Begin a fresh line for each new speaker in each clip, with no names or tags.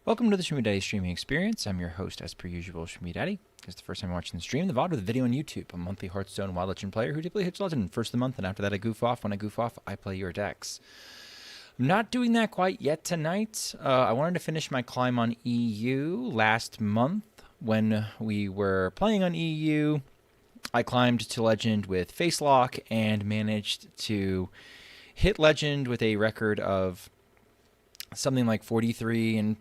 Welcome to the Schmoopydady streaming experience. I'm your host, as per usual, Schmoopydady. If it's the first time watching the stream, the VOD with a video on YouTube. I'm a monthly Hearthstone Wild Legend player who typically hits Legend first of the month, and after that I goof off. When I goof off, I play your decks. I'm not doing that quite yet tonight. I wanted to finish my climb on EU last month. When we were playing on EU, I climbed to Legend with Face Lock and managed to hit Legend with a record of something like 43 and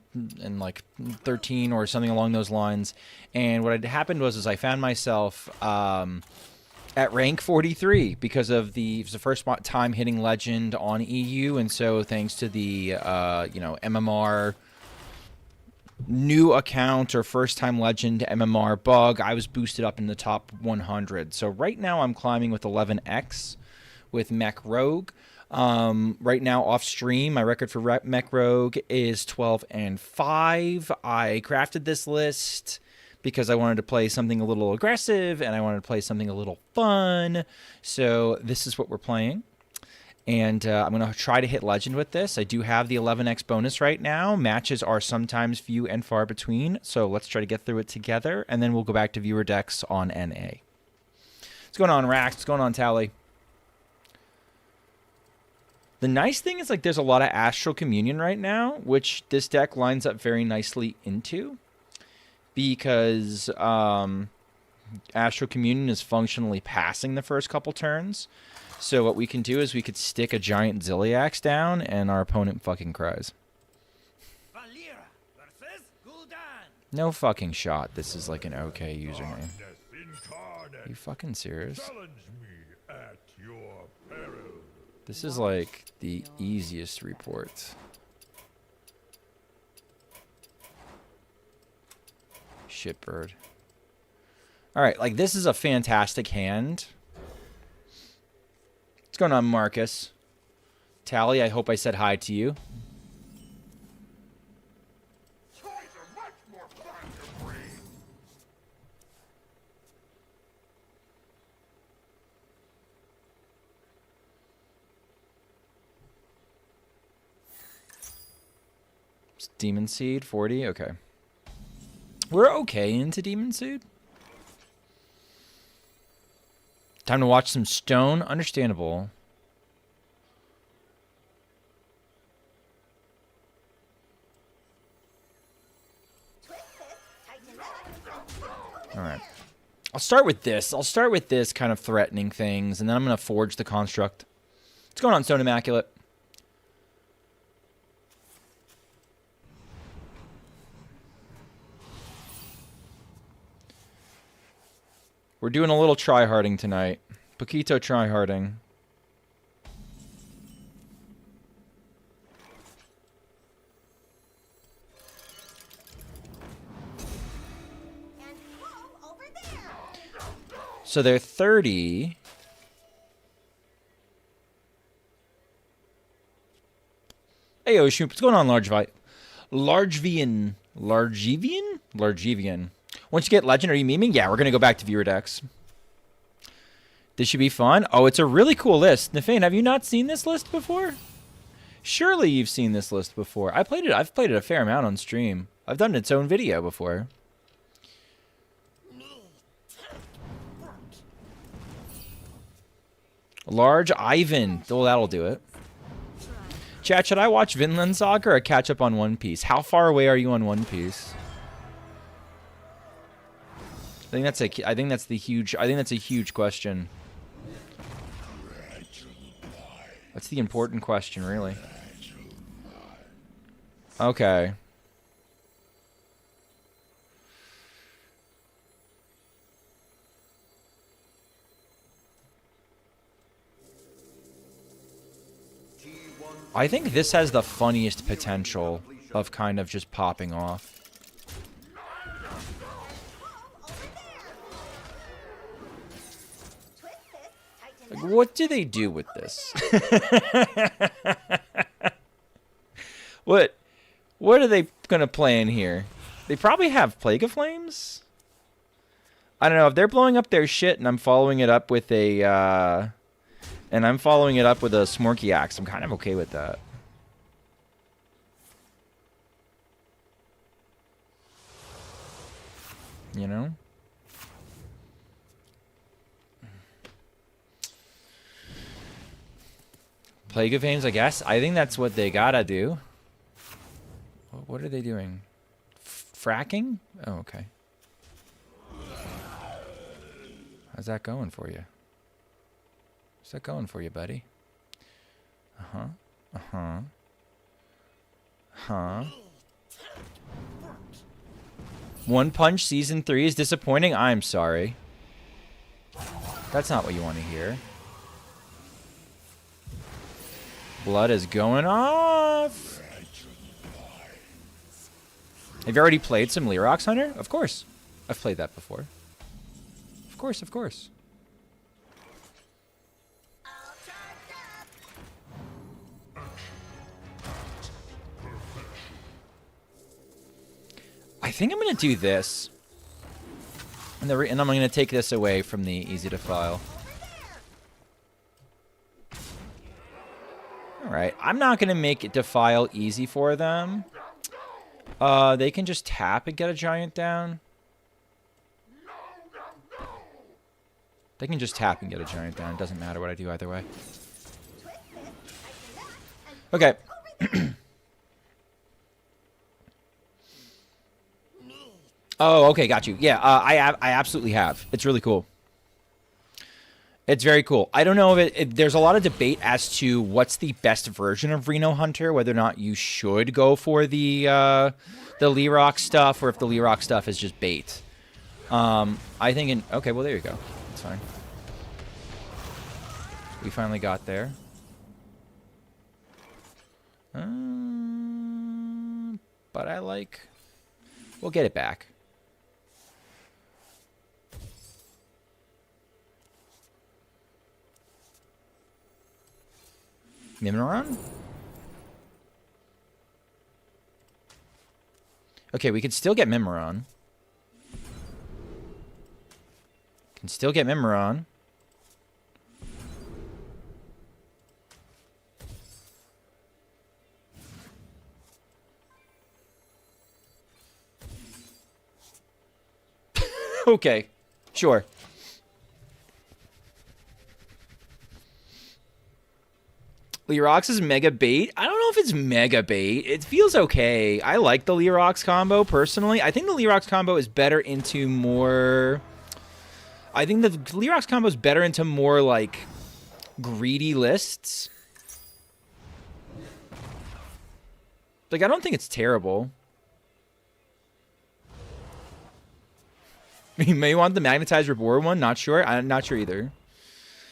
like 13 or something along those lines. And what had happened was I found myself at rank 43 because of it was the first time hitting Legend on EU, and so thanks to the MMR new account or first time Legend MMR bug, I was boosted up in the top 100. So right now I'm climbing with 11x with Mech Rogue. Right now off stream, my record for Mech Rogue is 12-5. I crafted this list because I wanted to play something a little aggressive and I wanted to play something a little fun. So this is what we're playing. And I'm going to try to hit Legend with this. I do have the 11x bonus right now. Matches are sometimes few and far between. So let's try to get through it together. And then we'll go back to viewer decks on NA. What's going on, Rax? What's going on, Tally? The nice thing is, like, there's a lot of Astral Communion right now, which this deck lines up very nicely into, because Astral Communion is functionally passing the first couple turns. So what we can do is we could stick a giant Zilliax down, and our opponent fucking cries. No fucking shot. This is like an okay username. Are you fucking serious? This is like the easiest report. Shitbird. Alright, like this is a fantastic hand. What's going on, Marcus? Tally, I hope I said hi to you. Demon Seed, 40, okay. We're okay into Demon Seed. Time to watch some Stone, understandable. Alright. I'll start with this. I'll start with this kind of threatening things, and then I'm going to forge the construct. What's going on, Stone Immaculate? We're doing a little tryharding tonight. Poquito tryharding. So they're 30. Hey, Oshun, what's going on, Largevian? Once you get Legend, are you memeing? Yeah, we're going to go back to viewer decks. This should be fun. Oh, it's a really cool list. Nefane, have you not seen this list before? Surely you've seen this list before. I've played it a fair amount on stream. I've done its own video before. Large Ivan. Oh, that'll do it. Chat, should I watch Vinland Saga or catch up on One Piece? How far away are you on One Piece? I think that's a huge question. That's the important question, really. Okay. I think this has the funniest potential of kind of just popping off. Like, what do they do with this? What are they gonna play in here? They probably have Plague of Flames? I don't know, if they're blowing up their shit and I'm following it up with a Smorky Axe, I'm kind of okay with that. You know? Plague of Aims, I guess. I think that's what they gotta do. What are they doing? Fracking? Oh, okay. How's that going for you? How's that going for you, buddy? Uh-huh. Uh-huh. Huh. One Punch Season 3 is disappointing? I'm sorry. That's not what you want to hear. Blood is going off. Have you already played some Lerox Hunter? Of course. I've played that before. Of course, of course. I think I'm going to do this. And I'm going to take this away from the easy to file. Alright, I'm not going to make it defile easy for them. They can just tap and get a giant down. They can just tap and get a giant down. It doesn't matter what I do either way. Okay. Oh, okay, got you. Yeah, I absolutely have. It's really cool. It's very cool. I don't know if there's a lot of debate as to what's the best version of Reno Hunter, whether or not you should go for the Lerox stuff, or if the Lerox stuff is just bait. I think okay, well, there you go. That's fine. We finally got there. But I like... We'll get it back. Mimiron? Okay, we could still get Mimiron. Can still get Mimiron. Okay, sure. Lerox is mega bait. I don't know if it's mega bait. It feels okay. I like the Lerox combo, personally. I think the Lerox combo is better into more... I think the Lerox combo is better into more, like, greedy lists. Like, I don't think it's terrible. You may want the Magnetized Reward one. Not sure. I'm not sure either.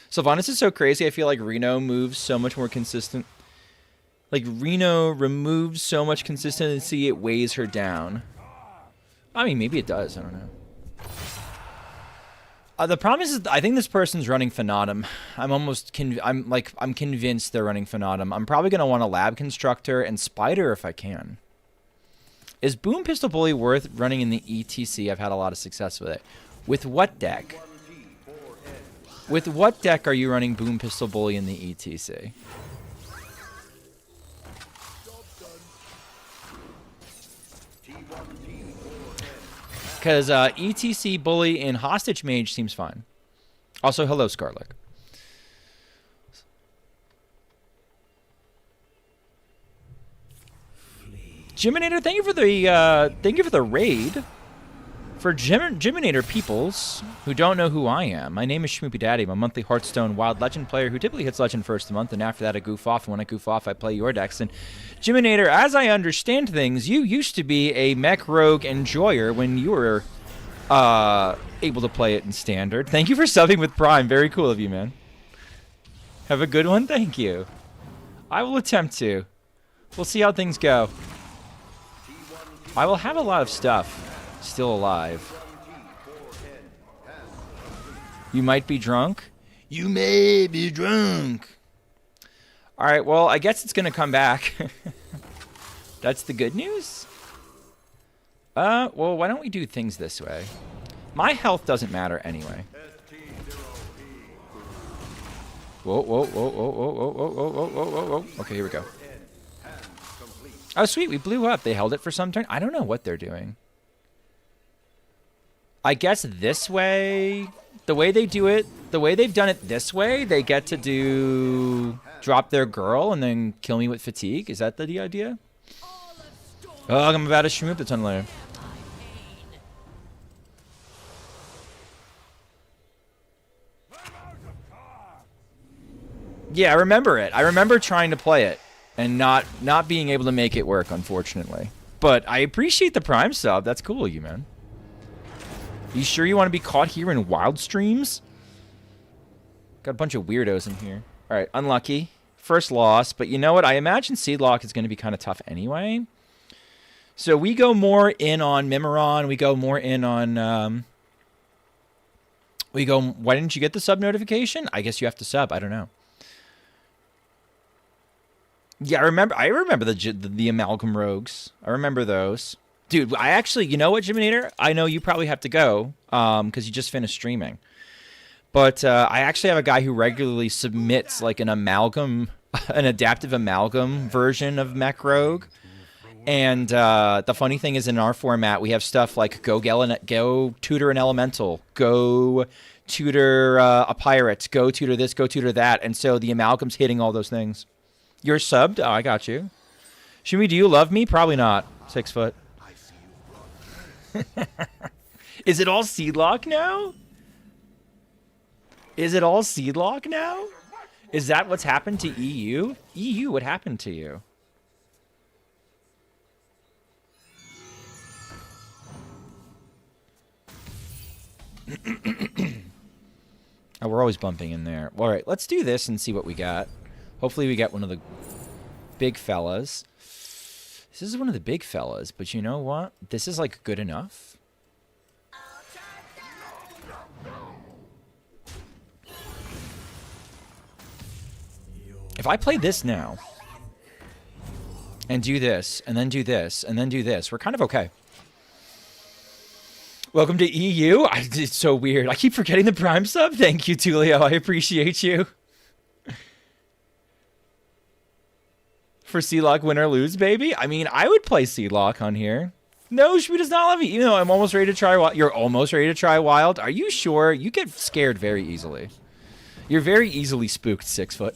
Sylvanas is so crazy. I feel like Reno moves so much more consistent. Like, Reno removes so much consistency, it weighs her down. I mean, maybe it does. I don't know. The problem is, I think this person's running Fanatum. I'm convinced they're running Fanatum. I'm probably gonna want a Lab Constructor and Spider if I can. Is Boom Pistol Bully worth running in the ETC? I've had a lot of success with it. With what deck? With what deck are you running Boom Pistol Bully in the ETC? Because ETC Bully in Hostage Mage seems fine. Also, hello, Scarlet. Jiminator, thank you for the raid. For Jiminator peoples who don't know who I am, my name is Schmoopydady. I'm a monthly Hearthstone Wild Legend player who typically hits Legend first a month, and after that I goof off, and when I goof off I play your decks. And Jiminator, as I understand things, you used to be a mech rogue enjoyer when you were able to play it in Standard. Thank you for subbing with Prime. Very cool of you, man. Have a good one. Thank you. I will attempt to. We'll see how things go. I will have a lot of stuff still alive. You might be drunk. You may be drunk. All right, well, I guess it's going to come back. That's the good news? Well, why don't we do things this way? My health doesn't matter anyway. Whoa, whoa, whoa, whoa, whoa, whoa, whoa, whoa, whoa, whoa, whoa. Okay, here we go. Oh, sweet, we blew up. They held it for some turn. I don't know what they're doing. I guess this way, the way they do it, the way they've done it this way, they get to do drop their girl and then kill me with fatigue. Is that the idea? Oh, I'm about to Schmoopydady later. Yeah, I remember it. I remember trying to play it and not being able to make it work, unfortunately. But I appreciate the Prime sub. That's cool of you, man. You sure you want to be caught here in wild streams? Got a bunch of weirdos in here. All right, unlucky. First loss, but you know what? I imagine Seedlock is going to be kind of tough anyway. So we go more in on Mimiron. We go more in on... Why didn't you get the sub notification? I guess you have to sub. I don't know. Yeah, I remember the Amalgam Rogues. I remember those. Dude, I actually, you know what, Jiminator? I know you probably have to go because you just finished streaming. But I actually have a guy who regularly submits like an adaptive amalgam version of Mech Rogue. And the funny thing is in our format, we have stuff like go tutor an elemental, go tutor a pirate, go tutor this, go tutor that. And so the amalgam's hitting all those things. You're subbed? Oh, I got you. Shumi, do you love me? Probably not. 6 foot. Is it all Seedlock now? Is it all Seedlock now? Is that what's happened to EU? EU, what happened to you? Oh, we're always bumping in there. All right, let's do this and see what we got. Hopefully we get one of the big fellas. This is one of the big fellas, but you know what? This is like good enough. If I play this now and do this and then do this and then do this, we're kind of okay. Welcome to EU. It's so weird. I keep forgetting the Prime sub. Thank you, Tulio. I appreciate you. For Seedlock, win or lose, baby? I mean, I would play Seedlock on here. No, Shmi does not love me. Even though I'm almost ready to try Wild. You're almost ready to try Wild? Are you sure? You get scared very easily. You're very easily spooked, 6 foot.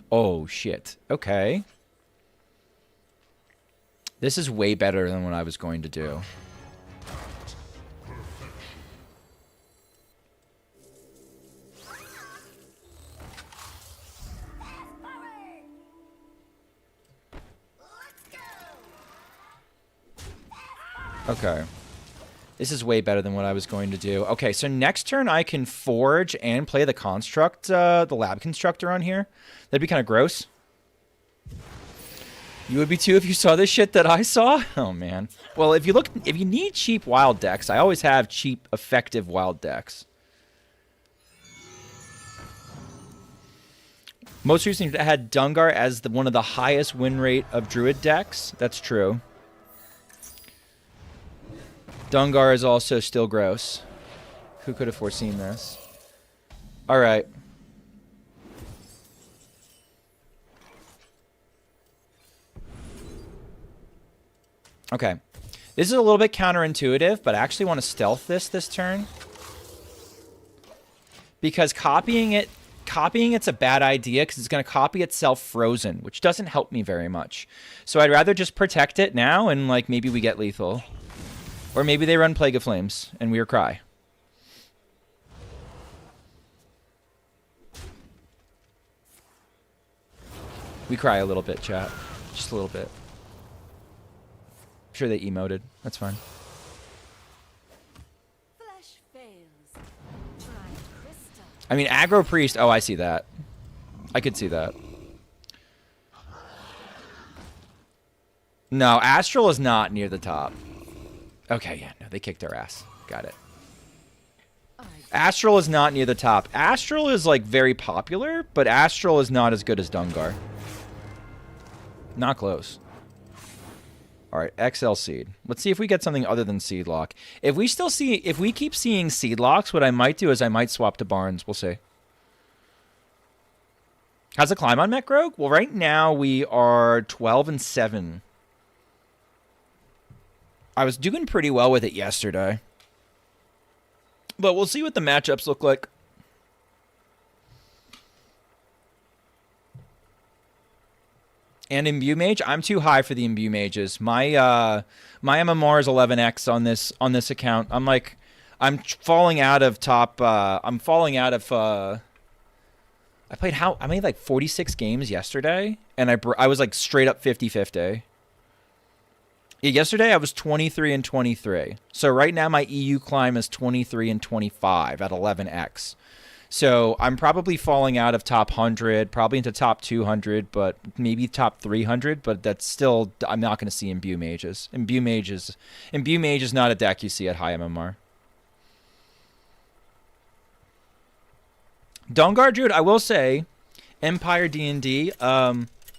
Oh, shit. Okay. This is way better than what I was going to do. Okay. This is way better than what I was going to do. Okay, so next turn I can forge and play the construct, the lab constructor on here. That'd be kind of gross. You would be too if you saw this shit that I saw? Oh, man. Well, if you need cheap wild decks, I always have cheap, effective wild decks. Most recently, I had Dungar as one of the highest win rate of Druid decks. That's true. Dungar is also still gross. Who could have foreseen this? All right. Okay. This is a little bit counterintuitive, but I actually want to stealth this turn. Because copying it's a bad idea because it's going to copy itself frozen, which doesn't help me very much. So I'd rather just protect it now and like maybe we get lethal. Or maybe they run Plague of Flames, and we cry. We cry a little bit, chat. Just a little bit. I'm sure they emoted. That's fine. I mean, aggro priest. Oh, I see that. I could see that. No, Astral is not near the top. Okay, yeah, no, they kicked our ass. Got it. Astral is not near the top. Astral is, like, very popular, but Astral is not as good as Dungar. Not close. Alright, XL Seed. Let's see if we get something other than Seedlock. If we keep seeing Seedlocks, what I might do is I might swap to Barnes. We'll see. How's the climb on Mech Rogue? Well, right now we are 12-7. I was doing pretty well with it yesterday. But we'll see what the matchups look like. And Imbue Mage, I'm too high for the Imbue Mages. My my MMR is 11x on this account. I'm falling out of top. I'm falling out of. I made like 46 games yesterday, and I was like straight up 50-50. Yeah, yesterday I was 23 and 23. So right now my EU climb is 23 and 25 at 11x. So I'm probably falling out of top 100, probably into top 200, but maybe top 300. But that's still, I'm not going to see Imbue Mages. Imbue Mage is not a deck you see at high MMR. Dawnguard Druid, I will say, Empire D&D,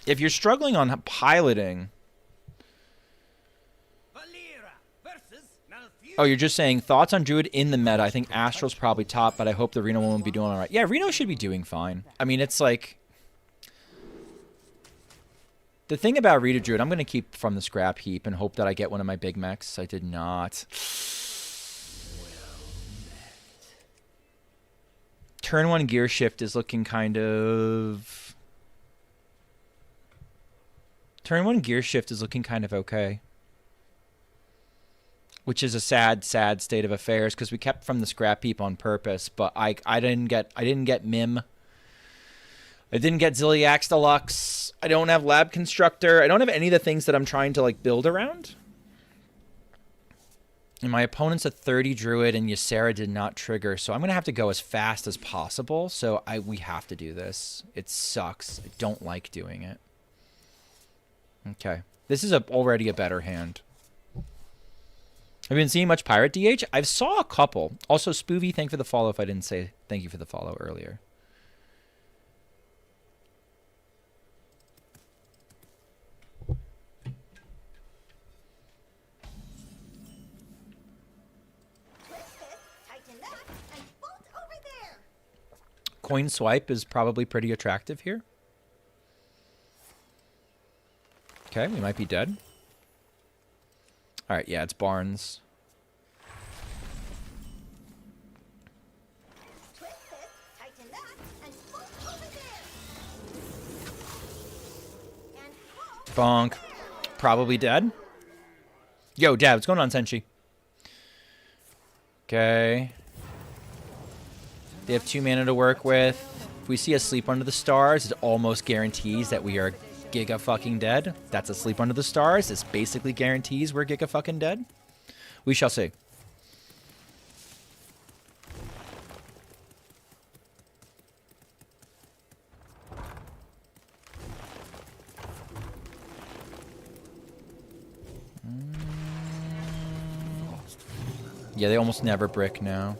if you're struggling on piloting... Oh, you're just saying thoughts on Druid in the meta. I think Astral's probably top, but I hope the Reno won't be doing all right. Yeah, Reno should be doing fine. I mean, it's like... The thing about Rita Druid, I'm going to keep from the scrap heap and hope that I get one of my big mechs. I did not. Turn 1 gear shift is looking kind of... Turn 1 gear shift is looking kind of okay. Which is a sad, sad state of affairs because we kept from the scrap heap on purpose. But I didn't get Mim. I didn't get Ziliax Deluxe. I don't have Lab Constructor. I don't have any of the things that I'm trying to like build around. And my opponent's a 30 Druid, and Ysera did not trigger, so I'm gonna have to go as fast as possible. So we have to do this. It sucks. I don't like doing it. Okay, this is already a better hand. Have you been seeing much Pirate DH? I've saw a couple. Also, Spoovy, thank you for the follow if I didn't say thank you for the follow earlier. Coin Swipe is probably pretty attractive here. Okay, we might be dead. All right, yeah, it's Barnes. Bonk. Probably dead. Yo, Dad, what's going on, Senshi? Okay. They have 2 mana to work with. If we see a Sleep Under the Stars, it almost guarantees that we are giga fucking dead. That's a Sleep Under the Stars. This basically guarantees we're giga fucking dead. We shall see. Yeah, they almost never brick now.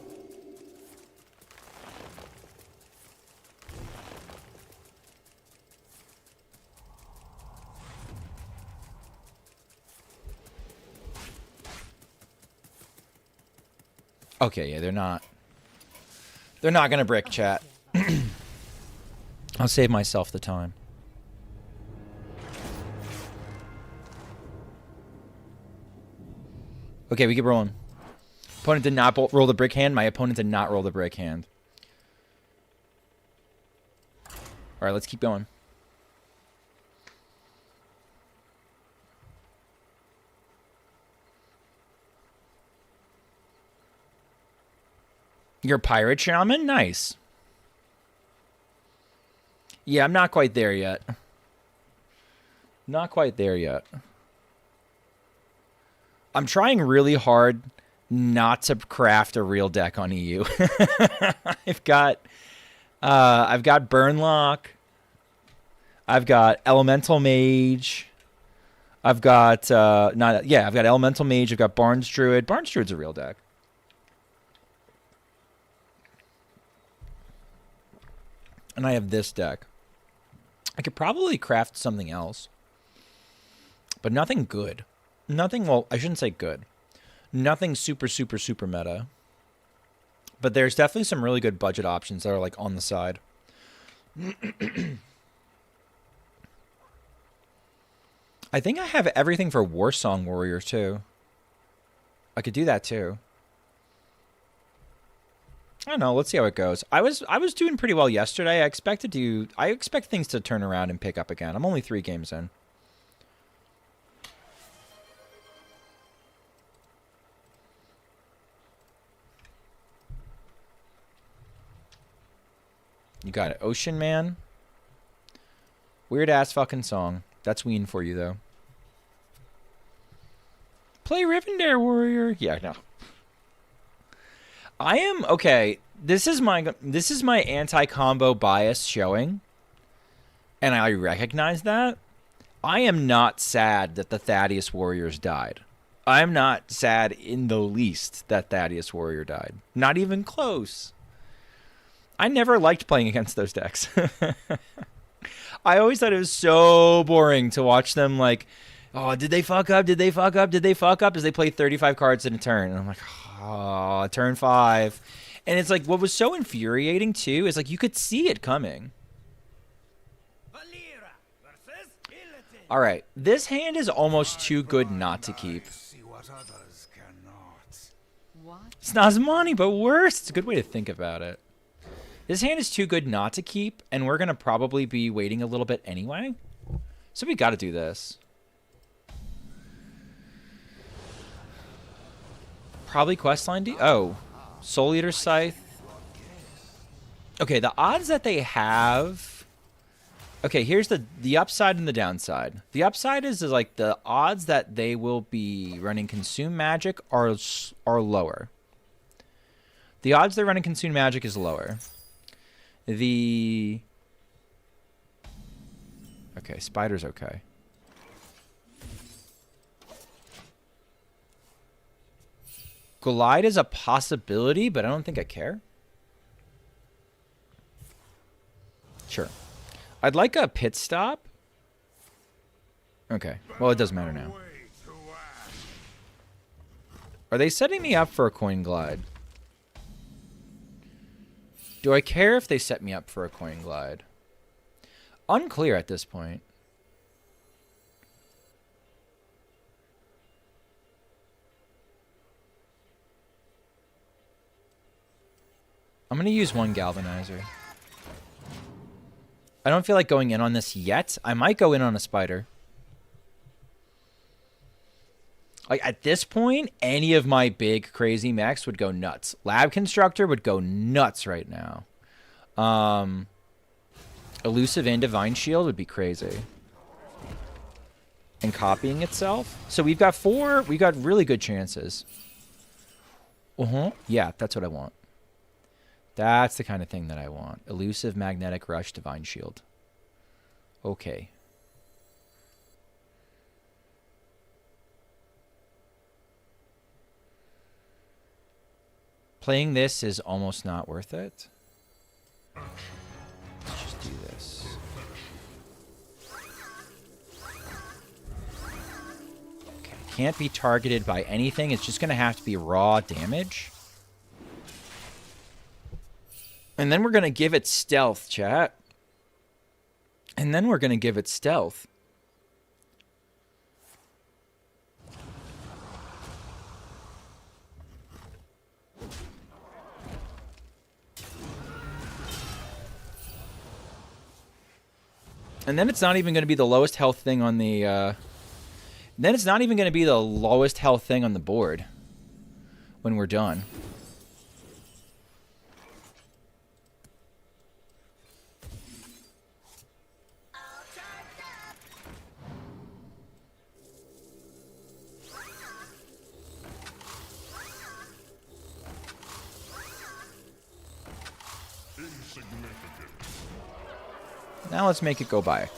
Okay, yeah, they're not gonna brick, chat. I'll save myself the time. Okay, we keep rolling. Opponent did not roll the brick hand. My opponent did not roll the brick hand. All right, let's keep going. You're a pirate shaman? Nice. Yeah, I'm not quite there yet. Not quite there yet. I'm trying really hard not to craft a real deck on EU. I've got Burnlock. I've got Elemental Mage. I've got I've got Elemental Mage. I've got Barnes Druid. Barnes Druid's a real deck. And I have this deck. I could probably craft something else. But nothing good. Nothing, well, I shouldn't say good. Nothing super, super, super meta. But there's definitely some really good budget options that are, like, on the side. I think I have everything for Warsong Warrior, too. I could do that, too. I don't know. Let's see how it goes. I was doing pretty well yesterday. I expect things to turn around and pick up again. I'm only 3 games in. You got it. Ocean Man. Weird ass fucking song. That's Ween for you though. Play Rivendare Warrior. Yeah, no. I am okay. This is my anti-combo bias showing, and I recognize that. I am not sad that the Thaddeus Warriors died. I'm not sad in the least that Thaddeus Warrior died. Not even close. I never liked playing against those decks. I always thought it was so boring to watch them like, oh, did they fuck up? Did they fuck up? Did they fuck up? As they play 35 cards in a turn. And I'm like, oh, turn 5. And it's like, what was so infuriating too is like you could see it coming. All right, this hand is almost too good not to keep. It's Nazmani, but worse. It's a good way to think about it. This hand is too good not to keep, and we're going to probably be waiting a little bit anyway. So we got to do this. Probably Questline D. Oh, Soul Eater Scythe. Okay, the odds that they have... Okay, here's the upside and the downside. The upside is like the odds that they will be running Consume Magic are lower. The odds they're running Consume Magic is lower. Okay, Spider's okay. Glide is a possibility, but I don't think I care. Sure. I'd like a pit stop. Okay. Well, it doesn't matter now. Are they setting me up for a coin glide? Do I care if they set me up for a coin glide? Unclear at this point. I'm going to use 1 Galvanizer. I don't feel like going in on this yet. I might go in on a Spider. Like, at this point, any of my big, crazy mechs would go nuts. Lab Constructor would go nuts right now. Elusive and Divine Shield would be crazy. And copying itself. So we've got 4. We've got really good chances. Yeah, that's what I want. That's the kind of thing that I want. Elusive, Magnetic Rush, Divine Shield. Okay. Playing this is almost not worth it. Let's just do this. Okay. Can't be targeted by anything. It's just going to have to be raw damage. And then we're going to give it stealth, chat. And then we're going to give it stealth. And then it's not even going to be the lowest health thing on the... then it's not even going to be the lowest health thing on the board when we're done. Now let's make it go by.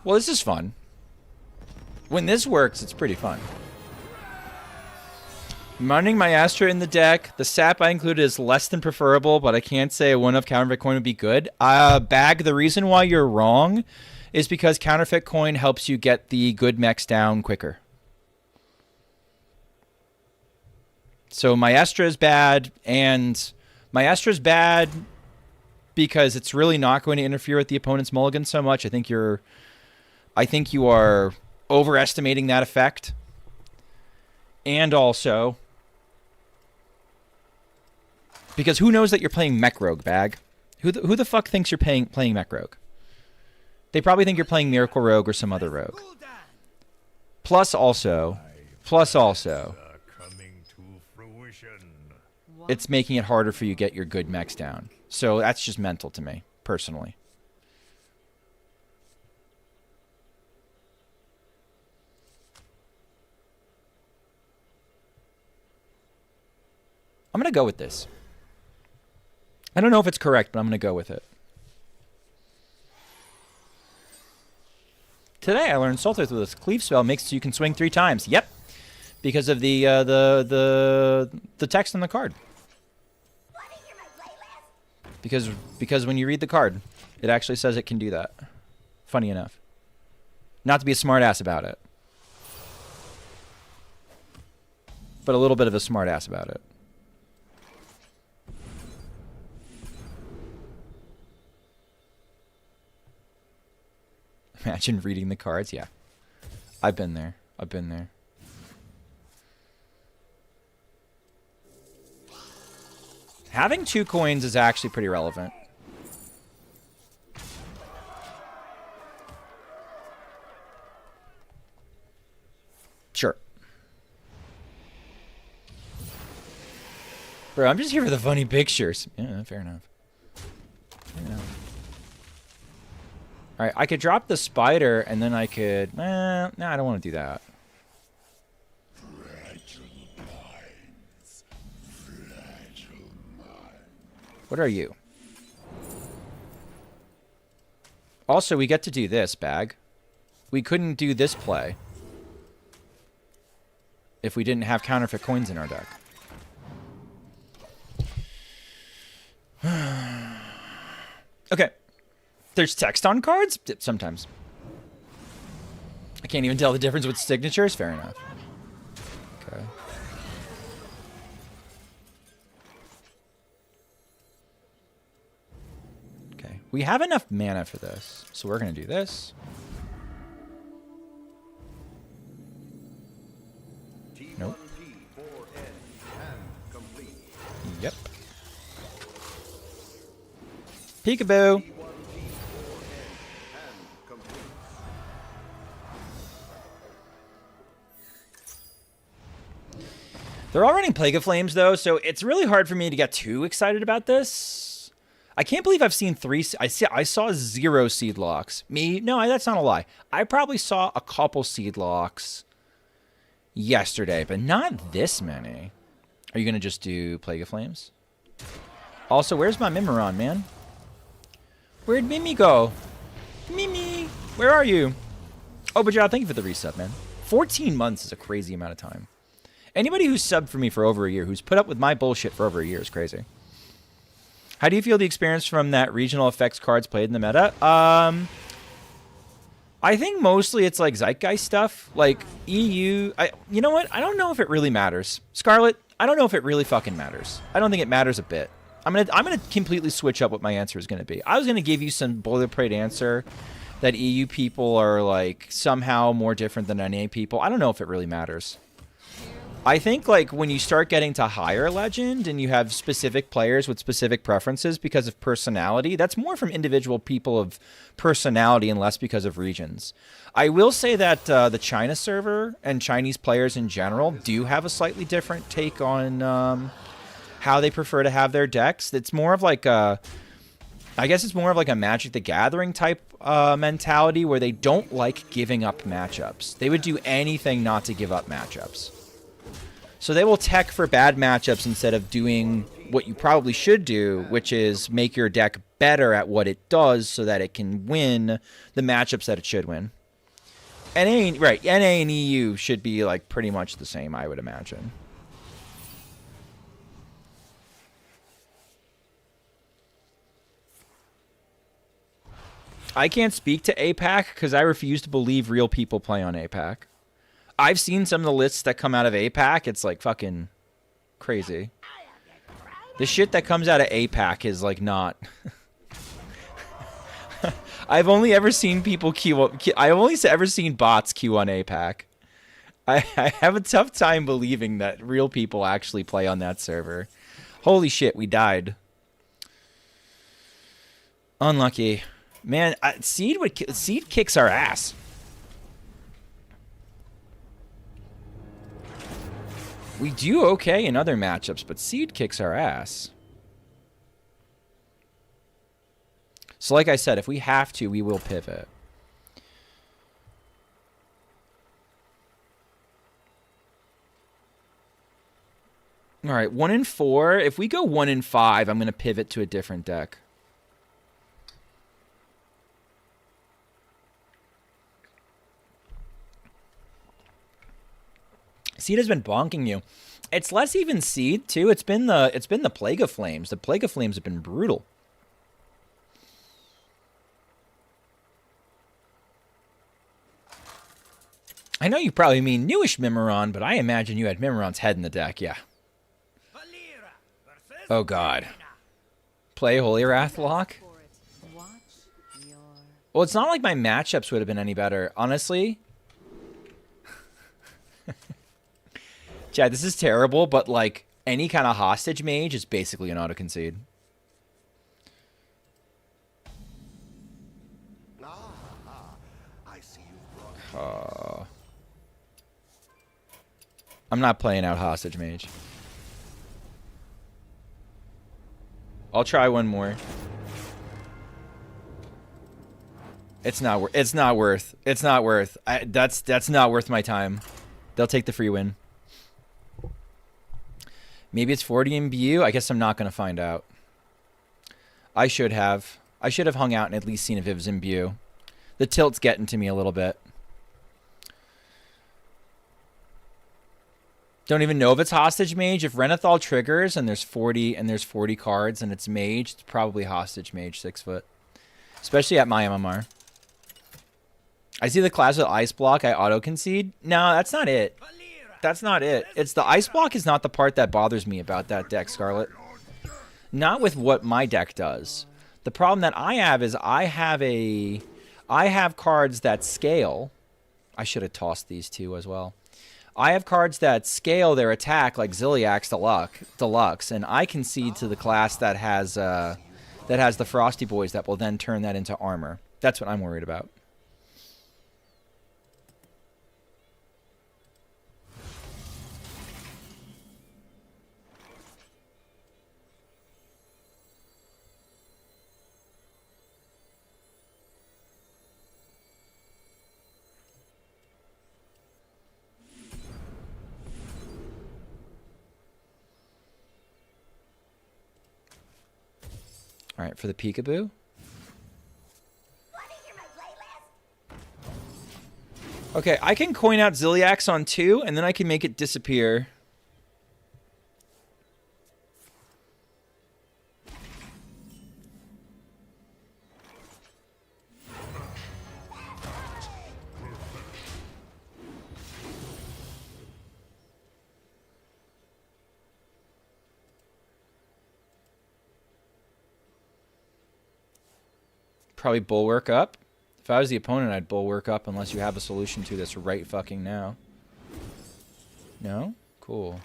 Well, this is fun. When this works, it's pretty fun. Running my Astra in the deck. The sap I included is less than preferable, but I can't say a 1-of counterfeit coin would be good. Bag, the reason why you're wrong is because counterfeit coin helps you get the good mechs down quicker. So Maestra is bad, and Maestra is bad because it's really not going to interfere with the opponent's mulligan so much. I think you are overestimating that effect. And also, because who knows that you're playing Mech Rogue, Bag? Who the fuck thinks you're playing Mech Rogue? They probably think you're playing Miracle Rogue or some other rogue. Plus also, it's making it harder for you to get your good mechs down. So that's just mental to me, personally. I'm going to go with this. I don't know if it's correct, but I'm going to go with it. Today I learned Salters with a cleave spell makes so you can swing 3 times. Yep. Because of the text on the card. Because when you read the card, it actually says it can do that. Funny enough. Not to be a smart ass about it. But a little bit of a smart ass about it. Imagine reading the cards. Yeah. I've been there. I've been there. Having 2 coins is actually pretty relevant. Sure. Bro, I'm just here for the funny pictures. Yeah, fair enough. Fair enough. Alright, I could drop the spider, and then I could... no, I don't want to do that. What are you? Also, we get to do this, Bag. We couldn't do this play if we didn't have counterfeit coins in our deck. Okay. There's text on cards? Sometimes. I can't even tell the difference with signatures? Fair enough. Okay. Okay. We have enough mana for this, so we're going to do this. Nope. Yep. Peekaboo. They're all running Plague of Flames, though, so it's really hard for me to get too excited about this. I can't believe I've seen 3... I saw 0 seed locks. Me? No, that's not a lie. I probably saw a couple seed locks yesterday, but not this many. Are you going to just do Plague of Flames? Also, where's my Mimiron, man? Where'd Mimi go? Mimi, where are you? Oh, but thank you for the reset, man. 14 months is a crazy amount of time. Anybody who's subbed for me for over a year, who's put up with my bullshit for over a year is crazy. How do you feel the experience from that regional effects cards played in the meta? I think mostly it's like Zeitgeist stuff. Like EU, you know what? I don't know if it really matters. Scarlet, I don't know if it really fucking matters. I don't think it matters a bit. I'm gonna completely switch up what my answer is gonna be. I was gonna give you some boilerplate answer that EU people are like somehow more different than NA people. I don't know if it really matters. I think like when you start getting to higher Legend and you have specific players with specific preferences because of personality, that's more from individual people of personality and less because of regions. I will say that the China server and Chinese players in general do have a slightly different take on how they prefer to have their decks. It's more of like a... I guess it's more of like a Magic the Gathering type mentality where they don't like giving up matchups. They would do anything not to give up matchups. So they will tech for bad matchups instead of doing what you probably should do, which is make your deck better at what it does so that it can win the matchups that it should win. NA, right, NA and EU should be like pretty much the same, I would imagine. I can't speak to APAC because I refuse to believe real people play on APAC. I've seen some of the lists that come out of APAC. It's like fucking crazy. The shit that comes out of APAC is like not... I've only ever seen people I've only ever seen bots queue on APAC. I have a tough time believing that real people actually play on that server. Holy shit, we died. Unlucky. Man, Seed kicks our ass. We do okay in other matchups, but Seed kicks our ass. So like I said, if we have to, we will pivot. All right, 1 in 4. If we go 1 in 5, I'm going to pivot to a different deck. Seed has been bonking you. It's less even Seed too. It's been the Plague of Flames. The Plague of Flames have been brutal. I know you probably mean newish Mimiron, but I imagine you had Mimiron's head in the deck, yeah. Oh god. Play Holy Wrath lock? Well, it's not like my matchups would have been any better. Honestly. Chad, this is terrible, but like any kind of hostage mage is basically an auto concede. I'm not playing out hostage mage. I'll try one more. It's not worth. It's not worth. It's not worth. That's not worth my time. They'll take the free win. Maybe it's 40 MBU. I guess I'm not gonna find out. I should have hung out and at least seen if it was MBU. The tilt's getting to me a little bit. Don't even know if it's hostage mage. If Renathal triggers and there's 40 cards and it's mage, it's probably hostage mage 6 foot. Especially at my MMR. I see the class with ice block, I auto concede. No, that's not it. That's not it. It's the ice block is not the part that bothers me about that deck, Scarlet. Not with what my deck does. The problem that I have is I have cards that scale. I should have tossed these two as well. I have cards that scale their attack like Ziliax Deluxe, and I concede to the class that has the Frosty Boys that will then turn that into armor. That's what I'm worried about. All right, for the peekaboo. Okay, I can coin out Ziliax on 2, and then I can make it disappear. Probably Bulwark up. If I was the opponent, I'd Bulwark up unless you have a solution to this right fucking now. No? Cool.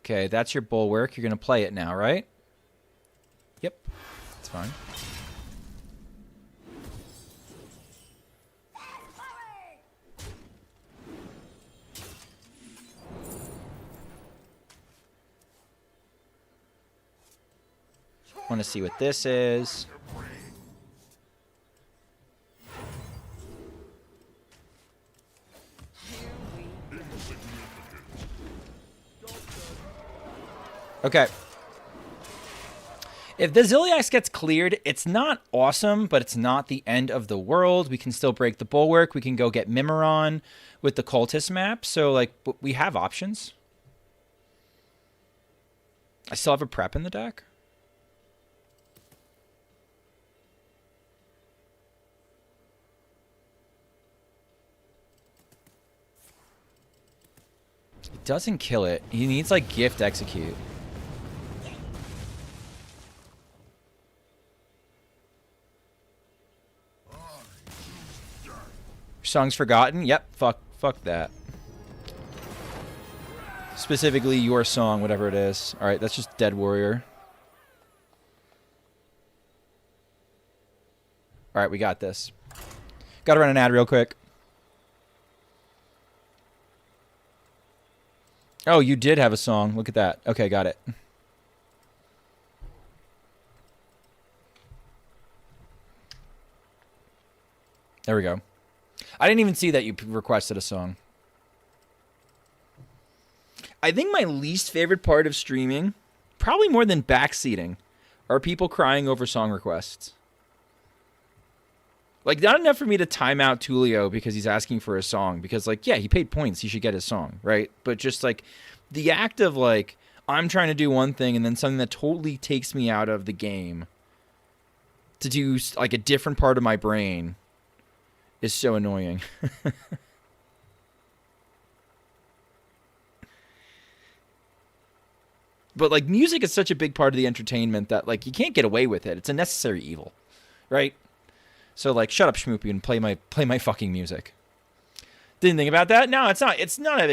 Okay, that's your Bulwark. You're going to play it now, right? Yep. That's fine. Want to see what this is. Okay. If the Ziliax gets cleared, it's not awesome, but it's not the end of the world. We can still break the Bulwark. We can go get Mimiron with the Cultist map. So, like, we have options. I still have a prep in the deck. It doesn't kill it. He needs, like, gift execute. Song's forgotten? Yep, fuck that. Specifically your song, whatever it is. Alright, that's just Dead Warrior. Alright, we got this. Gotta run an ad real quick. Oh, you did have a song. Look at that. Okay, got it. There we go. I didn't even see that you requested a song. I think my least favorite part of streaming, probably more than backseating, are people crying over song requests. Like, not enough for me to time out Tulio because he's asking for a song. Because, like, yeah, he paid points. He should get his song, right? But just, like, the act of, like, I'm trying to do one thing and then something that totally takes me out of the game to do, like, a different part of my brain is so annoying. But, like, music is such a big part of the entertainment that, like, you can't get away with it. It's a necessary evil, right? So, like, shut up, Schmoopy, and play my fucking music. Didn't think about that. No, it's not. It's not.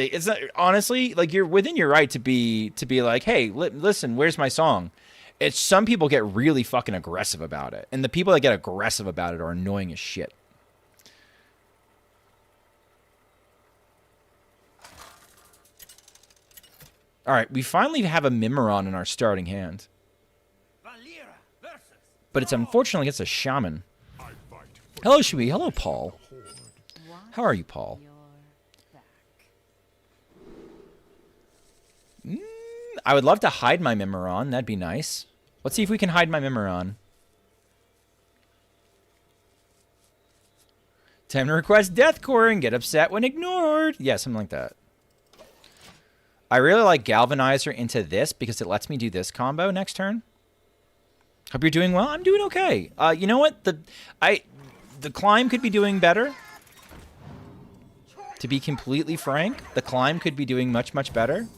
Honestly, like, you're within your right to be like, hey, listen, where's my song? It's some people get really fucking aggressive about it, and the people that get aggressive about it are annoying as shit. All right, we finally have a Mimiron in our starting hand. But it's unfortunately against a Shaman. Hello, Shui. Hello, Paul. How are you, Paul? I would love to hide my Mimiron. That'd be nice. Let's see if we can hide my Mimiron. Time to request Deathcore and get upset when ignored. Yeah, something like that. I really like Galvanizer into this because it lets me do this combo next turn. Hope you're doing well. I'm doing okay. You know what? The climb could be doing better. To be completely frank, the climb could be doing much, much better.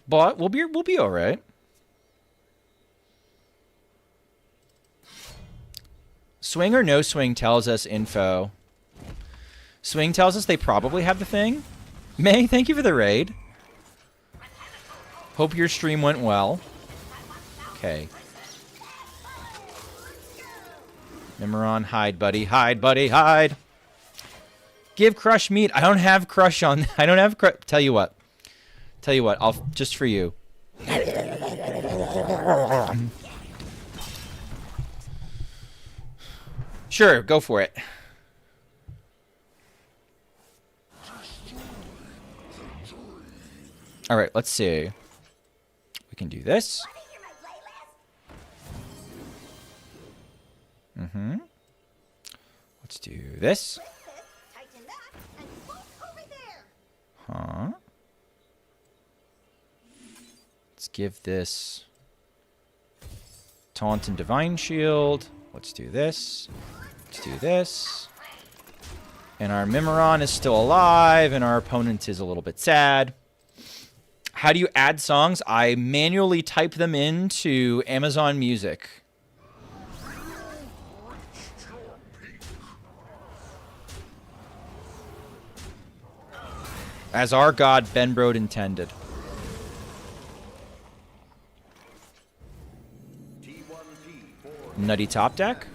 But we'll be all right. Swing or no swing tells us info. Swing tells us they probably have the thing. May, thank you for the raid. Hope your stream went well. Okay. Mimiron, hide, buddy. Hide, buddy, hide. Give Crush meat. I don't have Crush on. I don't have Crush. Tell you what. I'll just for you. Sure, go for it. All right, let's see. We can do this. Let's do this. Huh? Let's give this Taunt and Divine Shield. Let's do this. Let's do this. And our Mimiron is still alive, and our opponent is a little bit sad. How do you add songs? I manually type them into Amazon Music. As our god Benbrode intended. Nutty top deck.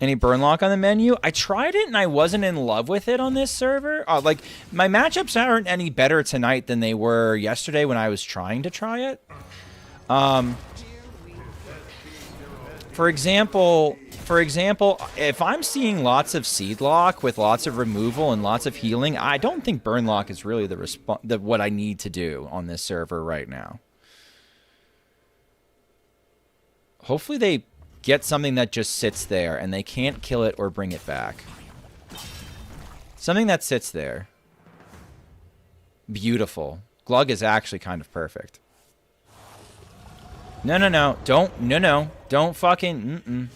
Any burn lock on the menu? I tried it and I wasn't in love with it on this server. Like, my matchups aren't any better tonight than they were yesterday when I was trying to try it. For example, if I'm seeing lots of seed lock with lots of removal and lots of healing, I don't think burn lock is really what I need to do on this server right now. Hopefully they get something that just sits there and they can't kill it or bring it back. Something that sits there. Beautiful. Glug is actually kind of perfect. No, no, no. Don't. No, no. Don't fucking.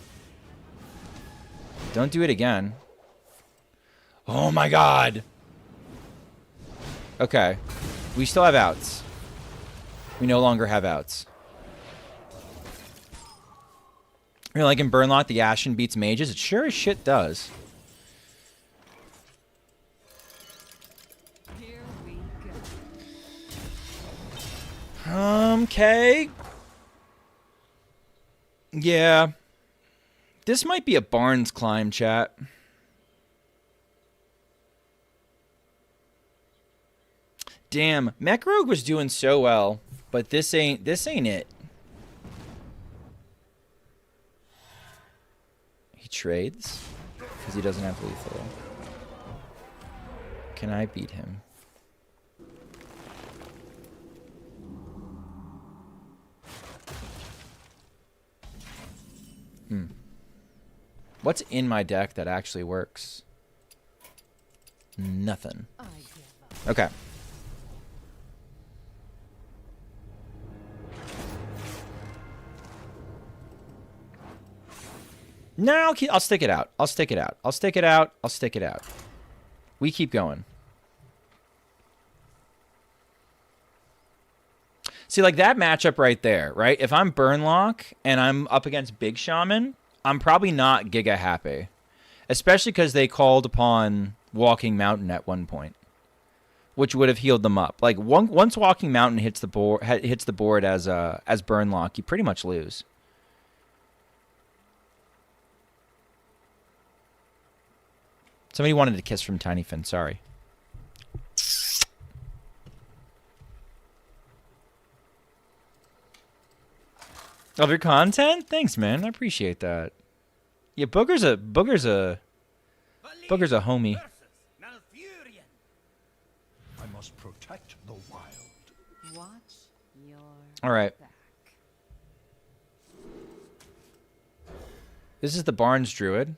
Don't do it again. Oh my god. Okay. We still have outs. We no longer have outs. You know, like in Burnlock, the Ashen beats mages? It sure as shit does.
Here we go.
Okay. Yeah. This might be a Barnes climb, chat. Damn, Mech Rogue was doing so well, but this ain't it. He trades because he doesn't have lethal. Can I beat him? What's in my deck that actually works? Nothing. Okay. No, I'll stick it out. I'll stick it out. I'll stick it out. I'll stick it out. We keep going. See, like that matchup right there, right? If I'm Burnlock and I'm up against Big Shaman, I'm probably not giga happy. Especially because they called upon Walking Mountain at one point, which would have healed them up. Like once Walking Mountain hits the board as Burnlock, you pretty much lose. Somebody wanted a kiss from Tiny Finn. Sorry. Love your content? Thanks, man. I appreciate that. Yeah, Booger's a homie.
I must protect the wild.
Watch your
All right.
back.
This is the Barnes Druid.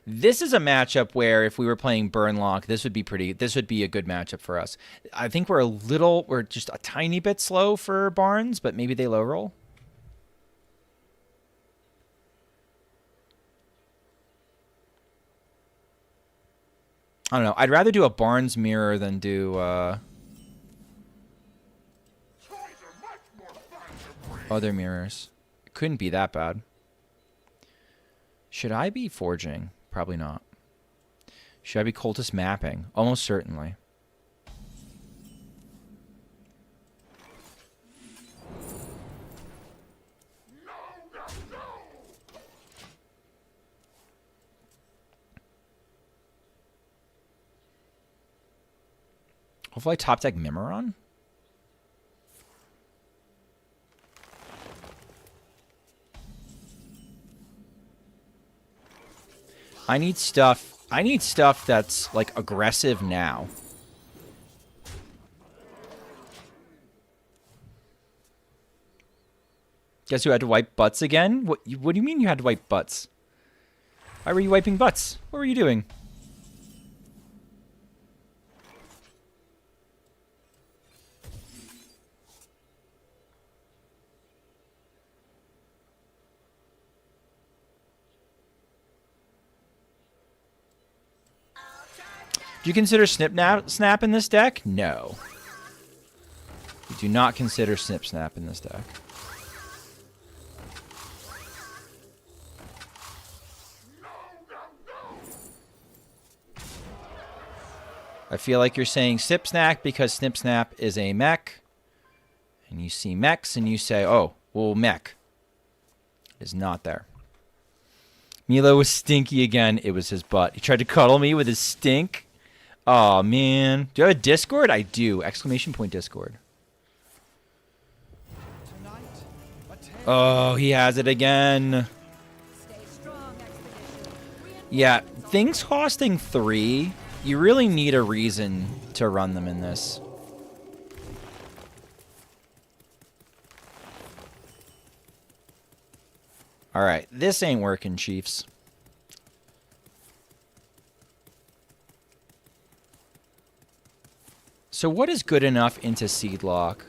This is a matchup where if we were playing Burnlock, this would be a good matchup for us. I think we're just a tiny bit slow for Barnes, but maybe they low roll. I don't know. I'd rather do a Barnes mirror than do other mirrors. It couldn't be that bad. Should I be forging? Probably not. Should I be cultist mapping? Almost certainly. Hopefully I top deck Mimiron. I need stuff that's like aggressive now. Guess who had to wipe butts again? What do you mean you had to wipe butts? Why were you wiping butts? What were you doing? Do you consider Snap in this deck? No. You do not consider Snap in this deck. I feel like you're saying Snap because Snap is a mech. And you see mechs and you say, oh, well, mech. It is not there. Milo was stinky again. It was his butt. He tried to cuddle me with his stink. Oh man. Do you have a Discord? I do. Exclamation point Discord. Oh, he has it again. Yeah, things costing 3, you really need a reason to run them in this. Alright, this ain't working, Chiefs. So what is good enough into Seed Lock?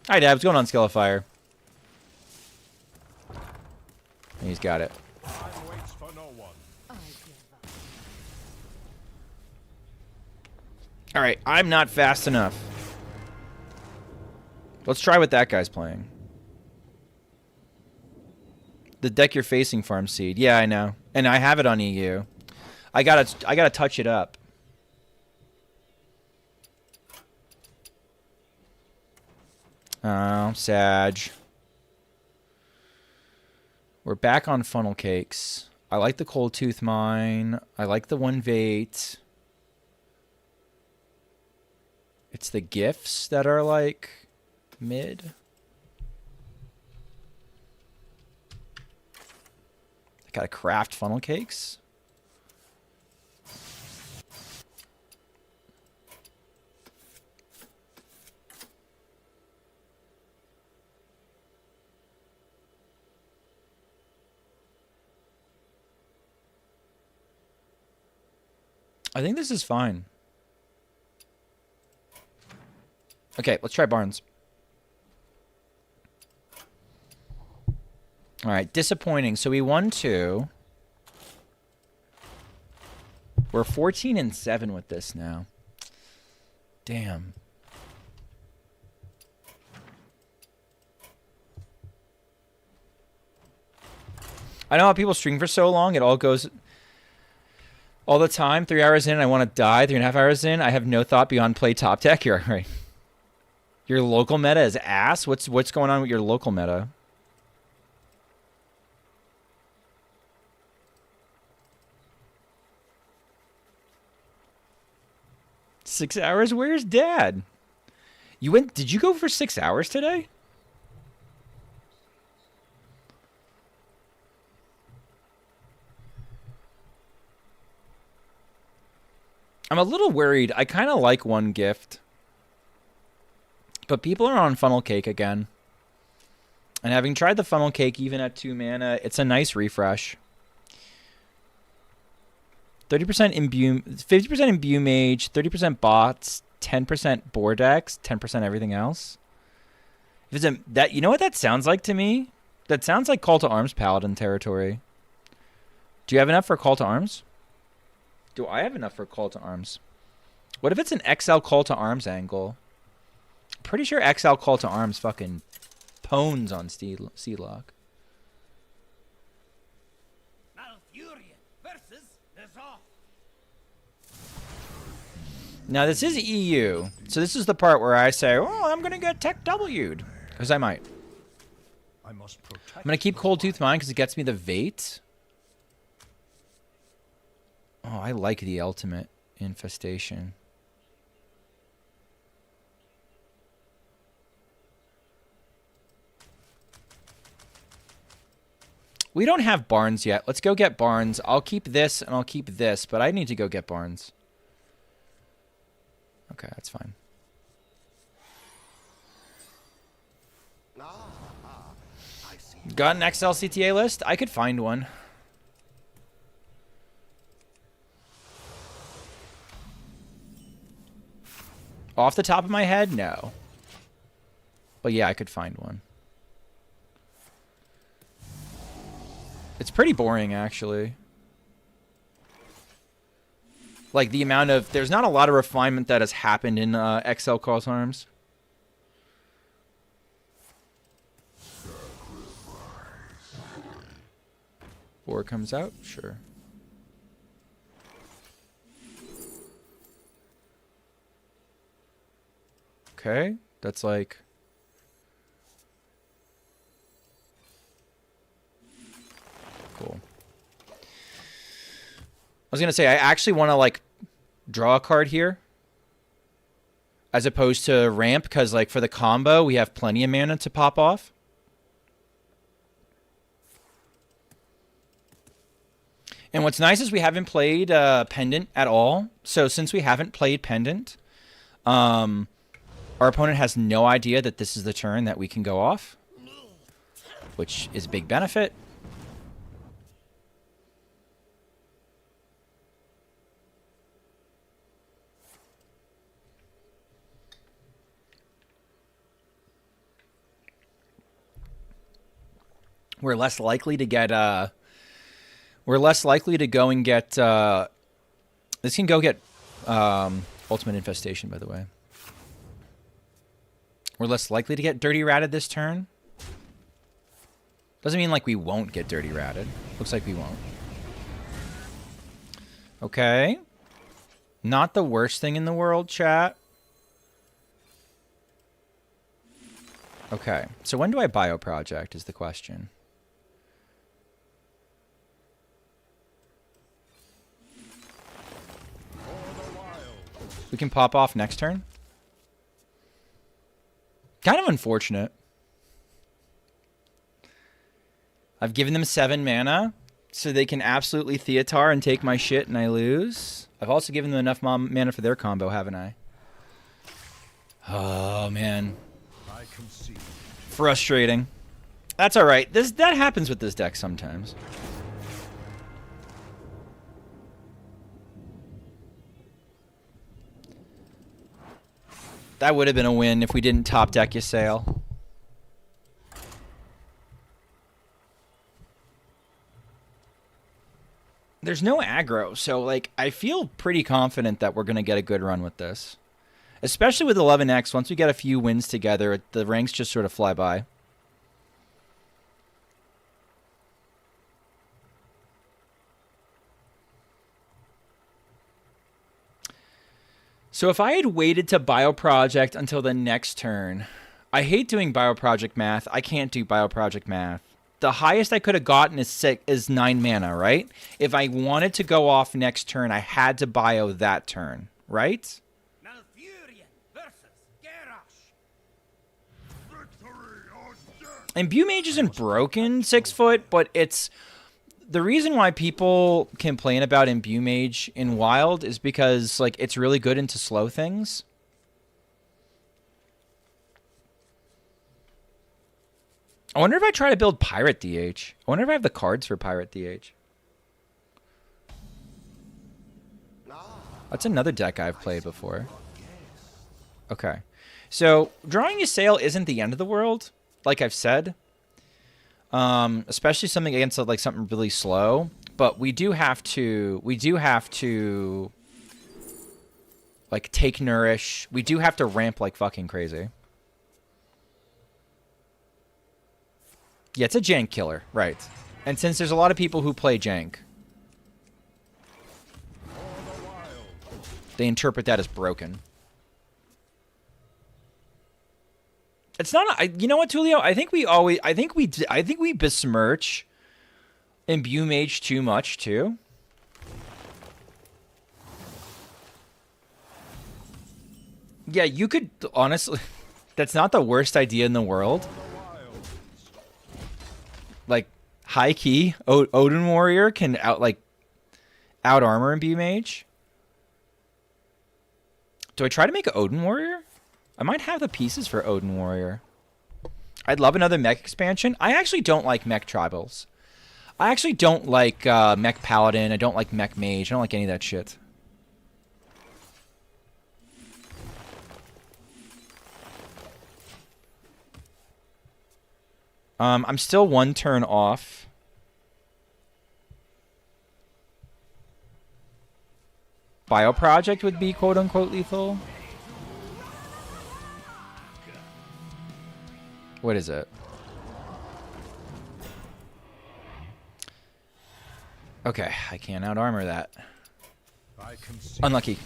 Hi, Dad. What's going on, Skellfire? He's got it.
Time waits for no one.
I give up.
All right, I'm not fast enough. Let's try what that guy's playing. The deck you're facing, Farm Seed. Yeah, I know, and I have it on EU. I gotta touch it up. Oh, Sag. We're back on funnel cakes. I like the Cold Tooth Mine. I like the One Vate. It's the gifts that are like mid. I gotta craft funnel cakes. I think this is fine. Okay, let's try Barnes. All right, disappointing. So we won 2. We're 14-7 with this now. Damn. I know how people stream for so long. It all goes all the time. 3 hours in, I want to die. 3.5 hours in, I have no thought beyond play top deck. You're right. Your local meta is ass? What's going on with your local meta? Six hours? Where's Dad? You went? Did you go for 6 hours today? I'm a little worried. I kind of like One Gift. But people are on Funnel Cake again. And having tried the Funnel Cake even at 2 mana, it's a nice refresh. 30% Imbue, 50% Imbue Mage, 30% bots, 10% Bordex, 10% everything else. If it's that, you know what that sounds like to me? That sounds like Call to Arms Paladin territory. Do you have enough for Call to Arms? Do I have enough for Call to Arms? What if it's an XL Call to Arms angle? Pretty sure XL Call to Arms fucking pones on C-Lock. Now this is EU, so this is the part where I say, "Oh, I'm gonna get tech W'd," because I might. I'm gonna keep Cold Tooth Mine because it gets me the Vate. Oh, I like the ultimate Infestation. We don't have Barnes yet. Let's go get Barnes. I'll keep this and I'll keep this, but I need to go get Barnes. Okay, that's fine. Got an XL CTA list? I could find one. Off the top of my head, no. But yeah, I could find one. It's pretty boring, actually. Like, the amount of... There's not a lot of refinement that has happened in XL Cross Arms. War comes out? Sure. Okay. That's like... Cool. I was going to say, I actually want to, like, draw a card here. As opposed to ramp, because, like, for the combo, we have plenty of mana to pop off. And what's nice is we haven't played Pendant at all. So since we haven't played Pendant, our opponent has no idea that this is the turn that we can go off. Which is a big benefit. we're less likely to get we're less likely to go and get this can go get Ultimate Infestation, by the way. We're less likely to get Dirty Ratted this turn. Doesn't mean like we won't get Dirty Ratted. Looks like we won't. Okay. Not the worst thing in the world, chat. Okay. So when do I bioproject is the question. We can pop off next turn. Kind of unfortunate. I've given them 7 mana, so they can absolutely Theatar and take my shit and I lose. I've also given them enough mana for their combo, haven't I? Oh, man. Frustrating. That's alright. That happens with this deck sometimes. That would have been a win if we didn't top deck Ysayle. There's no aggro, so like I feel pretty confident that we're going to get a good run with this. Especially with 11X, once we get a few wins together, the ranks just sort of fly by. So if I had waited to bioproject until the next turn, I hate doing bioproject math. I can't do bioproject math. The highest I could have gotten is 9 mana, right? If I wanted to go off next turn, I had to bio that turn, right? Imbue Mage isn't broken 6 foot, but it's... The reason why people complain about Imbue Mage in Wild is because like it's really good into slow things. I wonder if I try to build Pirate DH. I wonder if I have the cards for Pirate DH. That's another deck I've played before. Okay. So, drawing Ysayle isn't the end of the world, like I've said. Especially something against like something really slow, but we do have to like take nourish. We do have to ramp like fucking crazy. Yeah, it's a jank killer, right? And since there's a lot of people who play jank, they interpret that as broken. It's not. You know what, Tulio? I think we besmirch Imbue Mage too much too. Yeah, you could honestly. That's not the worst idea in the world. Like high key, Odin Warrior can out armor Imbue Mage. Do I try to make an Odin Warrior? I might have the pieces for Odin Warrior. I'd love another mech expansion. I actually don't like mech tribals. I actually don't like mech paladin. I don't like mech mage. I don't like any of that shit. I'm still 1 turn off. Bioproject would be quote-unquote lethal. What is it? Okay, I can't out-armor that. Unlucky.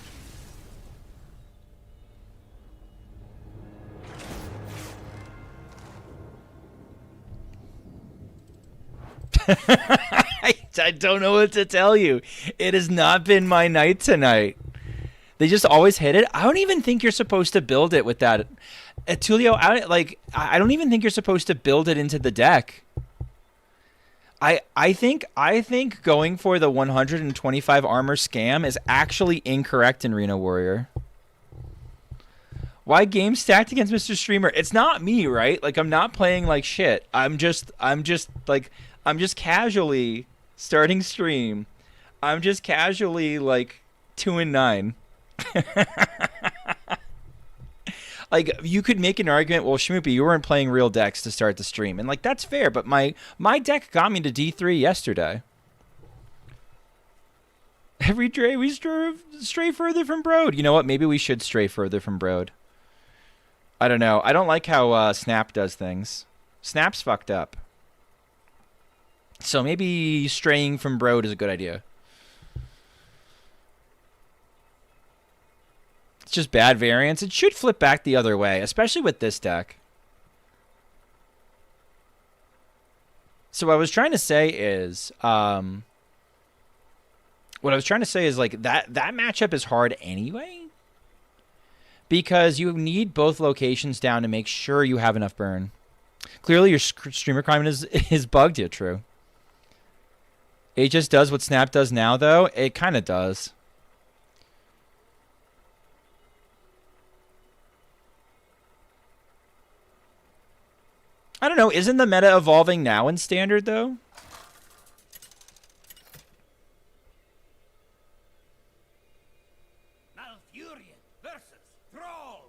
I don't know what to tell you. It has not been my night tonight. They just always hit it. I don't even think you're supposed to build it with that. Tulio, I don't even think you're supposed to build it into the deck. I think going for the 125 armor scam is actually incorrect in Reno Warrior. Why game stacked against Mr. Streamer? It's not me, right? Like I'm not playing like shit. I'm just casually starting stream. I'm just casually like 2-9. Like, you could make an argument, well, Schmoopy, you weren't playing real decks to start the stream. And, like, that's fair, but my deck got me to D3 yesterday. Every day we stray further from Broad. You know what? Maybe we should stray further from Broad. I don't know. I don't like how Snap does things. Snap's fucked up. So maybe straying from Broad is a good idea. It's just bad variance. It should flip back the other way, especially with this deck. So what I was trying to say is, like, that matchup is hard anyway, because you need both locations down to make sure you have enough burn. Clearly, your streamer crime is bugged. Yeah, true. It just does what Snap does now, though. It kind of does. I don't know. Isn't the meta evolving now in Standard, though?
Malfurion versus Thrall.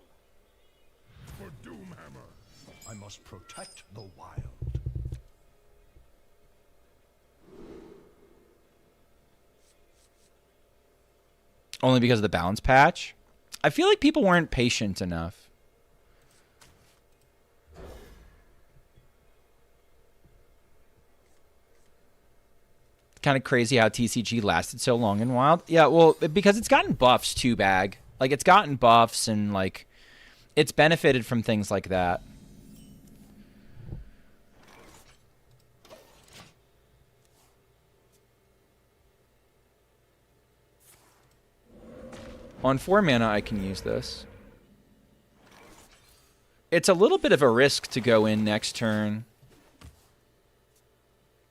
For Doomhammer, I must protect the wild.
Only because of the balance patch? I feel like people weren't patient enough. Kind of crazy how TCG lasted so long in Wild. Yeah, well, because it's gotten buffs too, Bag. Like, it's gotten buffs and, like, it's benefited from things like that. On 4 mana, I can use this. It's a little bit of a risk to go in next turn.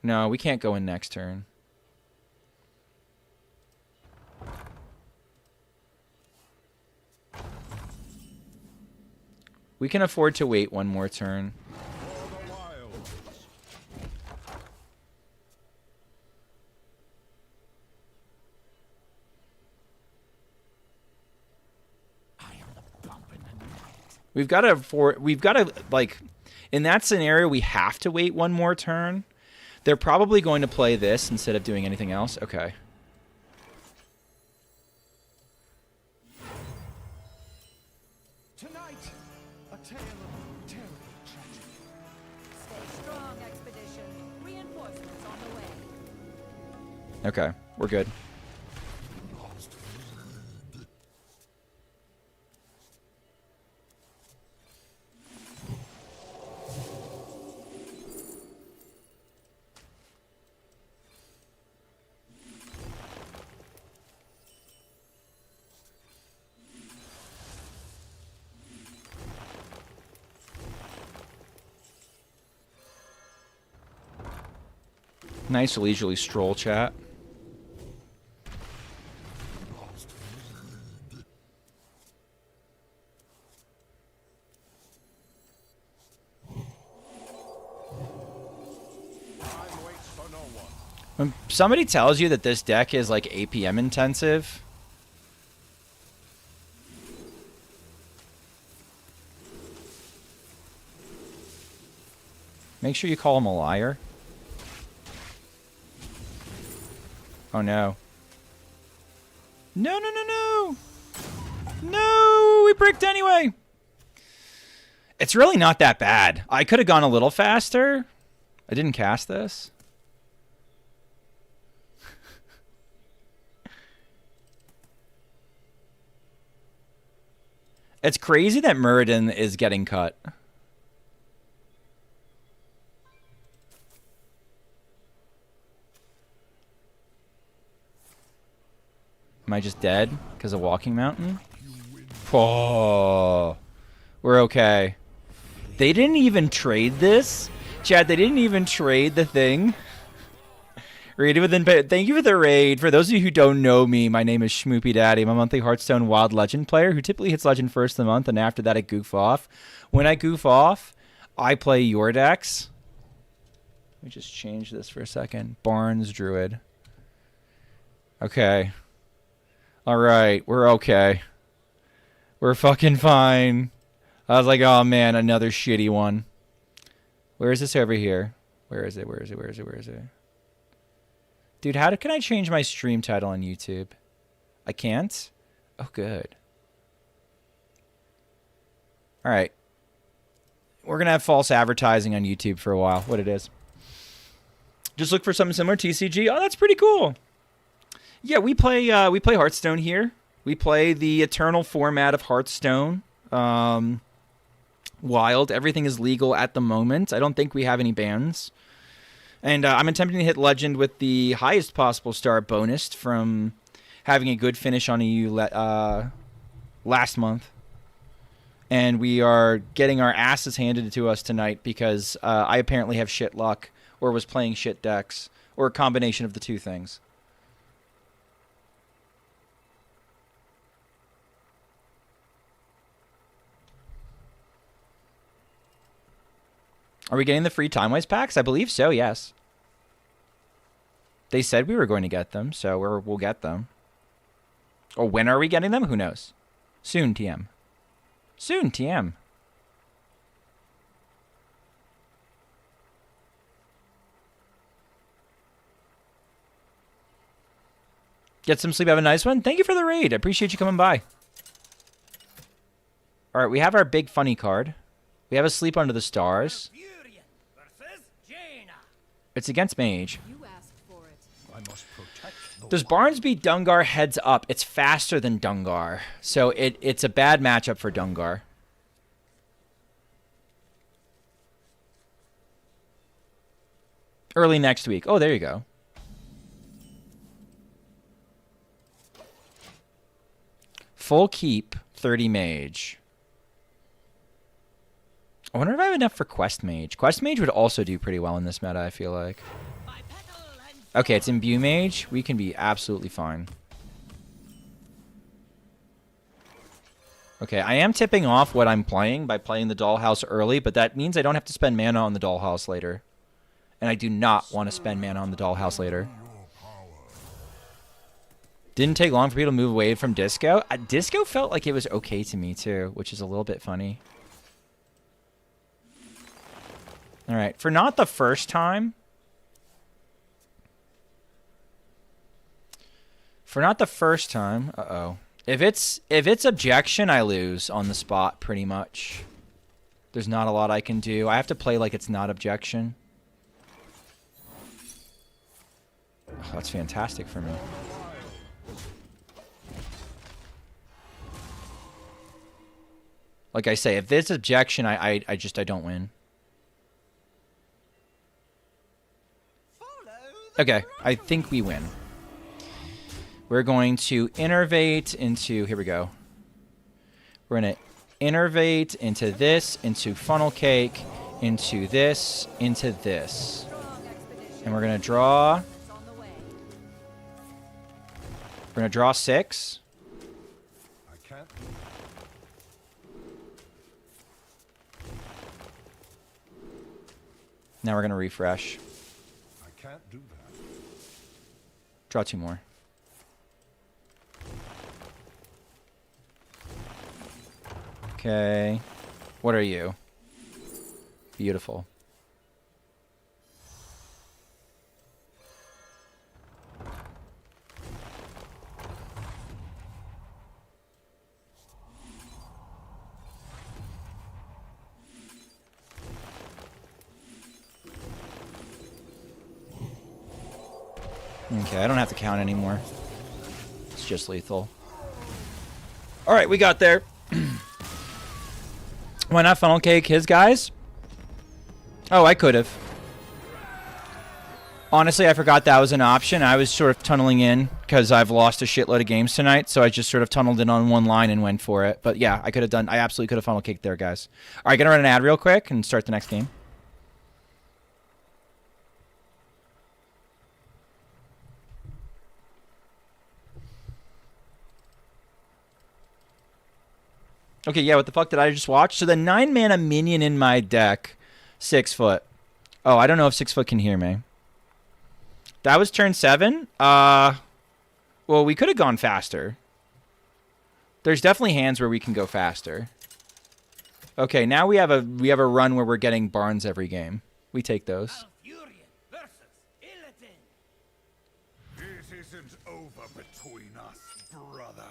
No, we can't go in next turn. We can afford to wait one more turn.
For the wilds.
We've got to like, in that scenario, we have to wait one more turn. They're probably going to play this instead of doing anything else. Okay.
Tonight, a tale of terrible tragedy.
Stay strong, expedition. Reinforcements on the way.
Okay, we're good. Nice leisurely stroll, chat.
Time waits for no one.
When somebody tells you that this deck is like APM intensive, make sure you call him a liar. Oh no. No, no, no, no! No! We bricked anyway! It's really not that bad. I could have gone a little faster. I didn't cast this. It's crazy that Muradin is getting cut. Am I just dead because of Walking Mountain? Oh, we're okay. They didn't even trade this? Chad, they didn't even trade the thing? Raided within... Thank you for the raid. For those of you who don't know me, my name is Schmoopydady. I'm a monthly Hearthstone Wild Legend player who typically hits Legend first of the month, and after that I goof off. When I goof off, I play your decks. Let me just change this for a second. Barnes Druid. Okay. All right, we're okay. We're fucking fine. I was like, oh man, another shitty one. Where is this over here? Where is it? Where is it? Where is it? Where is it? Dude, can I change my stream title on YouTube? I can't? Oh, good. All right. We're going to have false advertising on YouTube for a while. What it is. Just look for something similar. TCG. Oh, that's pretty cool. Yeah, we play Hearthstone here. We play the eternal format of Hearthstone. Wild. Everything is legal at the moment. I don't think we have any bans. And I'm attempting to hit Legend with the highest possible star bonus from having a good finish on EU last month. And we are getting our asses handed to us tonight because I apparently have shit luck or was playing shit decks or a combination of the two things. Are we getting the free Time Waste packs? I believe so, yes. They said we were going to get them, so we'll get them. Or when are we getting them? Who knows? Soon, TM. Soon, TM. Get some sleep. Have a nice one. Thank you for the raid. I appreciate you coming by. All right, we have our big funny card. We have a Sleep Under the Stars. It's against Mage.
You asked for it.
I must protect the
Does Barnes beat Dungar heads up? It's faster than Dungar. So it's a bad matchup for Dungar. Early next week. Oh, there you go. Full keep, 30 Mage. I wonder if I have enough for Quest Mage. Quest Mage would also do pretty well in this meta, I feel like. Okay, it's Imbue Mage. We can be absolutely fine. Okay, I am tipping off what I'm playing by playing the Dollhouse early, but that means I don't have to spend mana on the Dollhouse later. And I do not want to spend mana on the Dollhouse later. Didn't take long for people to move away from Disco. Disco felt like it was okay to me, too, which is a little bit funny. All right, for not the first time. For not the first time. Uh-oh. If it's objection, I lose on the spot pretty much. There's not a lot I can do. I have to play like it's not objection. Oh, that's fantastic for me. Like I say, if there's objection, I don't win. Okay, I think we win. We're going to innervate into... Here we go. We're going to innervate into this, into funnel cake, into this, into this. And we're going to draw... We're going to draw 6.
I can't.
Now we're going to refresh.
I can't do that.
Draw 2 more. Okay. What are you? Beautiful. Okay, I don't have to count anymore. It's just lethal. Alright, we got there. Why not funnel cake his guys? Oh, I could have. Honestly, I forgot that was an option. I was sort of tunneling in because I've lost a shitload of games tonight, so I just sort of tunneled in on one line and went for it. But yeah, I absolutely could have funnel caked there, guys. Alright, gonna run an ad real quick and start the next game. Okay, yeah, what the fuck did I just watch? So the 9-mana minion in my deck, 6 foot. Oh, I don't know if 6 foot can hear me. That was turn 7? Well, we could have gone faster. There's definitely hands where we can go faster. Okay, now we have a run where we're getting Barnes every game. We take those.
It isn't over between us, brother.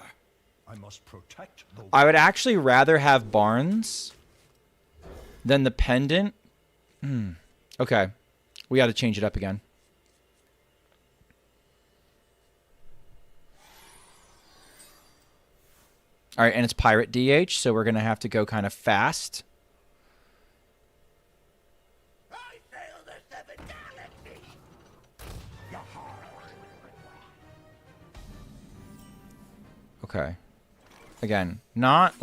I must protect the
I would actually rather have Barnes than the pendant. Okay. We got to change it up again. All right, and it's Pirate DH, so we're going to have to go kind of fast. Okay. Again, not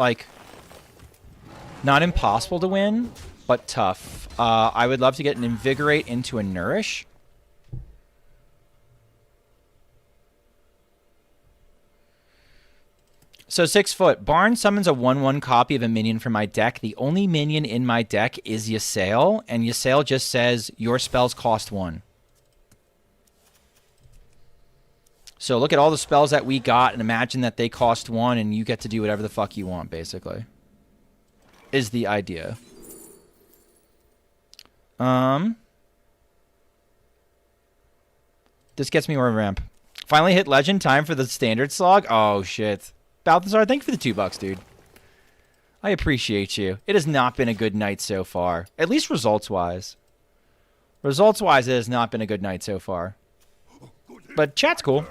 impossible to win, but tough. I would love to get an Invigorate into a Nourish. So 6 foot. Barnes summons a 1/1 copy of a minion from my deck. The only minion in my deck is Ysayle, and Ysayle just says, your spells cost 1. So look at all the spells that we got and imagine that they cost 1 and you get to do whatever the fuck you want, basically. Is the idea. This gets me over ramp. Finally hit legend. Time for the standard slog. Oh, shit. Balthazar, thank you for the $2, dude. I appreciate you. It has not been a good night so far. At least results-wise. Results-wise, it has not been a good night so far. But chat's cool.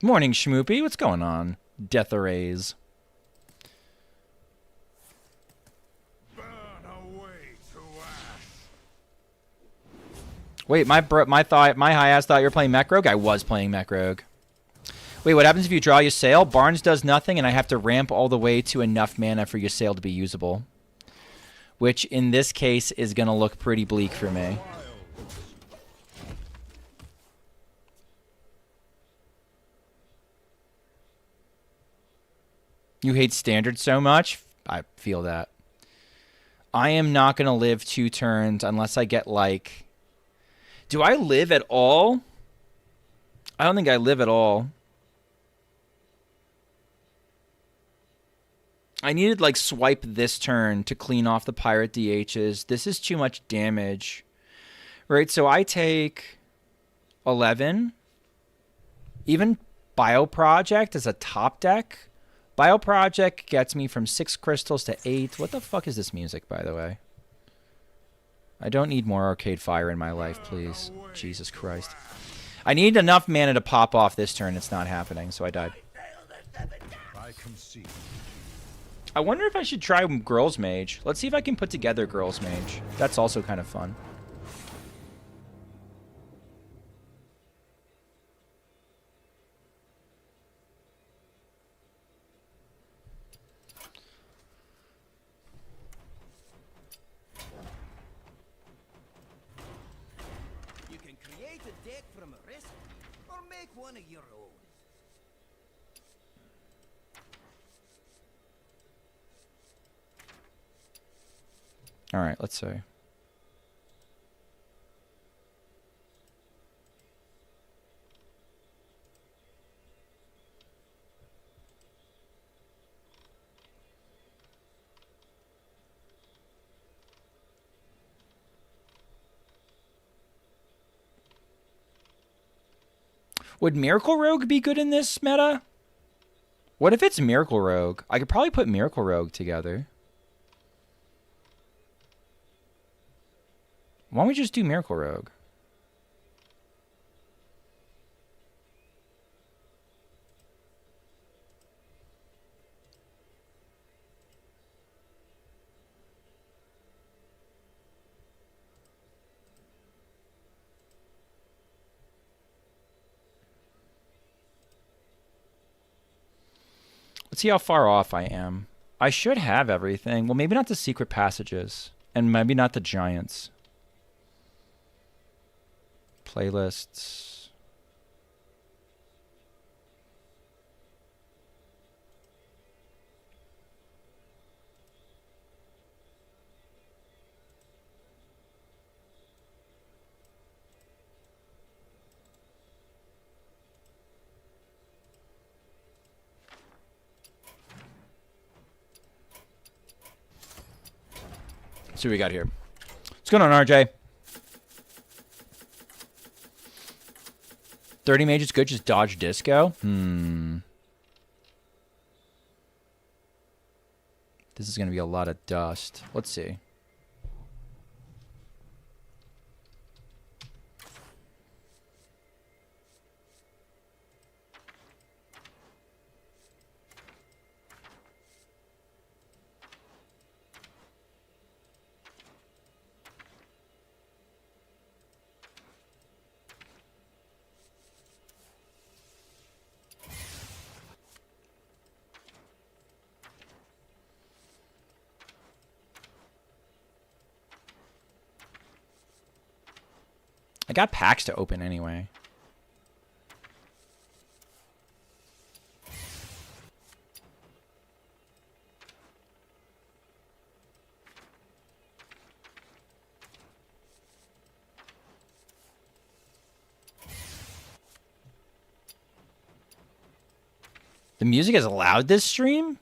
Morning, Schmoopy. What's going on? Death Arrays.
burn away to ash.
Wait, my high ass thought you were playing Mech Rogue? I was playing Mech Rogue. Wait, what happens if you draw Ysayle? Barnes does nothing, and I have to ramp all the way to enough mana for Ysayle to be usable. Which, in this case, is going to look pretty bleak for me. You hate Standard so much? I feel that. I am not going to live 2 turns unless I get, like... Do I live at all? I don't think I live at all. I needed, like, swipe this turn to clean off the Pirate DHs. This is too much damage. Right, so I take 11. Even Bioproject as a top deck. Bioproject gets me from 6 crystals to 8. What the fuck is this music, by the way? I don't need more Arcade Fire in my life, please. Jesus Christ. I need enough mana to pop off this turn. It's not happening, so I died.
I concede.
I wonder if I should try Girls Mage. Let's see if I can put together Girls Mage. That's also kind of fun.
You can create a deck from a recipe or make one of your own.
All right, let's see. Would Miracle Rogue be good in this meta? What if it's Miracle Rogue? I could probably put Miracle Rogue together. Why don't we just do Miracle Rogue? Let's see how far off I am. I should have everything. Well, maybe not the secret passages. And maybe not the giants. Playlists. see what we got here. What's going on, RJ? 30 mage is good, just dodge disco? This is going to be a lot of dust. Let's see. I got packs to open anyway. The music is loud this stream?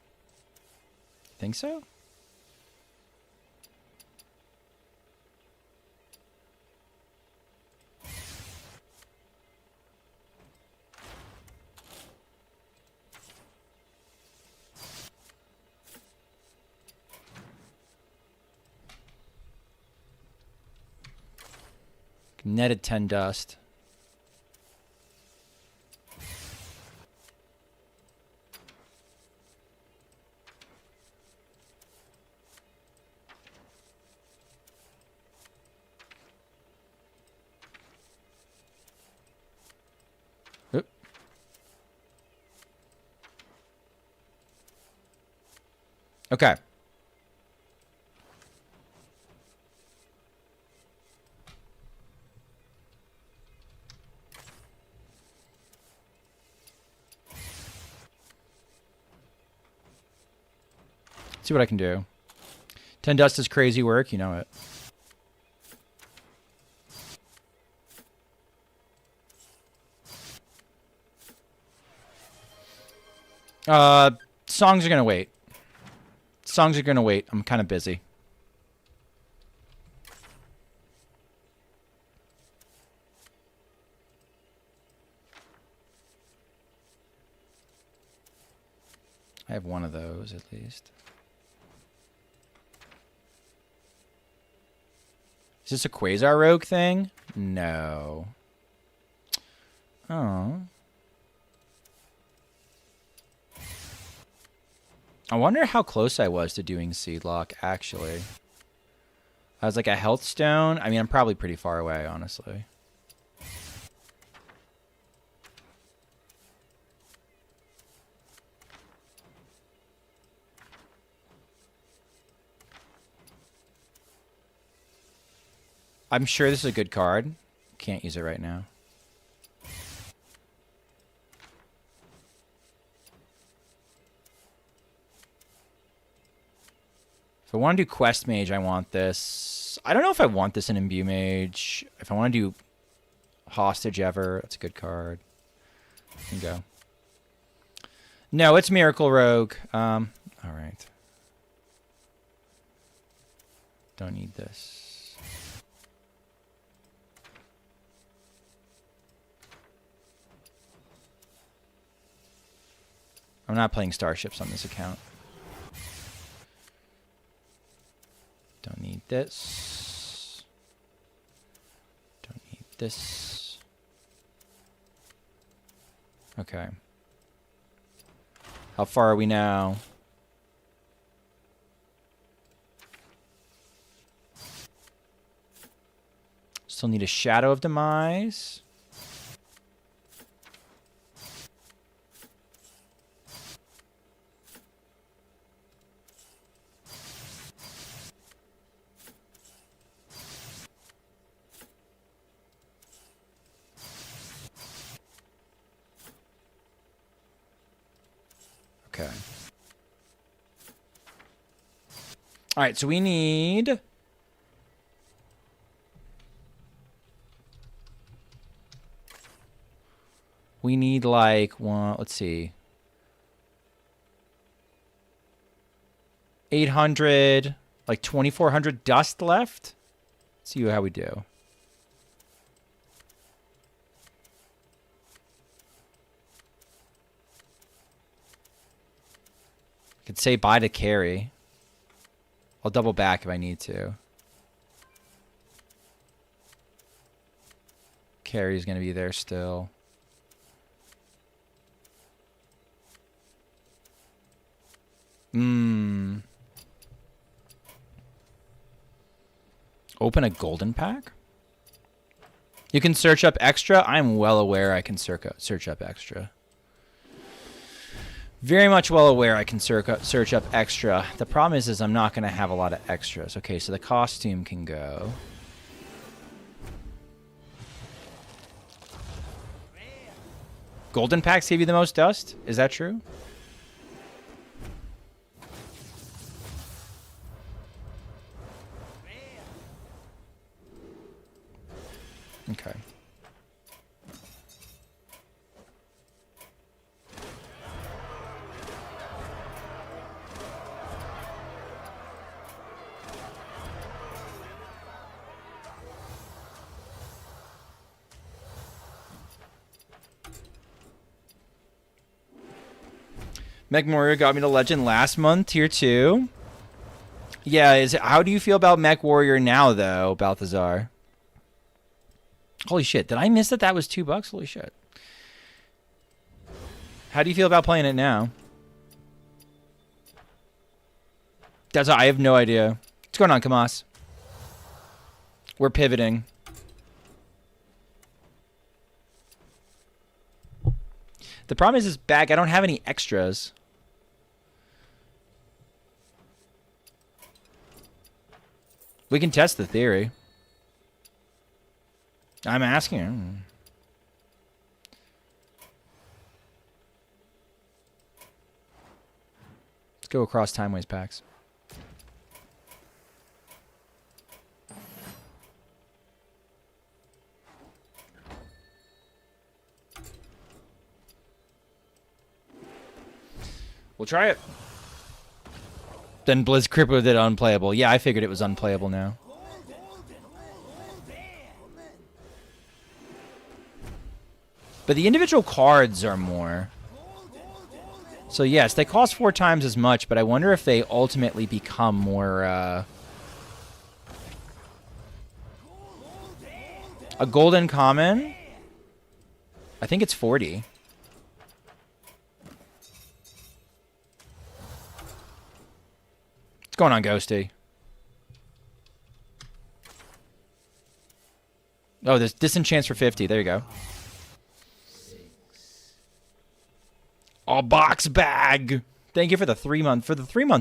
Think so? Netted 10 dust. Oop. Okay. See what I can do. 10 dust is crazy work, you know it. Songs are gonna wait. Songs are gonna wait. I'm kind of busy. I have one of those at least. Is this a Quasar Rogue thing? No. Oh. I wonder how close I was to doing Seedlock, actually. I was like a health stone. I mean, I'm probably pretty far away, honestly. I'm sure this is a good card. Can't use it right now. If I want to do Quest Mage, I want this. I don't know if I want this in Imbue Mage. If I want to do Hostage Ever, that's a good card. Can go. No, it's Miracle Rogue. All right. Don't need this. I'm not playing Starships on this account. Don't need this. Don't need this. Okay. How far are we now? Still need a Shadow of Demise. Okay. All right, so we need... We need like one, let's see. 800. Like 2,400 dust left. Let's see how we do. I could say bye to carry. I'll double back if I need to. Carry's going to be there still. Open a golden pack? You can search up extra? I'm well aware I can search up extra. Very much well aware I can search up extra. The problem is I'm not going to have a lot of extras. Okay, so the costume can go. Golden packs give you the most dust? Is that true? Okay. Mech Warrior got me to Legend last month, tier 2. Yeah, how do you feel about Mech Warrior now, though, Balthazar? Holy shit, did I miss that that was $2? Holy shit. How do you feel about playing it now? I have no idea. What's going on, Kamas? We're pivoting. The problem is this bag, I don't have any extras. We can test the theory. I'm asking him. Let's go across Timeways packs. We'll try it. Then Blizz crippled it unplayable. Yeah, I figured it was unplayable now. But the individual cards are more. So yes, they cost 4 times as much, but I wonder if they ultimately become more, a golden common? I think it's 40. What's going on, Ghosty? Oh, there's disenchants for 50. There you go. A box bag. Thank you for the 3 months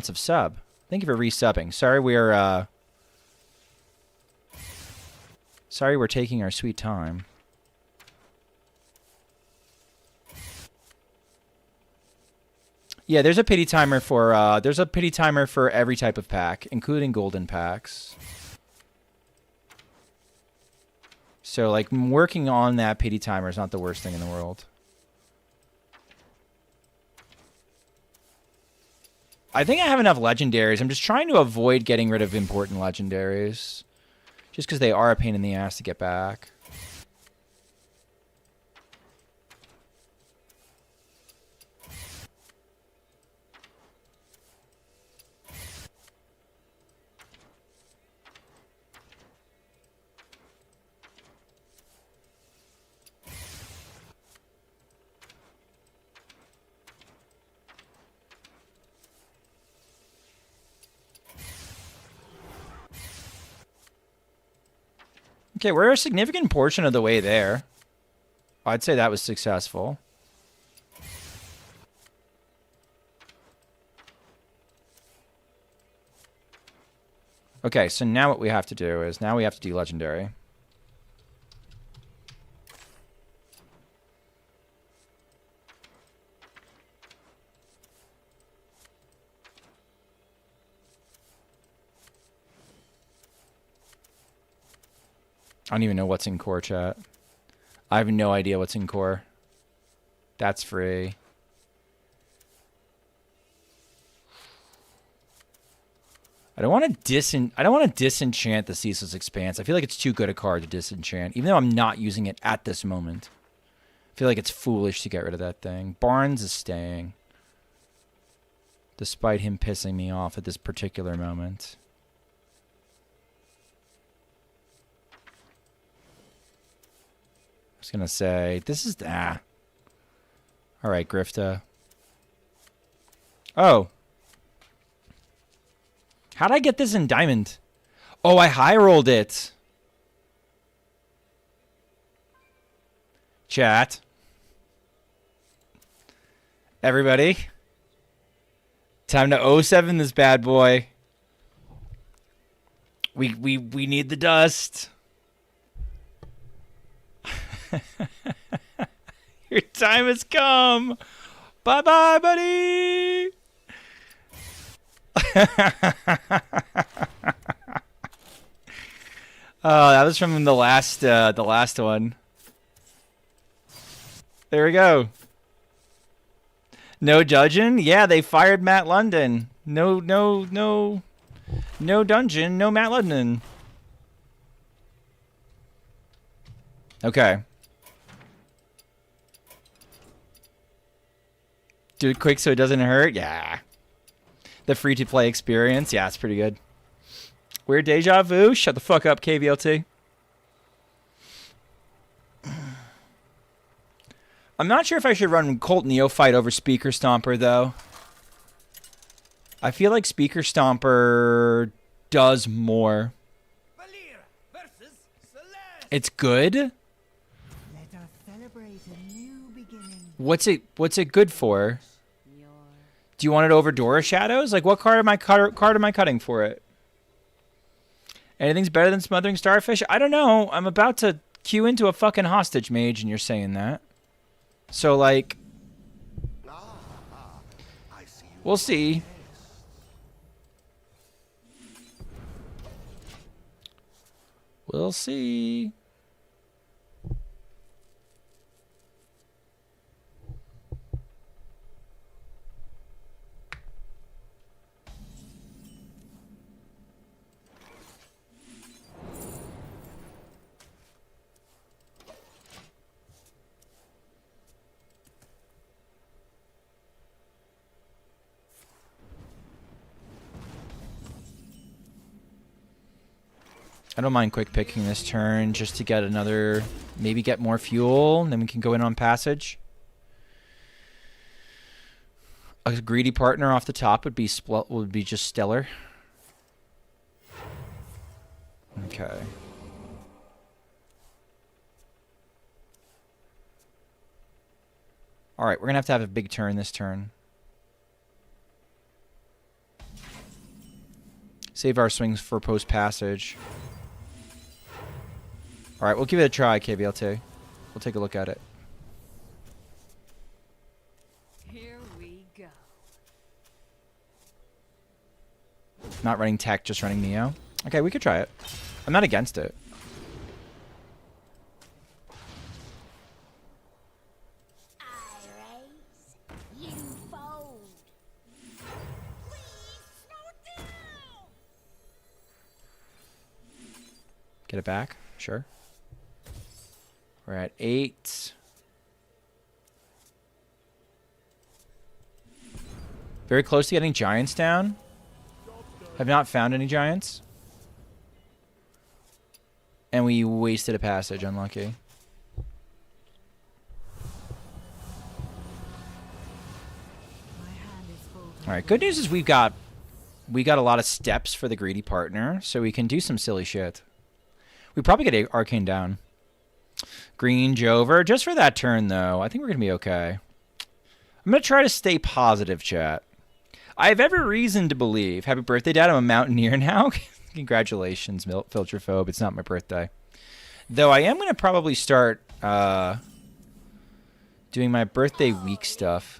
of sub. Thank you for resubbing. Sorry we're taking our sweet time. Yeah, there's a pity timer for every type of pack, including golden packs. So like working on that pity timer is not the worst thing in the world. I think I have enough legendaries. I'm just trying to avoid getting rid of important legendaries. Just because they are a pain in the ass to get back. Okay, we're a significant portion of the way there. I'd say that was successful. Okay, so now what we have to do is now we have to do legendary. I don't even know what's in core, chat. I have no idea what's in core. That's free. I don't want to disenchant the Ceaseless Expanse. I feel like it's too good a card to disenchant, even though I'm not using it at this moment. I feel like it's foolish to get rid of that thing. Barnes is staying, despite him pissing me off at this particular moment. I was gonna say this is All right, Grifta. Oh. How'd I get this in diamond? Oh, I high rolled it. Chat. Everybody. Time to 07 this bad boy. We need the dust. Your time has come. Bye-bye, buddy. Oh, that was from the last one. There we go. No dungeon? Yeah, they fired Matt London. No dungeon, no Matt London. Okay. Do it quick so it doesn't hurt? Yeah. The free-to-play experience? Yeah, it's pretty good. Weird deja vu? Shut the fuck up, KVLT. I'm not sure if I should run Colt Neophyte over Speaker Stomper, though. I feel like Speaker Stomper does more.
Valir versus Celeste.
It's good?
Let us celebrate a new beginning.
What's it good for? Do you want it over Dora Shadows? Like, what card am I cutting for it? Anything's better than Smothering Starfish? I don't know. I'm about to queue into a fucking hostage mage, and you're saying that. So, like, we'll see. We'll see. I don't mind quick picking this turn just to get another, maybe get more fuel, and then we can go in on passage. A greedy partner off the top would be just stellar. Okay. All right, we're gonna have to have a big turn this turn. Save our swings for post passage. All right, we'll give it a try, KBLT. We'll take a look at it.
Here we go.
Not running tech, just running Neo. Okay, we could try it. I'm not against it.
I raise, you fold. Please slow down.
Get it back? Sure. We're at 8. Very close to getting giants down. Have not found any giants. And we wasted a passage, unlucky. Alright, good news is we got a lot of steps for the greedy partner, so we can do some silly shit. We probably get Arcane down. Green Jover. Just for that turn, though. I think we're going to be okay. I'm going to try to stay positive, chat. I have every reason to believe. Happy birthday, Dad. I'm a mountaineer now. Congratulations, Filterphobe. It's not my birthday. Though I am going to probably start doing my birthday week stuff.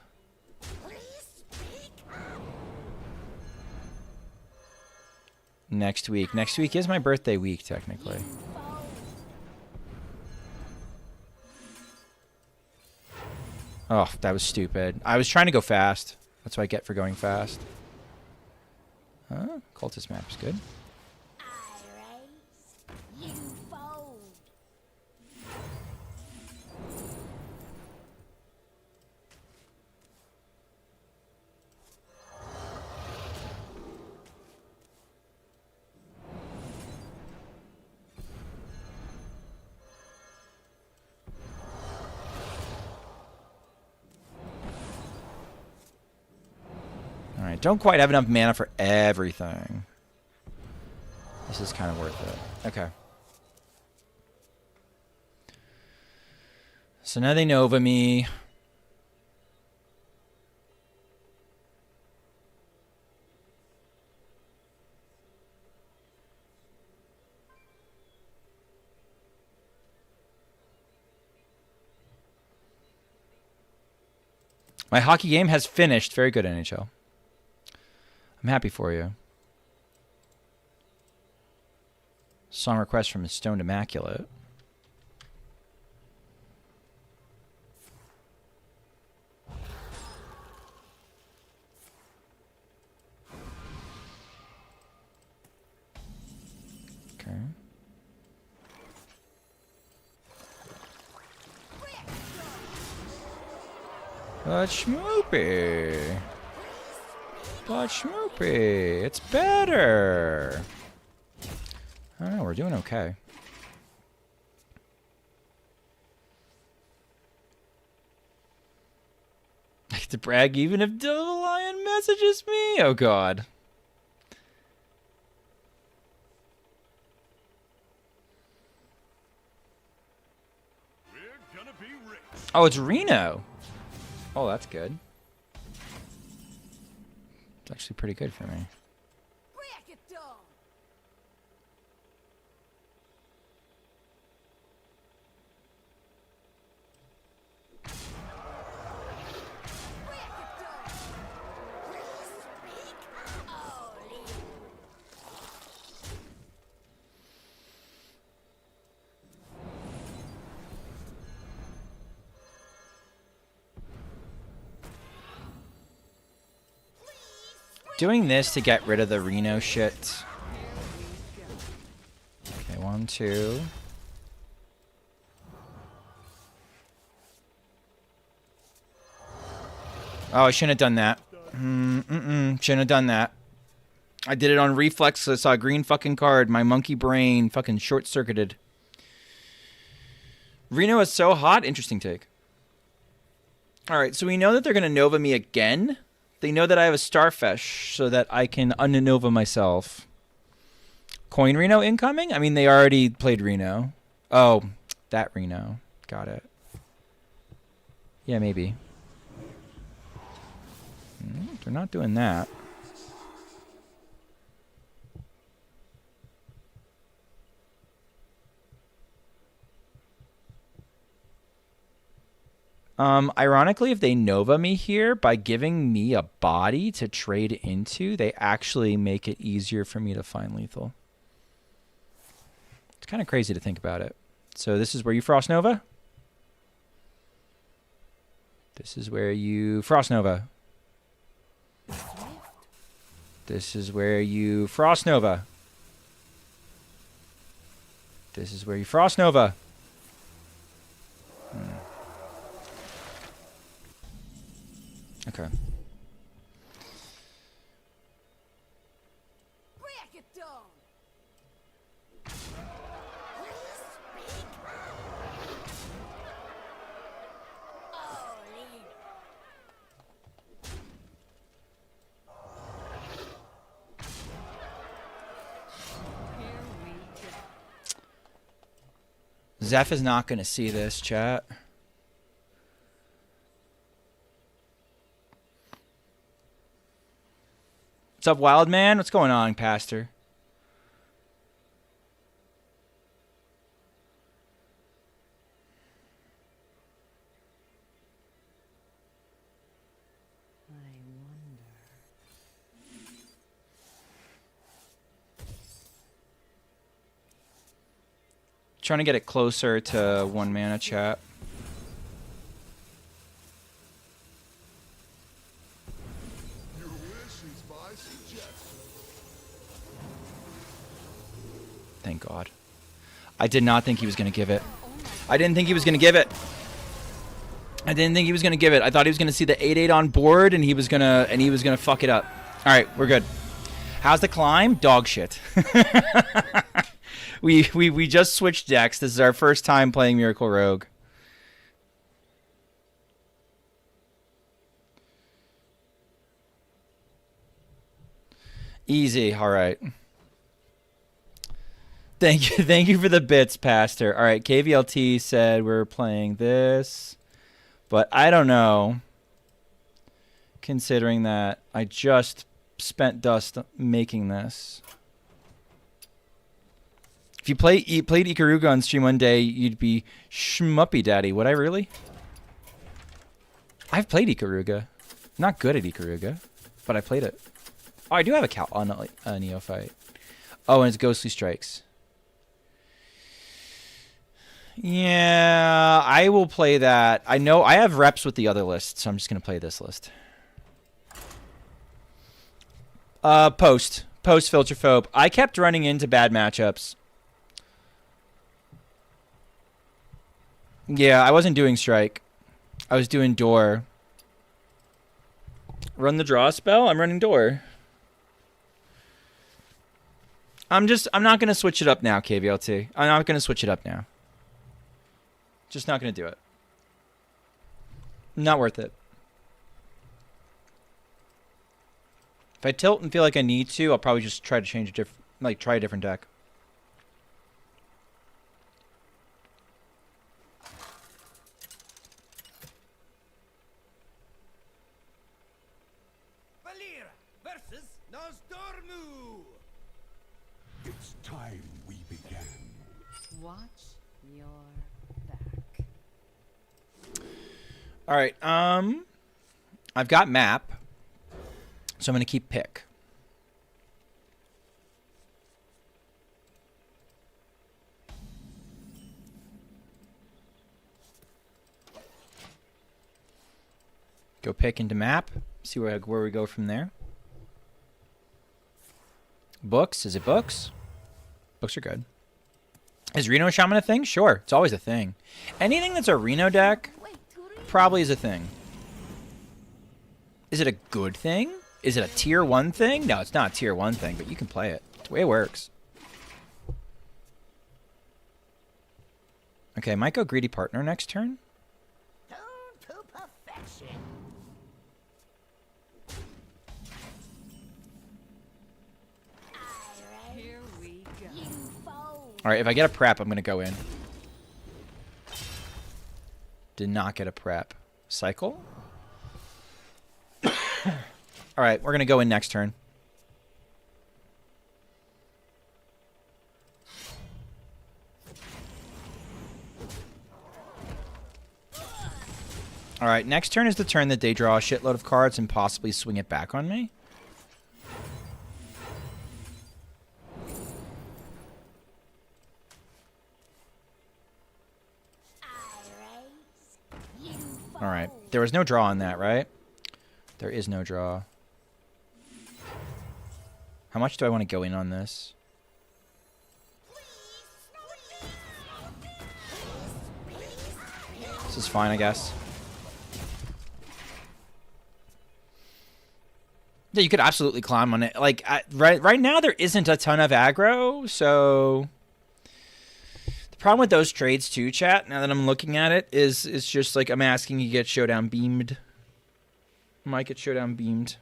Next week. Next week is my birthday week, technically. Oh, that was stupid. I was trying to go fast. That's what I get for going fast. Huh? Cultist map is good.
I raise, you fold.
Alright, don't quite have enough mana for everything. This is kind of worth it. Okay. So now they Nova me. My hockey game has finished. Very good, NHL. I'm happy for you. Song request from Stoned Immaculate. Okay. But Schmoopy. But Schmoopy. It's better. I don't know, we're doing okay. I get to brag even if Devil Lion messages me? Oh god.
We're gonna be rich.
Oh, it's Reno. Oh, that's good. It's actually pretty good for me.
Break it down. Break it down. Speak only.
Doing this to get rid of the Reno shit. Okay, 1, 2. Oh, I shouldn't have done that. Shouldn't have done that. I did it on reflex, so I saw a green fucking card. My monkey brain fucking short-circuited. Reno is so hot. Interesting take. Alright, so we know that they're going to Nova me again. They know that I have a Starfish, so that I can un-Nova myself. Coin Reno incoming? I mean, they already played Reno. Oh, that Reno. Got it. Yeah, maybe. They're not doing that. Ironically, if they Nova me here, by giving me a body to trade into, they actually make it easier for me to find lethal. It's kind of crazy to think about it. So this is where you Frost Nova. This is where you Frost Nova. This is where you Frost Nova. This is where you Frost Nova. Okay.
Break it down. Speak only.
Here we go.
Zeph is not going to see this, chat. What's up, Wild Man? What's going on, Pastor?
I wonder.
Trying to get it closer to 1 mana, chat.
Your wish is my suggestion.
Thank God. I did not think he was going to give it. I didn't think he was going to give it. I didn't think he was going to give it. I thought he was going to see the 8/8 on board and he was going to fuck it up. All right, we're good. How's the climb? Dog shit. we just switched decks. This is our first time playing Miracle Rogue. Easy. All right. Thank you for the bits, Pastor. All right, KVLT said we're playing this, but I don't know. Considering that I just spent dust making this. If you played Ikaruga on stream one day, you'd be Schmoopydady. Would I really? I've played Ikaruga. Not good at Ikaruga, but I played it. Oh, I do have a neophyte. Oh, and it's Ghostly Strikes. Yeah, I will play that. I know I have reps with the other list, so I'm just going to play this list. Post Filterphobe. I kept running into bad matchups. Yeah, I wasn't doing Strike. I was doing Door. Run the draw spell? I'm running Door. I'm not going to switch it up now, KVLT. I'm not going to switch it up now. Just not going to do it. Not worth it. If I tilt and feel like I need to, I'll probably just try to change a different, try a different deck.
Valera versus Nosdormu.
It's time we began.
Watch your back.
All right. I've got map, so I'm going to keep pick. Go pick into map. See where we go from there. Books. Is it books? Books are good. Is Reno Shaman a thing? Sure. It's always a thing. Anything that's a Reno deck probably is a thing. Is it a good thing? Is it a tier 1 thing? No, it's not a tier 1 thing, but you can play it. It's the way it works. Okay, might go Greedy Partner next turn.
Down to perfection.
Here we go.
You fold.
All right, if I get a prep, I'm going to go in. Did not get a prep. Cycle? All right, we're going to go in next turn. All right, next turn is the turn that they draw a shitload of cards and possibly swing it back on me. All right, there was no draw on that, right? There is no draw. How much do I want to go in on this? This is fine, I guess. Yeah, you could absolutely climb on it. Like, right now, there isn't a ton of aggro, so... The problem with those trades, too, chat, now that I'm looking at it, is it's just like I'm asking you get Showdown beamed. Might get Showdown beamed.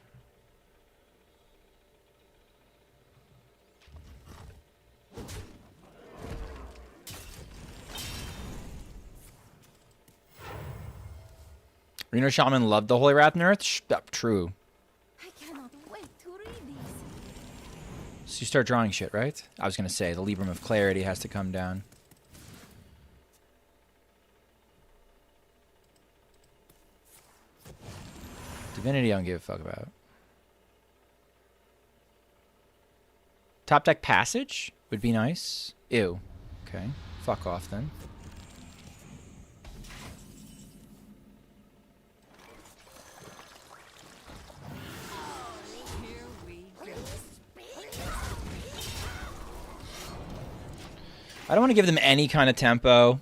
Reno Shaman loved the Holy Wrath nerf? True.
I cannot wait to read these.
So you start drawing shit, right? I was going to say, the Librum of Clarity has to come down. Divinity I don't give a fuck about. Top deck Passage would be nice. Ew. Okay. Fuck off then.
Here we go.
I don't want to give them any kind of tempo.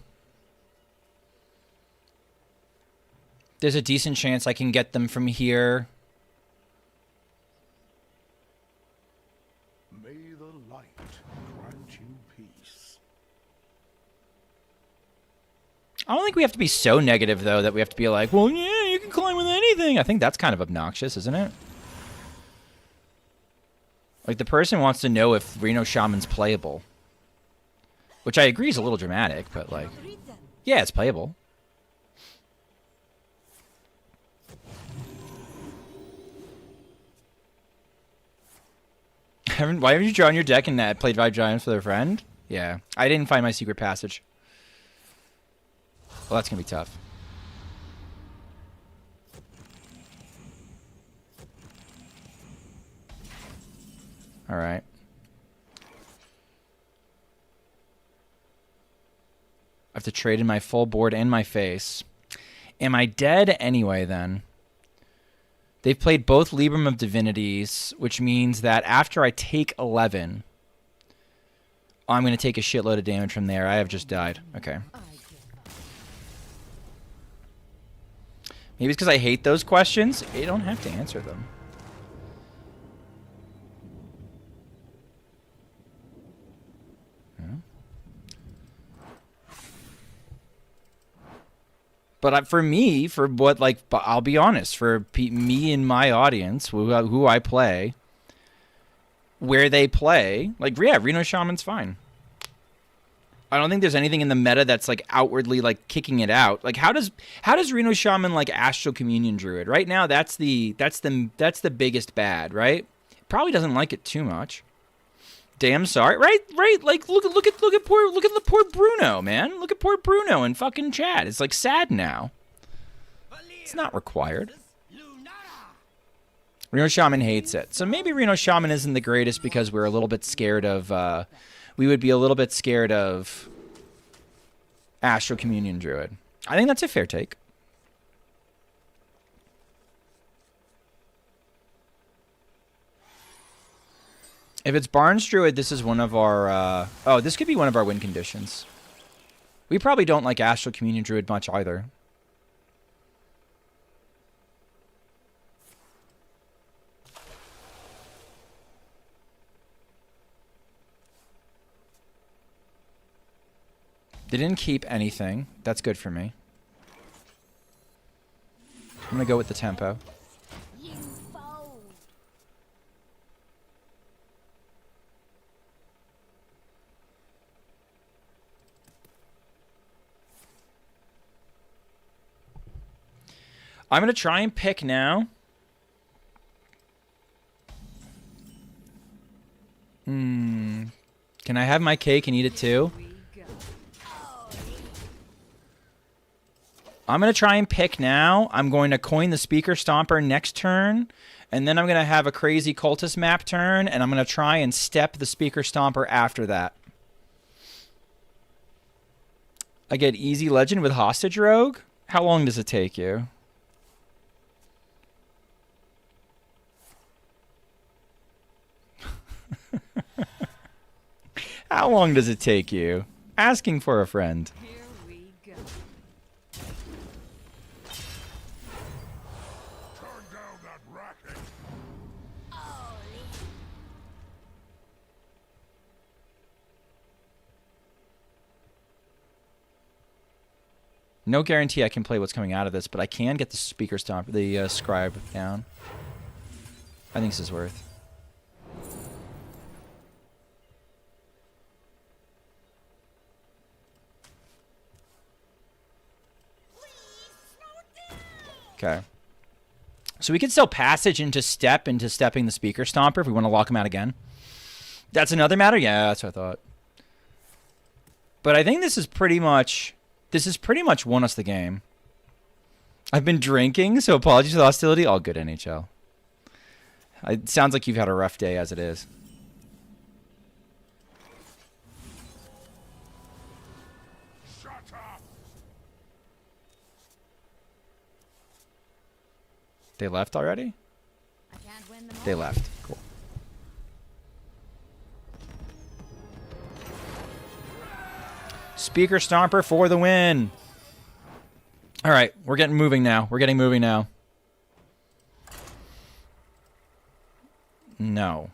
There's a decent chance I can get them from here.
May the light grant you peace.
I don't think we have to be so negative, though, that we have to be like, well, yeah, you can climb with anything. I think that's kind of obnoxious, isn't it? Like, the person wants to know if Reno Shaman's playable. Which I agree is a little dramatic, but, like, yeah, it's playable. Why haven't you drawn your deck and played 5 Giants with a friend? Yeah, I didn't find my secret passage. Well, that's going to be tough. All right. I have to trade in my full board and my face. Am I dead anyway, then? They've played both Libram of Divinities, which means that after I take 11, I'm going to take a shitload of damage from there. I have just died. Okay. Maybe it's because I hate those questions. You don't have to answer them. But for me, for what, like, I'll be honest, for me and my audience, who I play, where they play, like, yeah, Reno Shaman's fine. I don't think there's anything in the meta that's, like, outwardly, like, kicking it out. Like, how does Reno Shaman like Astral Communion Druid? Right now, that's the biggest bad, right? Probably doesn't like it too much. Damn sorry, right? Like, look at the poor Bruno, man. Look at poor Bruno in fucking chat. It's like sad now. It's not required. Reno Shaman hates it, so maybe Reno Shaman isn't the greatest because we're a little bit scared of. We would be a little bit scared of Astral Communion Druid. I think that's a fair take. If it's Barnes Druid, this is one of our... oh, this could be one of our win conditions. We probably don't like Astral Communion Druid much either. They didn't keep anything. That's good for me. I'm going to go with the tempo.
You fold.
I'm going to try and pick now. Can I have my cake and eat it too? I'm going to try and pick now. I'm going to coin the Speaker Stomper next turn. And then I'm going to have a crazy Cultist map turn. And I'm going to try and step the Speaker Stomper after that. I get easy legend with Hostage Rogue? How long does it take you? How long does it take you? Asking for a friend.
Here we go.
Turn down that racket.
No guarantee I can play what's coming out of this, but I can get the Speaker Stomp, the Scribe down. I think this is worth. Okay. So we can still passage into stepping the Speaker Stomper if we want to lock him out again. That's another matter? Yeah, that's what I thought. But I think this has pretty much won us the game. I've been drinking, so apologies for the hostility. All good, NHL. It sounds like you've had a rough day as it is.
Shut up.
They left already?
I can't win them all.
They left. Cool. Speaker Stomper for the win. All right, we're getting moving now. We're getting moving now. No.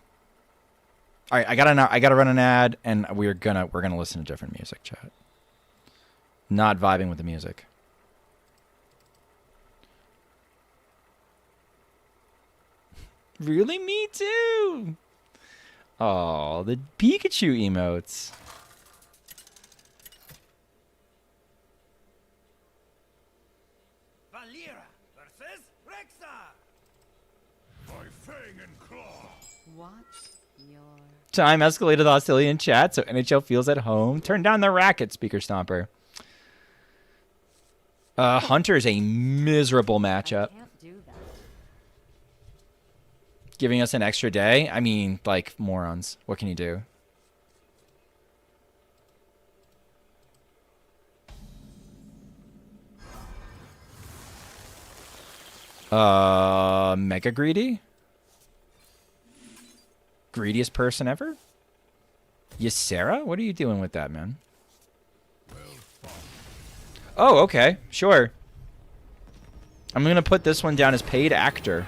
All right, I gotta run an ad, and we're gonna listen to different music, chat. Not vibing with the music. Really, me too. Oh, the Pikachu emotes.
Valera versus Rexa.
By fang and claw.
Watch your
Time escalated hostility in chat, so NHL feels at home. Turn down the racket, Speaker Stomper. Hunter is a miserable matchup.
I can't do that.
Giving us an extra day? I mean, like, morons. What can you do? Mega Greedy? Greediest person ever? Ysera? What are you doing with that, man? Oh, okay. Sure. I'm going to put this one down as paid actor.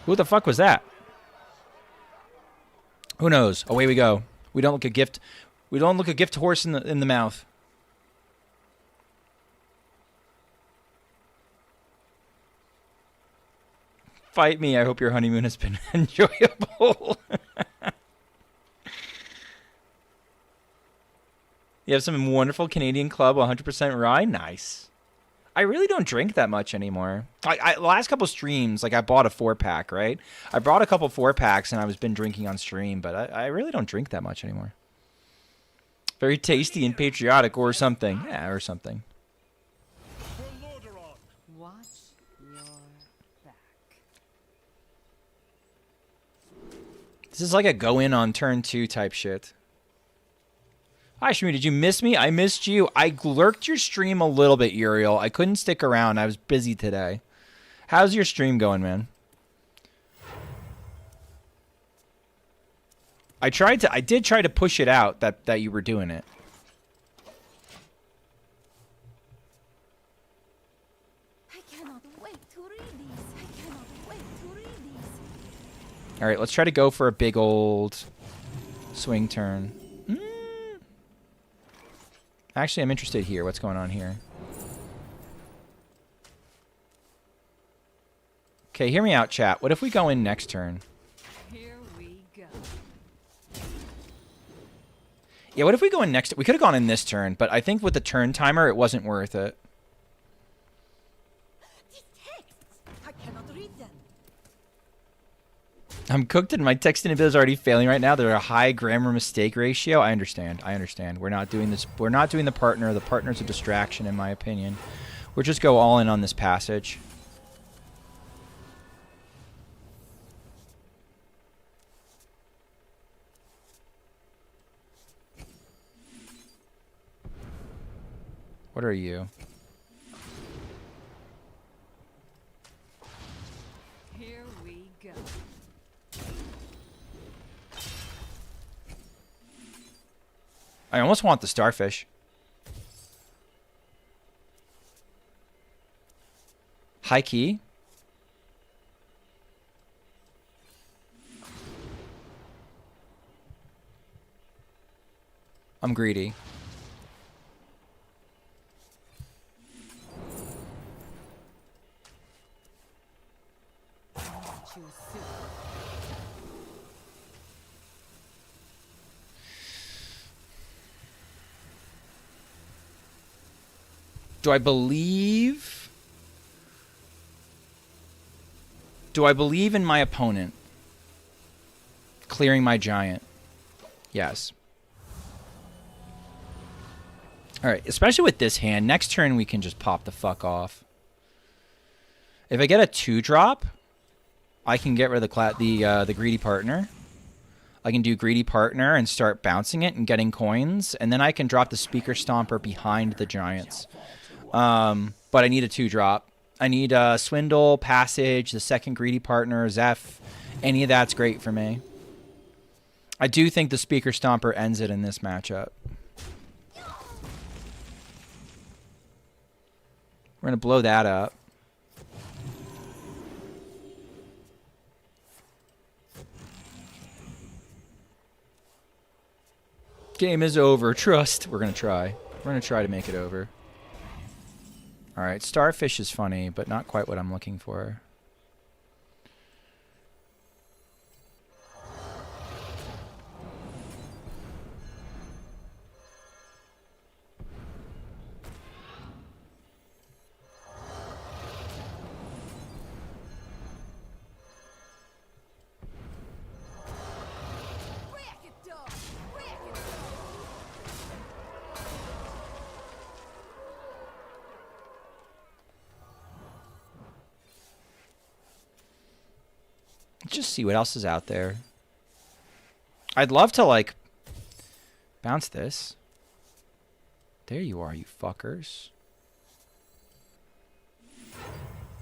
Who the fuck was that? Who knows? Away we go. We don't look a gift. We don't look a gift horse in the mouth. Fight me. I hope your honeymoon has been enjoyable. You have some wonderful Canadian Club 100% rye. Nice. I really don't drink that much anymore. The last couple streams, like I bought a 4-pack, right? I bought a couple 4-packs and I was been drinking on stream, but I really don't drink that much anymore. Very tasty and patriotic or something. Yeah, or something.
Watch your back.
This is like a go in on turn 2 type shit. Hi, Shmoo. Did you miss me? I missed you. I lurked your stream a little bit, Uriel. I couldn't stick around. I was busy today. How's your stream going, man? I did try to push it out that you were doing it.
I cannot wait to read these. I cannot wait to read these.
All right, let's try to go for a big old swing turn. Actually, I'm interested here. What's going on here? Okay, hear me out, chat. What if we go in next turn?
Here we go.
Yeah, what if we go in next? We could have gone in this turn, but I think with the turn timer, it wasn't worth it.
These texts, I cannot read them.
I'm cooked and my texting ability is already failing right now. There's a high grammar mistake ratio. I understand. I understand. We're not doing this. We're not doing the partner. The partner's a distraction, in my opinion. We'll just go all in on this passage. What are you?
Here we go.
I almost want the starfish. High key. I'm greedy.
Choose soup.
Do I believe? Do I believe in my opponent clearing my giant? Yes. All right, especially with this hand. Next turn we can just pop the fuck off. If I get a 2-drop, I can get rid of the greedy partner. I can do greedy partner and start bouncing it and getting coins, and then I can drop the speaker stomper behind the giants. But I need a 2-drop. I need swindle, passage, the second greedy partner, Zeph. Any of that's great for me. I do think the Speaker Stomper ends it in this matchup. We're going to blow that up. Game is over. Trust. We're going to try. We're going to try to make it over. Alright, Starfish is funny, but not quite what I'm looking for. Just see what else is out there. I'd love to, like, bounce this. There you are, you fuckers.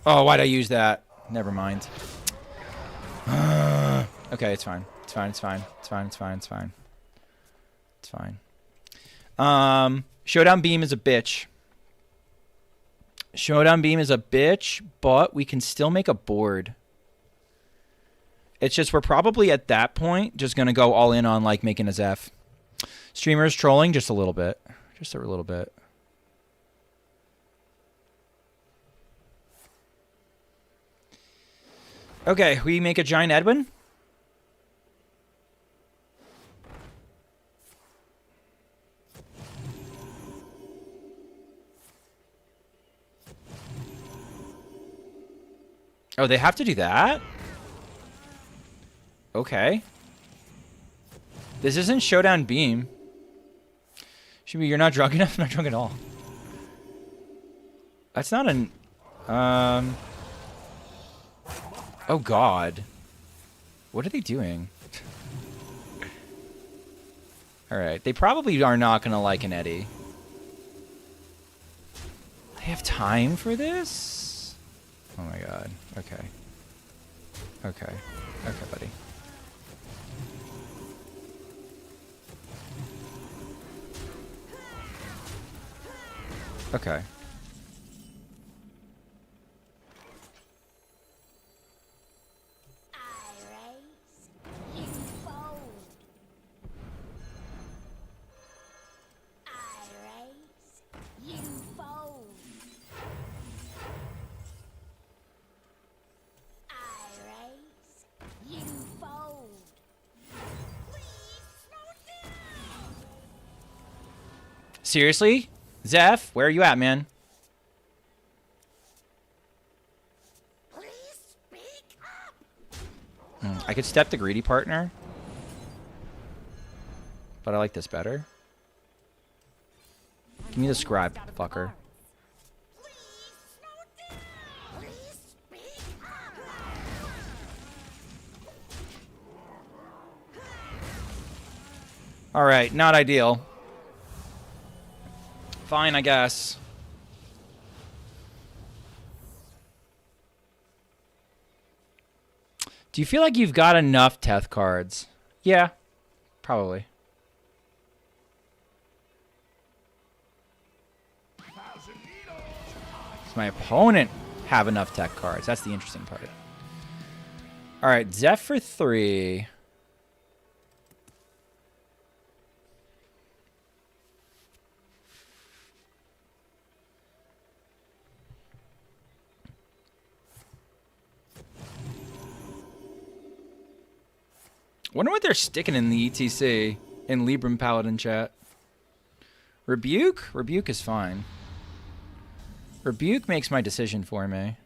Oh, why'd I use that? Never mind. Okay, it's fine. It's fine, it's fine. It's fine, it's fine, it's fine. It's fine. Showdown Beam is a bitch. Showdown Beam is a bitch, but we can still make a board. It's just we're probably at that point just going to go all in on like making a Zeph. Streamers trolling just a little bit. Just a little bit. Okay, we make a giant Edwin. Oh, they have to do that? Okay. This isn't Showdown Beam. Should be, you're not drunk enough? I'm not drunk at all. That's not an... Oh, God. What are they doing? Alright. They probably are not going to like an Eddie. They have time for this? Oh, my God. Okay. Okay. Okay, buddy. Okay. Seriously? Zeph, where are you at, man? I could step the greedy partner. But I like this better. Give me the scribe, fucker. Alright, not ideal. Fine, I guess. Do you feel like you've got enough Teth cards? Yeah, probably. Does my opponent have enough tech cards? That's the interesting part. Alright, Zeph for 3. Wonder what they're sticking in the ETC in Libram Paladin chat. Rebuke? Rebuke is fine. Rebuke makes my decision for me.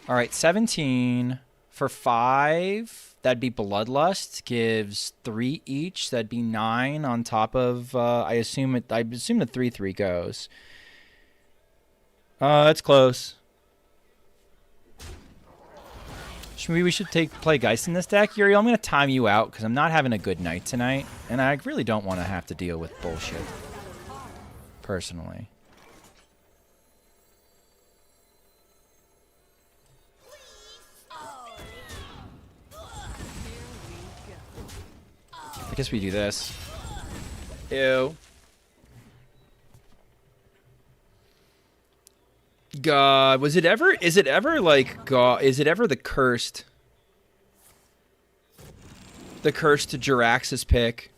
Alright, 17 for 5. That'd be Bloodlust. Gives 3 each. That'd be 9 on top of I assume the 3/3 goes. That's close. Maybe we should play Geist in this deck. Uriel, I'm going to time you out because I'm not having a good night tonight. And I really don't want to have to deal with bullshit. Personally. guess we do this. Ew. God, is it ever like, God, is it ever the cursed Jiraxis pick?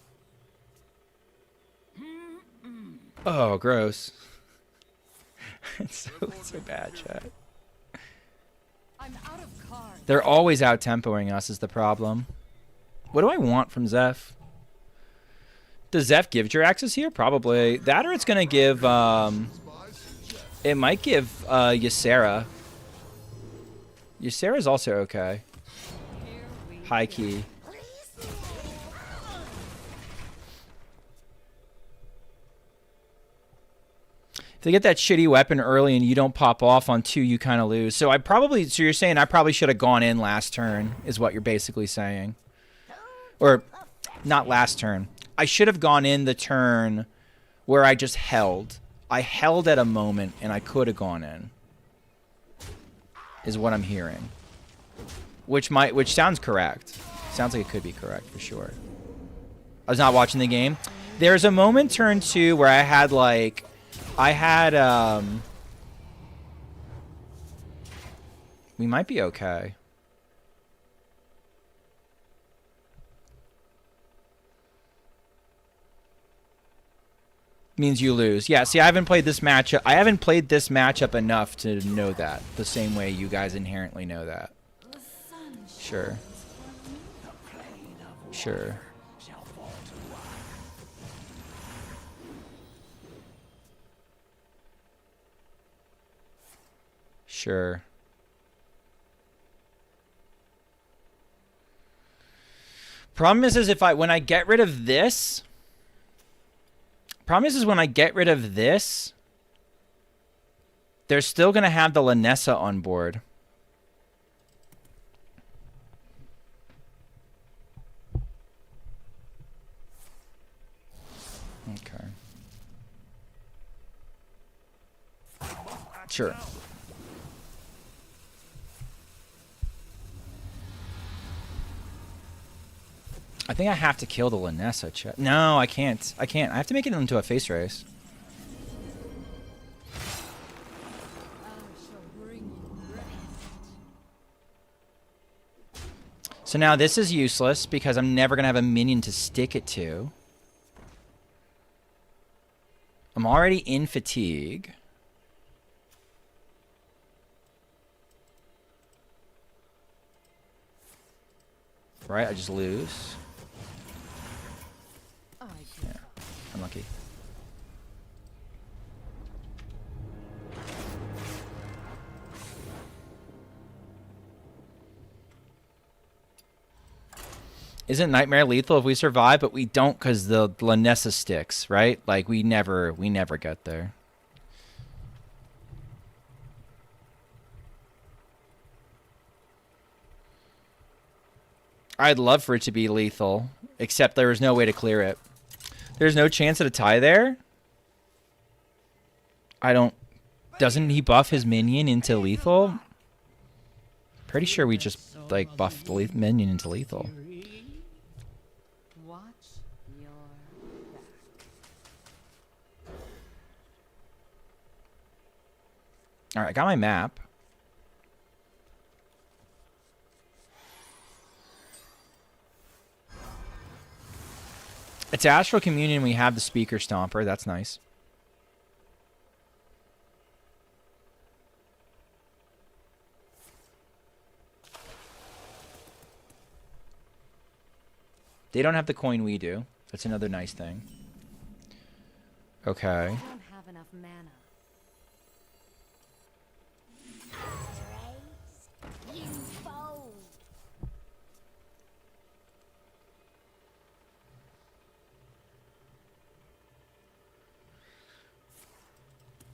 Oh, gross. it's so bad, chat.
I'm out of cards.
They're always out-tempoing us is the problem. What do I want from Zeph? Does Zeph give Jiraxis here? Probably. That or it's going to give... it might give Ysera. Ysera's also okay.
Here we
High key. If they get that shitty weapon early and you don't pop off on 2, you kind of lose. So so you're saying I probably should have gone in last turn, is what you're basically saying. Or, not last turn. I should have gone in the turn where I just held. I held at a moment and I could have gone in. Is what I'm hearing. Which sounds correct. Sounds like it could be correct for sure. I was not watching the game. There's a moment turn 2 where I had like... we might be okay. Means you lose. Yeah, see, I haven't played this matchup. I haven't played this matchup enough to know that. The same way you guys inherently know that. Sure. Sure. Sure. Problem is when I get rid of this... Problem is when I get rid of this, they're still going to have the Lanessa on board. Okay. Sure. I think I have to kill the Lanessa. No, I can't. I can't. I have to make it into a face race.
I shall bring you rest.
So now this is useless because I'm never going to have a minion to stick it to. I'm already in fatigue. Right? I just lose. Yeah, unlucky. Isn't Nightmare lethal if we survive, but we don't because the Lanessa sticks, right? Like we never get there. I'd love for it to be lethal, except there was no way to clear it. There's no chance at a tie there? Doesn't he buff his minion into lethal? Pretty sure we just, like, buffed the minion into lethal.
Watch your back.
Alright, I got my map. It's Astral Communion. We have the Speaker Stomper. That's nice. They don't have the coin we do. That's another nice thing. Okay.
I don't have enough mana.
You fold.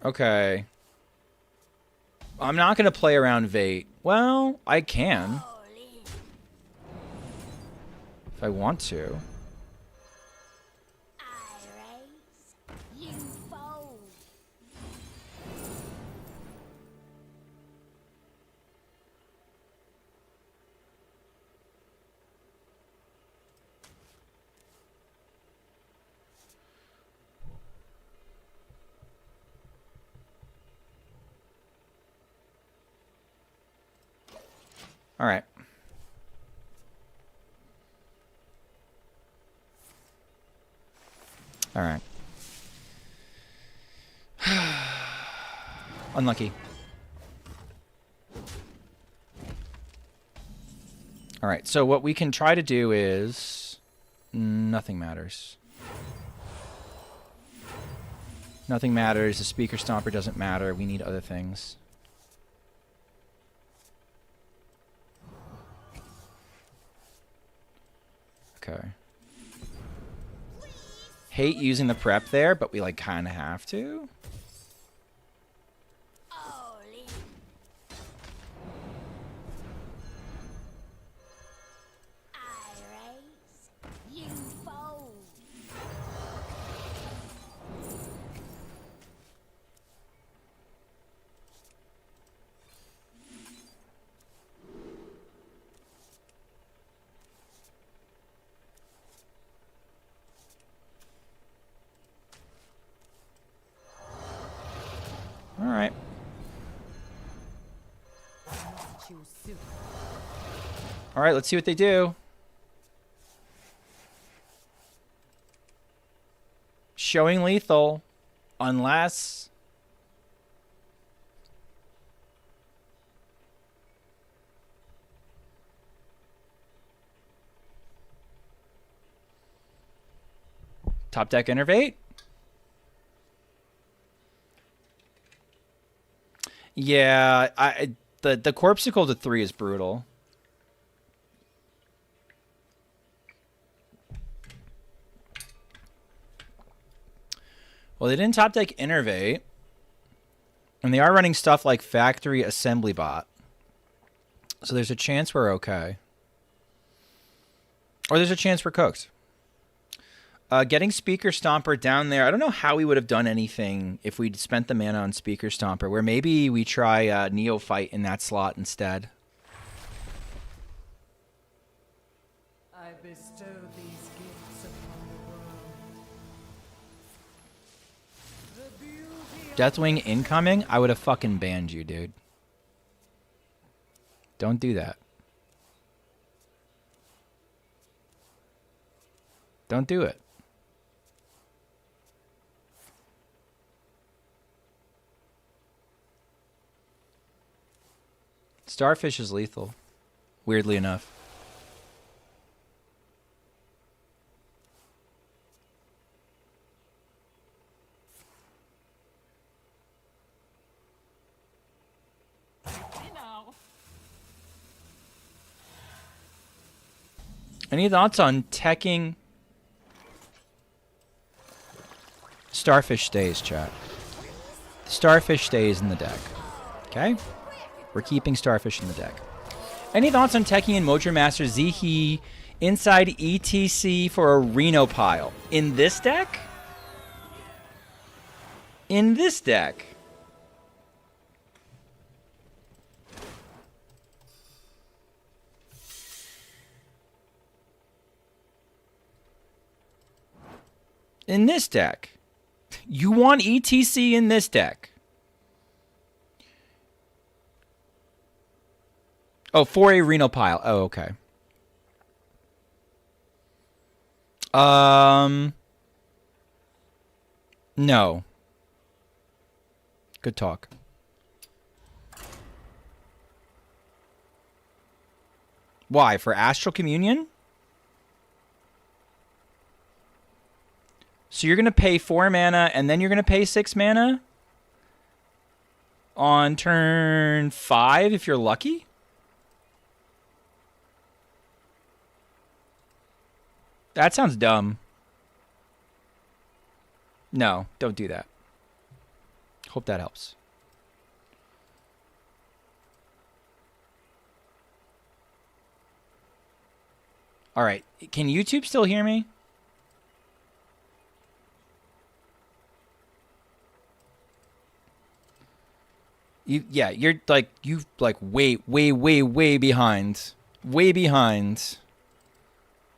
Okay. I'm not going to play around Vate. Well, I can. If I want to.
I raise. You fold.
All right. All right. Unlucky. All right, so what we can try to do is... Nothing matters. Nothing matters. The Speaker Stomper doesn't matter. We need other things. Okay. Hate using the prep there, but we like kind of have to. All right. All right, let's see what they do. Showing lethal, unless... Top deck innervate. Yeah, the Corpsicle to 3 is brutal. Well, they didn't top deck Innervate. And they are running stuff like Factory Assembly Bot. So there's a chance we're okay. Or there's a chance we're cooked. Getting Speaker Stomper down there. I don't know how we would have done anything if we'd spent the mana on Speaker Stomper. Where maybe we try Neophyte in that slot instead.
I bestow these gifts upon the world. The beauty of
Deathwing incoming? I would have fucking banned you, dude. Don't do that. Don't do it. Starfish is lethal, weirdly enough. Any thoughts on teching? Starfish stays, chat. Starfish stays in the deck. Okay? We're keeping Starfish in the deck. Any thoughts on teching and Mojo Master Zihi inside ETC for a Reno pile? In this deck? In this deck? In this deck? You want ETC in this deck? Oh, for a Reno pile. Oh, okay. No. Good talk. Why? For Astral Communion? So you're going to pay 4 mana and then you're going to pay 6 mana? On turn 5 if you're lucky? That sounds dumb. No, don't do that. Hope that helps. All right. Can YouTube still hear me? Yeah, you're like, way behind. Way behind.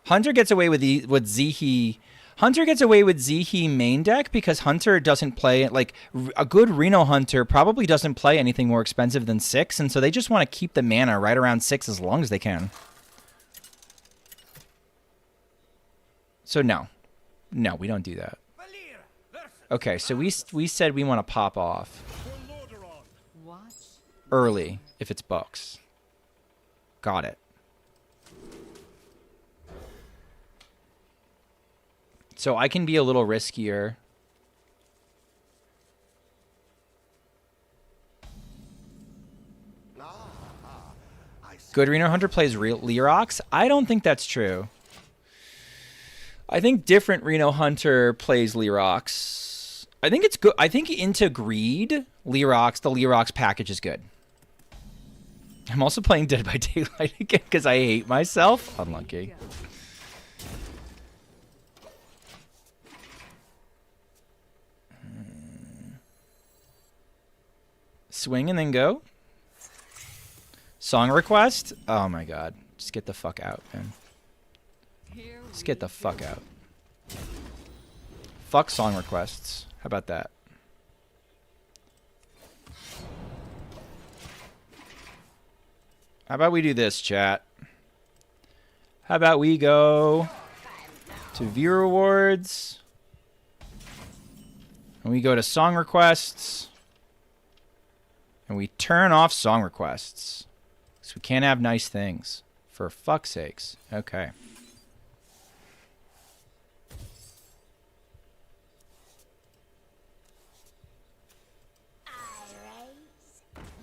Hunter gets away with Zihi. Hunter gets away with Zihi main deck because Hunter doesn't play, like, a good Reno Hunter probably doesn't play anything more expensive than 6, and so they just want to keep the mana right around 6 as long as they can. So no. No, we don't do that. Okay, so we said we want to pop off
Watch.
early if it's Bucks. Got it. So I can be a little riskier. Good Reno Hunter plays real Lerox? I don't think that's true. I think different Reno Hunter plays Lerox. I think it's good. I think into Greed, Lerox, the Lerox package is good. I'm also playing Dead by Daylight again because I hate myself. Unlucky. Swing and then go. Song request? Oh my god. Just get the fuck out, man.
Here
Just get the fuck out. Fuck song requests. How about that? How about we do this, chat? How about we go to view rewards? And we go to song requests. And we turn off song requests. So we can't have nice things. For fuck's sakes. Okay.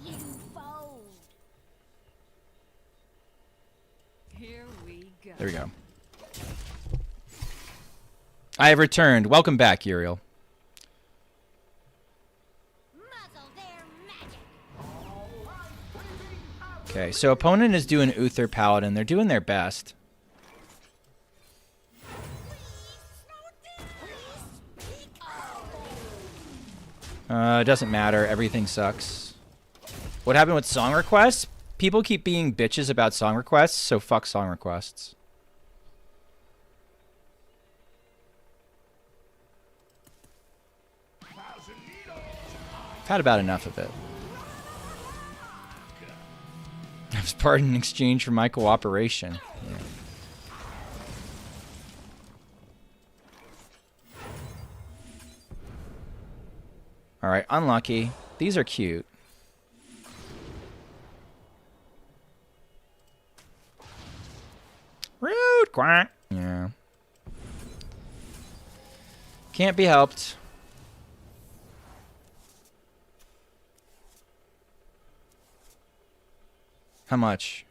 You fold.
Here we go.
There we go. I have returned. Welcome back, Uriel.
Muzzle their magic.
Okay, so opponent is doing Uther Paladin. They're doing their best. It doesn't matter. Everything sucks. What happened with song requests? People keep being bitches about song requests, so fuck song requests. I've had about enough of it. I was pardoned in exchange for my cooperation. Yeah. Alright, unlucky. These are cute. Rude! Quack! Yeah. Can't be helped. How much?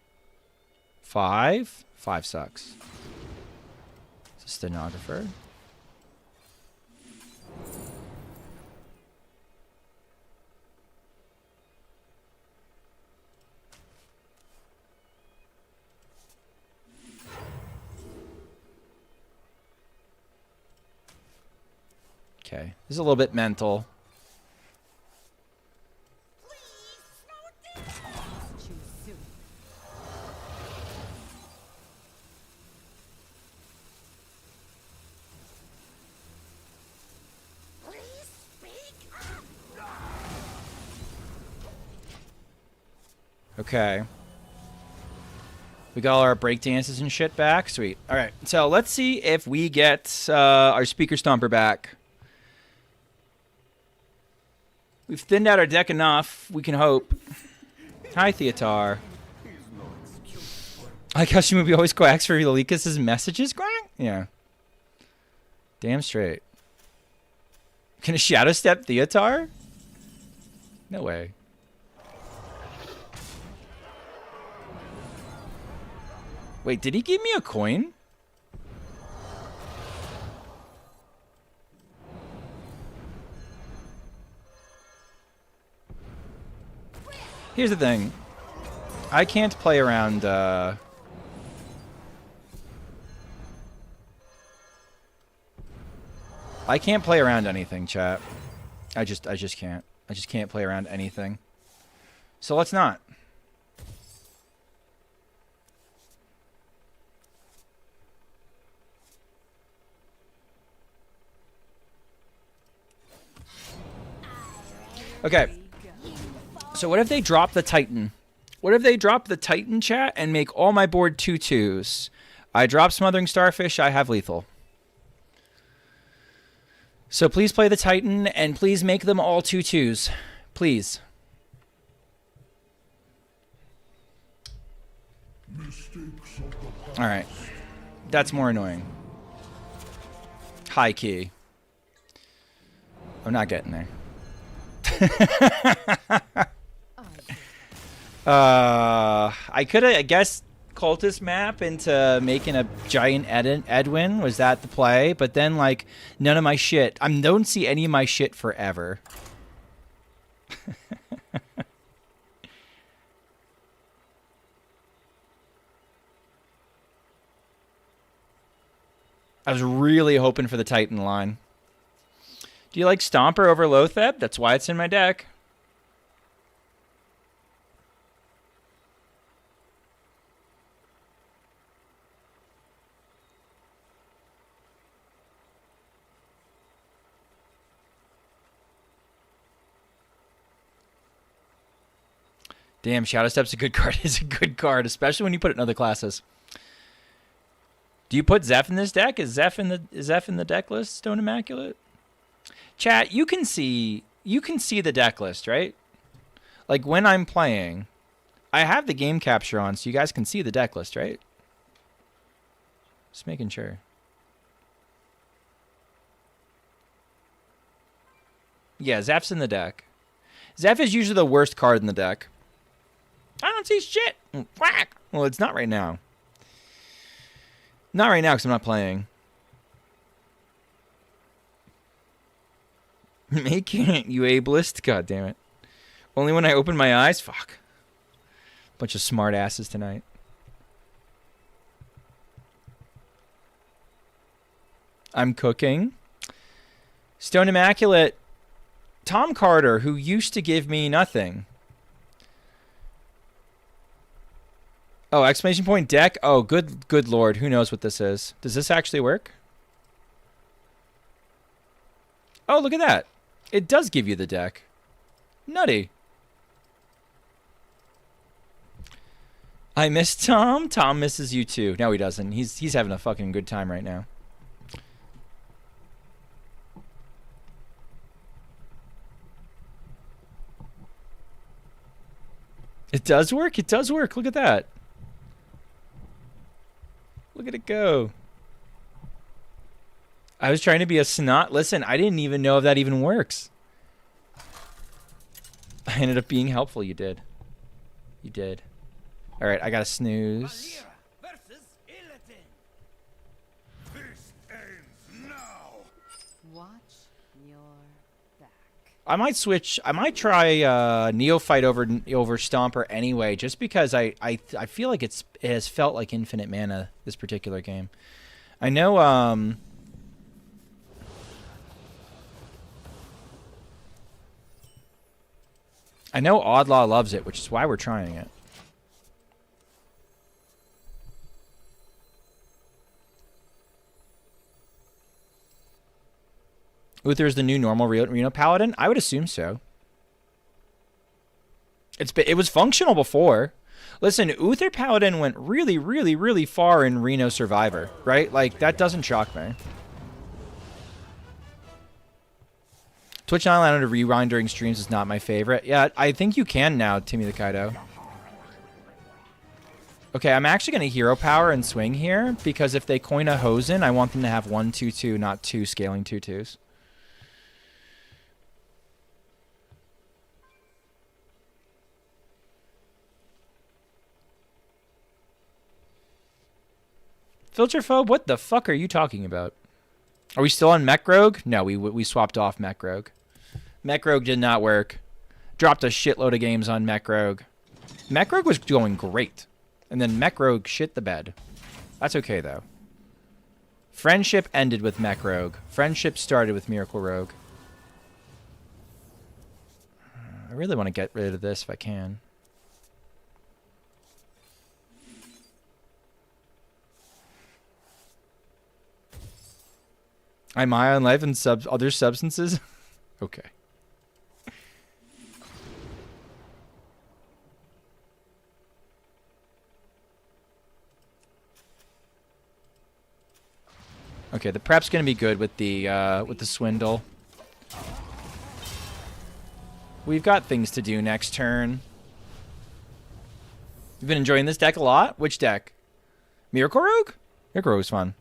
5? 5 sucks. It's a stenographer. Okay. This is a little bit mental.
Too soon.
Okay. We got all our break dances and shit back. Sweet. All right. So let's see if we get our Speaker Stomper back. We've thinned out our deck enough. We can hope. Hi, Theotar. I like how Shmoopy always quacks for Lelicus' messages. Quack? Yeah. Damn straight. Can a Shadow Step Theotar? No way. Wait, did he give me a coin? Here's the thing. I can't play around, I can't play around anything, chat. I just can't. I just can't play around anything. So let's not. Okay.
we go.
So what if they drop the Titan? What if they drop the Titan, chat, and make all my board 2/2s? I drop Smothering Starfish, I have lethal. So please play the Titan, and please make them all 2/2s. Please. Alright. That's more annoying. High key. I'm not getting there. I could have, I guess, cultist map into making a giant Edwin. Was that the play? But then, like, none of my shit. I don't see any of my shit forever. I was really hoping for the Titan line. Do you like Stomper over Lotheb? That's why it's in my deck. Damn, Shadow Step's a good card. It's a good card, especially when you put it in other classes. Do you put Zeph in this deck? Is Zeph in the deck list? Stone Immaculate? Chat, you can see the deck list, right? Like when I'm playing, I have the game capture on, so you guys can see the deck list, right? Just making sure. Yeah, Zeph's in the deck. Zeph is usually the worst card in the deck. I don't see shit. Whack. Well, it's not right now. Not right now because I'm not playing. Make it, you ableist. God damn it. Only when I open my eyes? Fuck. Bunch of smart asses tonight. I'm cooking. Stone Immaculate. Tom Carter, who used to give me nothing. Oh, exclamation point deck. Oh, good lord. Who knows what this is? Does this actually work? Oh, look at that. It does give you the deck. Nutty. I miss Tom. Tom misses you too. No, he doesn't. He's having a fucking good time right now. It does work. It does work. Look at that. Look at it go. I was trying to be a snot. Listen, I didn't even know if that even works. I ended up being helpful. You did. You did. All right, I got to snooze.
Versus Illidan.
This ends now.
Watch your back.
I might switch. I might try Neophyte over Stomper anyway, just because I feel like it has felt like infinite mana this particular game. I know Oddlaw loves it, which is why we're trying it. Uther's the new normal Reno Paladin? I would assume so. It was functional before. Listen, Uther Paladin went really, really, really far in Reno Survivor, right? Like, that doesn't shock me. Twitch not allowed to rewind during streams is not my favorite. Yeah, I think you can now, Timmy the Kaido. Okay, I'm actually going to hero power and swing here, because if they coin a Hosen, I want them to have 1/2/2, not 2 scaling 2/2s. Filterphobe, what the fuck are you talking about? Are we still on Mech Rogue? No, we swapped off Mech Rogue. Mech Rogue did not work. Dropped a shitload of games on Mech Rogue. Mech Rogue was going great. And then Mech Rogue shit the bed. That's okay, though. Friendship ended with Mech Rogue. Friendship started with Miracle Rogue. I really want to get rid of this if I can. I'm high on life and other substances? Okay. Okay, the prep's gonna be good with the swindle. We've got things to do next turn. You've been enjoying this deck a lot? Which deck? Miracle Rogue? Miracle Rogue's fun.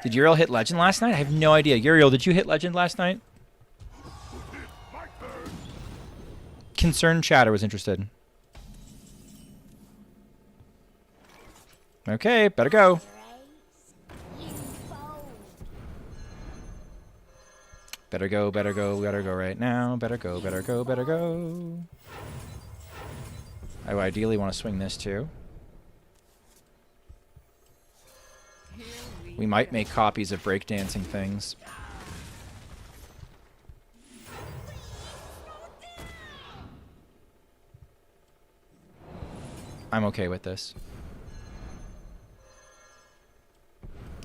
Did Uriel hit Legend last night? I have no idea. Uriel, did you hit Legend last night? Concerned chatter was interested. Okay, better go. Better go, better go, better go right now. Better go, better go, better go. I ideally want to swing this too. We might make copies of breakdancing things. I'm okay with this.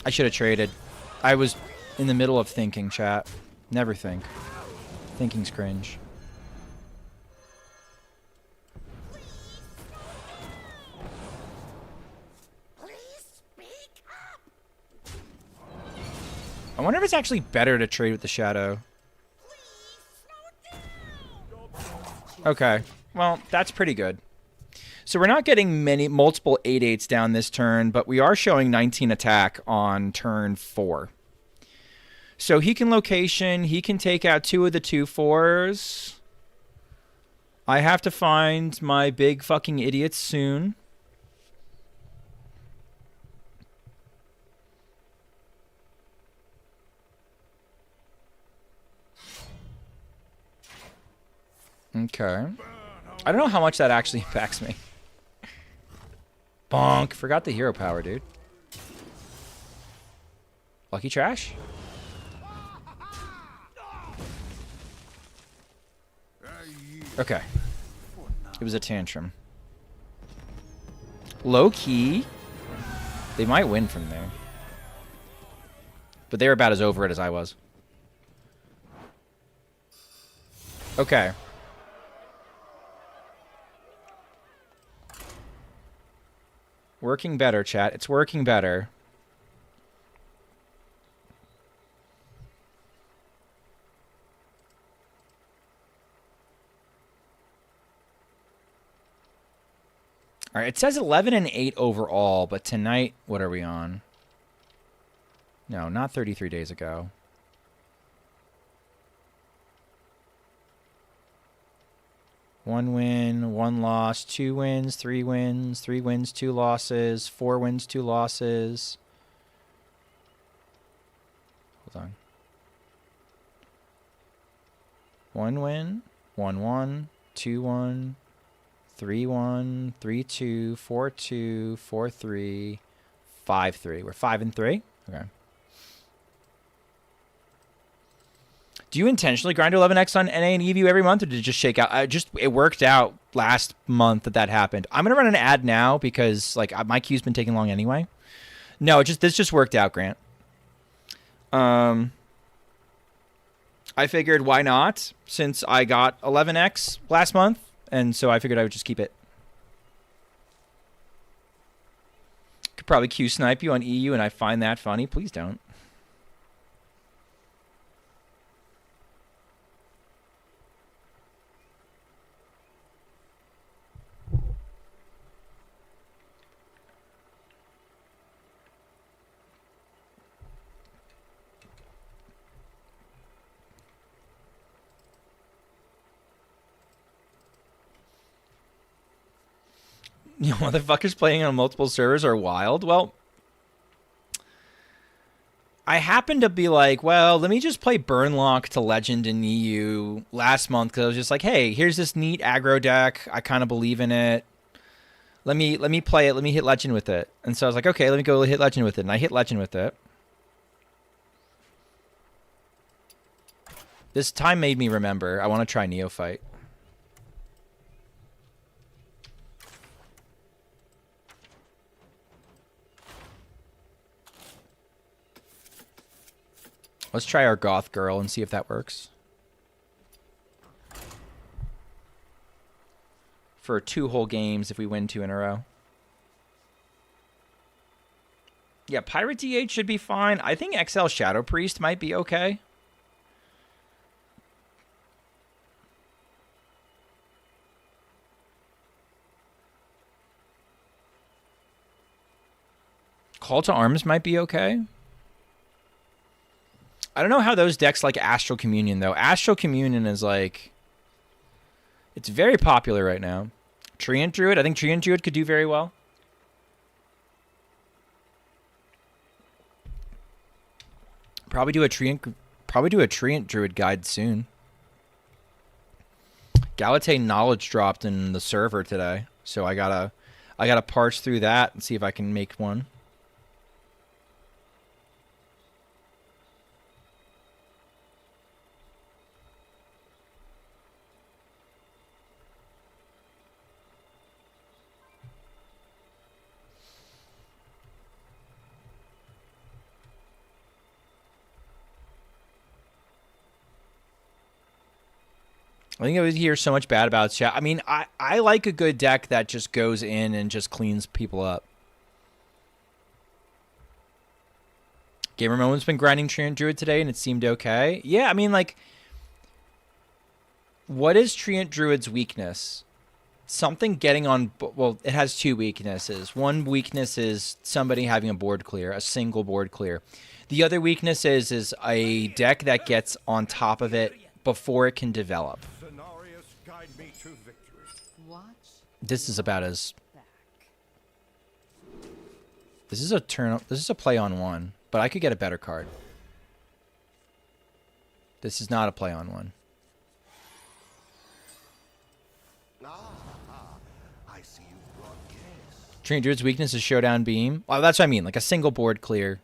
I should have traded. I was in the middle of thinking, chat. Never think. Thinking's cringe. I wonder if it's actually better to trade with the Shadow. Okay. Well, that's pretty good. So we're not getting multiple 8/8s down this turn, but we are showing 19 attack on turn 4. So he can location. He can take out 2 of the 2/4s. I have to find my big fucking idiots soon. Okay. I don't know how much that actually impacts me. Bonk. Forgot the hero power, dude. Lucky trash? Okay. It was a tantrum. Low key. They might win from there. But they were about as over it as I was. Okay. Working better, chat. It's working better. All right, it says 11 and 8 overall, but tonight, what are we on? No, not 33 days ago. One win, 1 loss, 2 wins, 3 wins, 3 wins, 2 losses, 4 wins, 2 losses. Hold on. 1 win, 1-1, 2-1, 3-1, 3-2, 4-2, 4-3, 5-3. We're 5 and 3. Okay. Do you intentionally grind to 11x on NA and EVU every month, or did it just shake out? It worked out last month that happened. I'm gonna run an ad now because like my queue's been taking long anyway. No, this just worked out, Grant. I figured why not, since I got 11x last month, and so I figured I would just keep it. Could probably queue snipe you on EU, and I find that funny. Please don't. You know, motherfuckers playing on multiple servers are wild. Well, I happened to be like, well, let me just play Burnlock to Legend in EU last month because I was just like, hey, here's this neat aggro deck. I kind of believe in it. Let me play it. Let me hit Legend with it. And so I was like, okay, let me go hit Legend with it. And I hit Legend with it. This time made me remember. I want to try Neophyte. Let's try our Goth Girl and see if that works. For 2 whole games if we win 2 in a row. Yeah, Pirate DH should be fine. I think XL Shadow Priest might be okay. Call to Arms might be okay. I don't know how those decks like Astral Communion, though. Astral Communion is like... It's very popular right now. Treant Druid. I think Treant Druid could do very well. Probably do a Treant Druid guide soon. Galate Knowledge dropped in the server today, so I gotta parse through that and see if I can make one. I think I would hear so much bad about chat. I mean, I like a good deck that just goes in and just cleans people up. Gamer Moment's been grinding Treant Druid today, and it seemed okay. Yeah, I mean, like, what is Treant Druid's weakness? Something getting on... Well, it has two weaknesses. One weakness is somebody having a board clear, a single board clear. The other weakness is a deck that gets on top of it before it can develop.
Guide me to victory.
Watch
This is about as...
back.
This is a turn... This is a play on one, but I could get a better card. This is not a play on one.
I see you brought guests.
Treant Druid's weakness is Showdown Beam. Well, that's what I mean. Like, a single board clear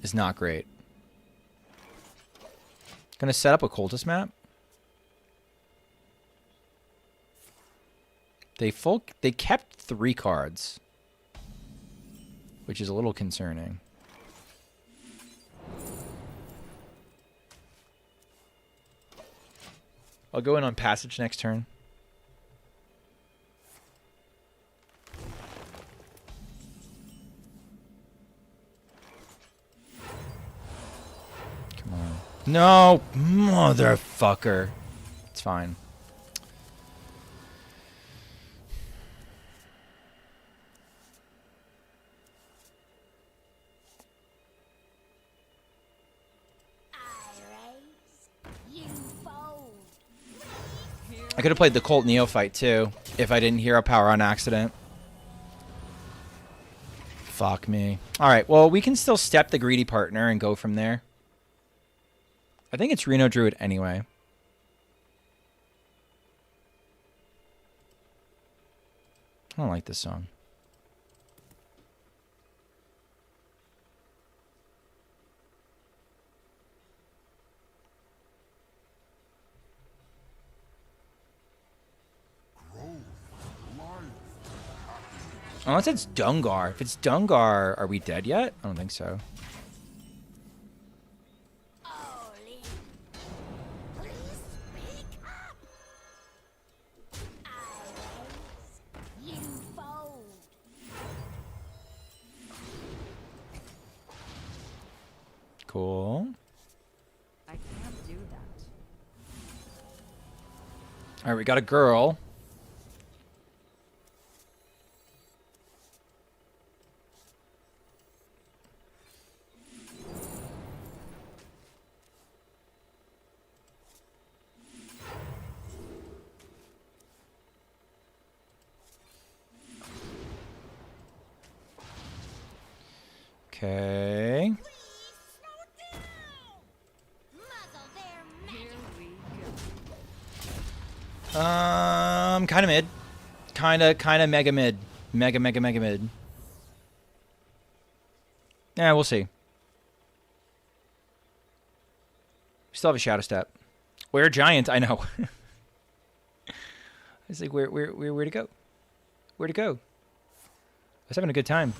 is not great. Gonna set up a Cultist map. They kept 3 cards, which is a little concerning. I'll go in on Passage next turn. Come on. No, motherfucker. It's fine. I could have played the Colt Neophyte too, if I didn't hear a power on accident. Fuck me. Alright, well, we can still step the Greedy Partner and go from there. I think it's Reno Druid anyway. I don't like this song. Unless it's Dungar. If it's Dungar, are we dead yet? I don't think so. Cool.
I can't do that.
All right, we got a girl. Okay. Kind of mid. Kind of mega mid. Mega mid. Yeah, we'll see. We still have a Shadow Step. We're Giant, I know. I was like, where to go? Where to go? I was having a good time.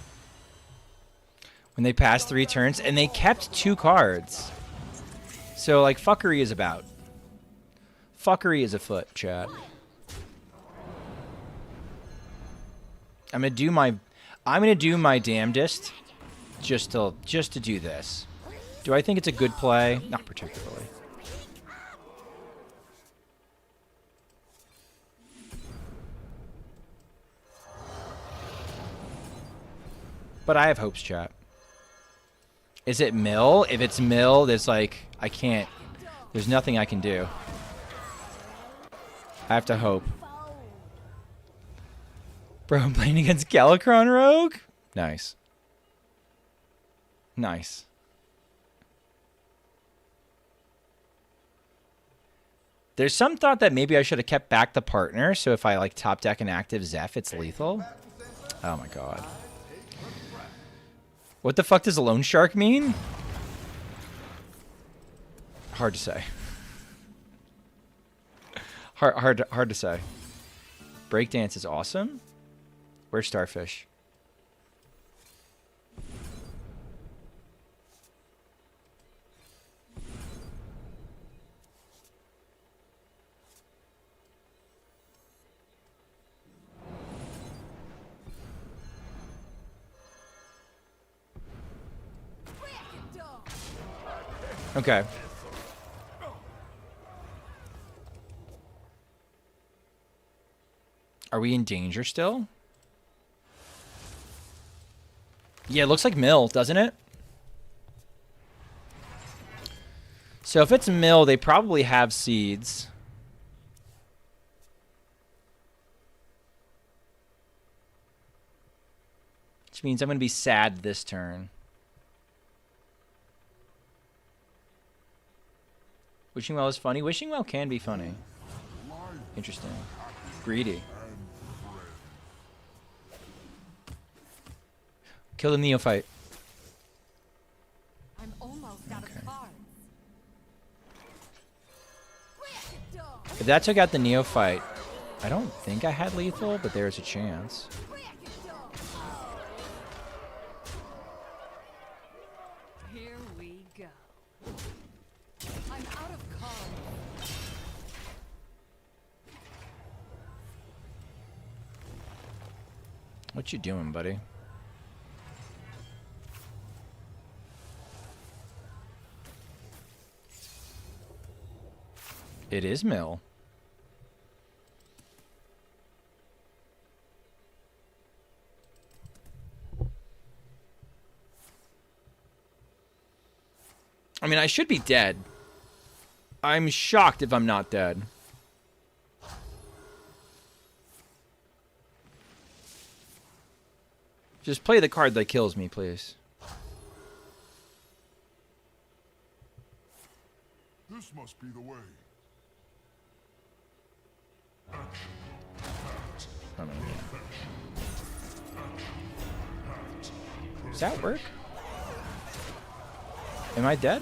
When they passed 3 turns, and they kept 2 cards. So, like, fuckery is about. Fuckery is afoot, chat. I'm gonna do my... I'm gonna do my damnedest just to do this. Do I think it's a good play? Not particularly. But I have hopes, chat. Is it mill? If it's mill, there's like, I can't. There's nothing I can do. I have to hope. Bro, I'm playing against Galakrond Rogue? Nice. Nice. There's some thought that maybe I should have kept back the partner, so if I like top deck an active Zeph, it's lethal. Oh my god. What the fuck does a loan shark mean? Hard to say. Hard to say. Breakdance is awesome. Where's Starfish? Okay. Are we in danger still? Yeah, it looks like mill, doesn't it? So if it's mill, they probably have seeds. Which means I'm going to be sad this turn. Wishing well is funny. Wishing well can be funny. Interesting. Greedy. Kill the neophyte.
I'm almost out of cards.
If that took out the neophyte, I don't think I had lethal, but there's a chance.
Here we go. I'm out of cards.
What you doing, buddy? It is mill. I mean, I should be dead. I'm shocked if I'm not dead. Just play the card that kills me, please.
This must be the way.
I mean, yeah. Does that work? Am I dead?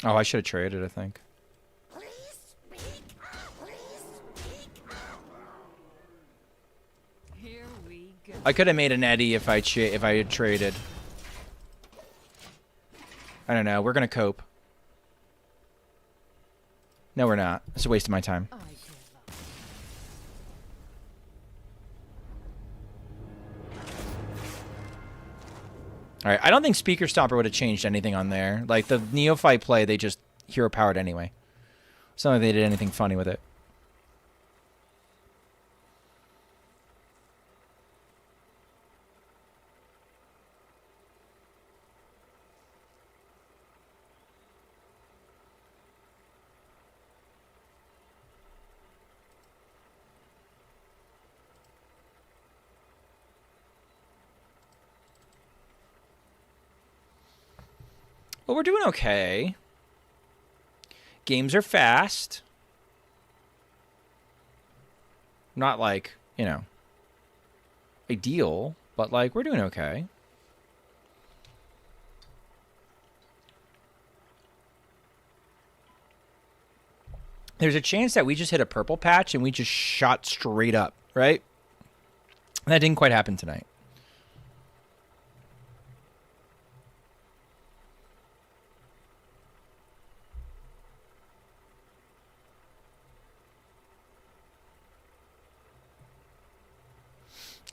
Oh, I should have traded, I think.
Here we go.
I could have made an Eddie if I had traded. I don't know. We're gonna cope. No, we're not. It's a waste of my time.
I give up.
All right. I don't think Speaker Stomper would have changed anything on there. Like the Neophyte play, they just hero powered anyway. It's not like they did anything funny with it. Well, we're doing okay. Games are fast. Not like, you know, ideal, but like we're doing okay. There's a chance that we just hit a purple patch and we just shot straight up, right? That didn't quite happen tonight.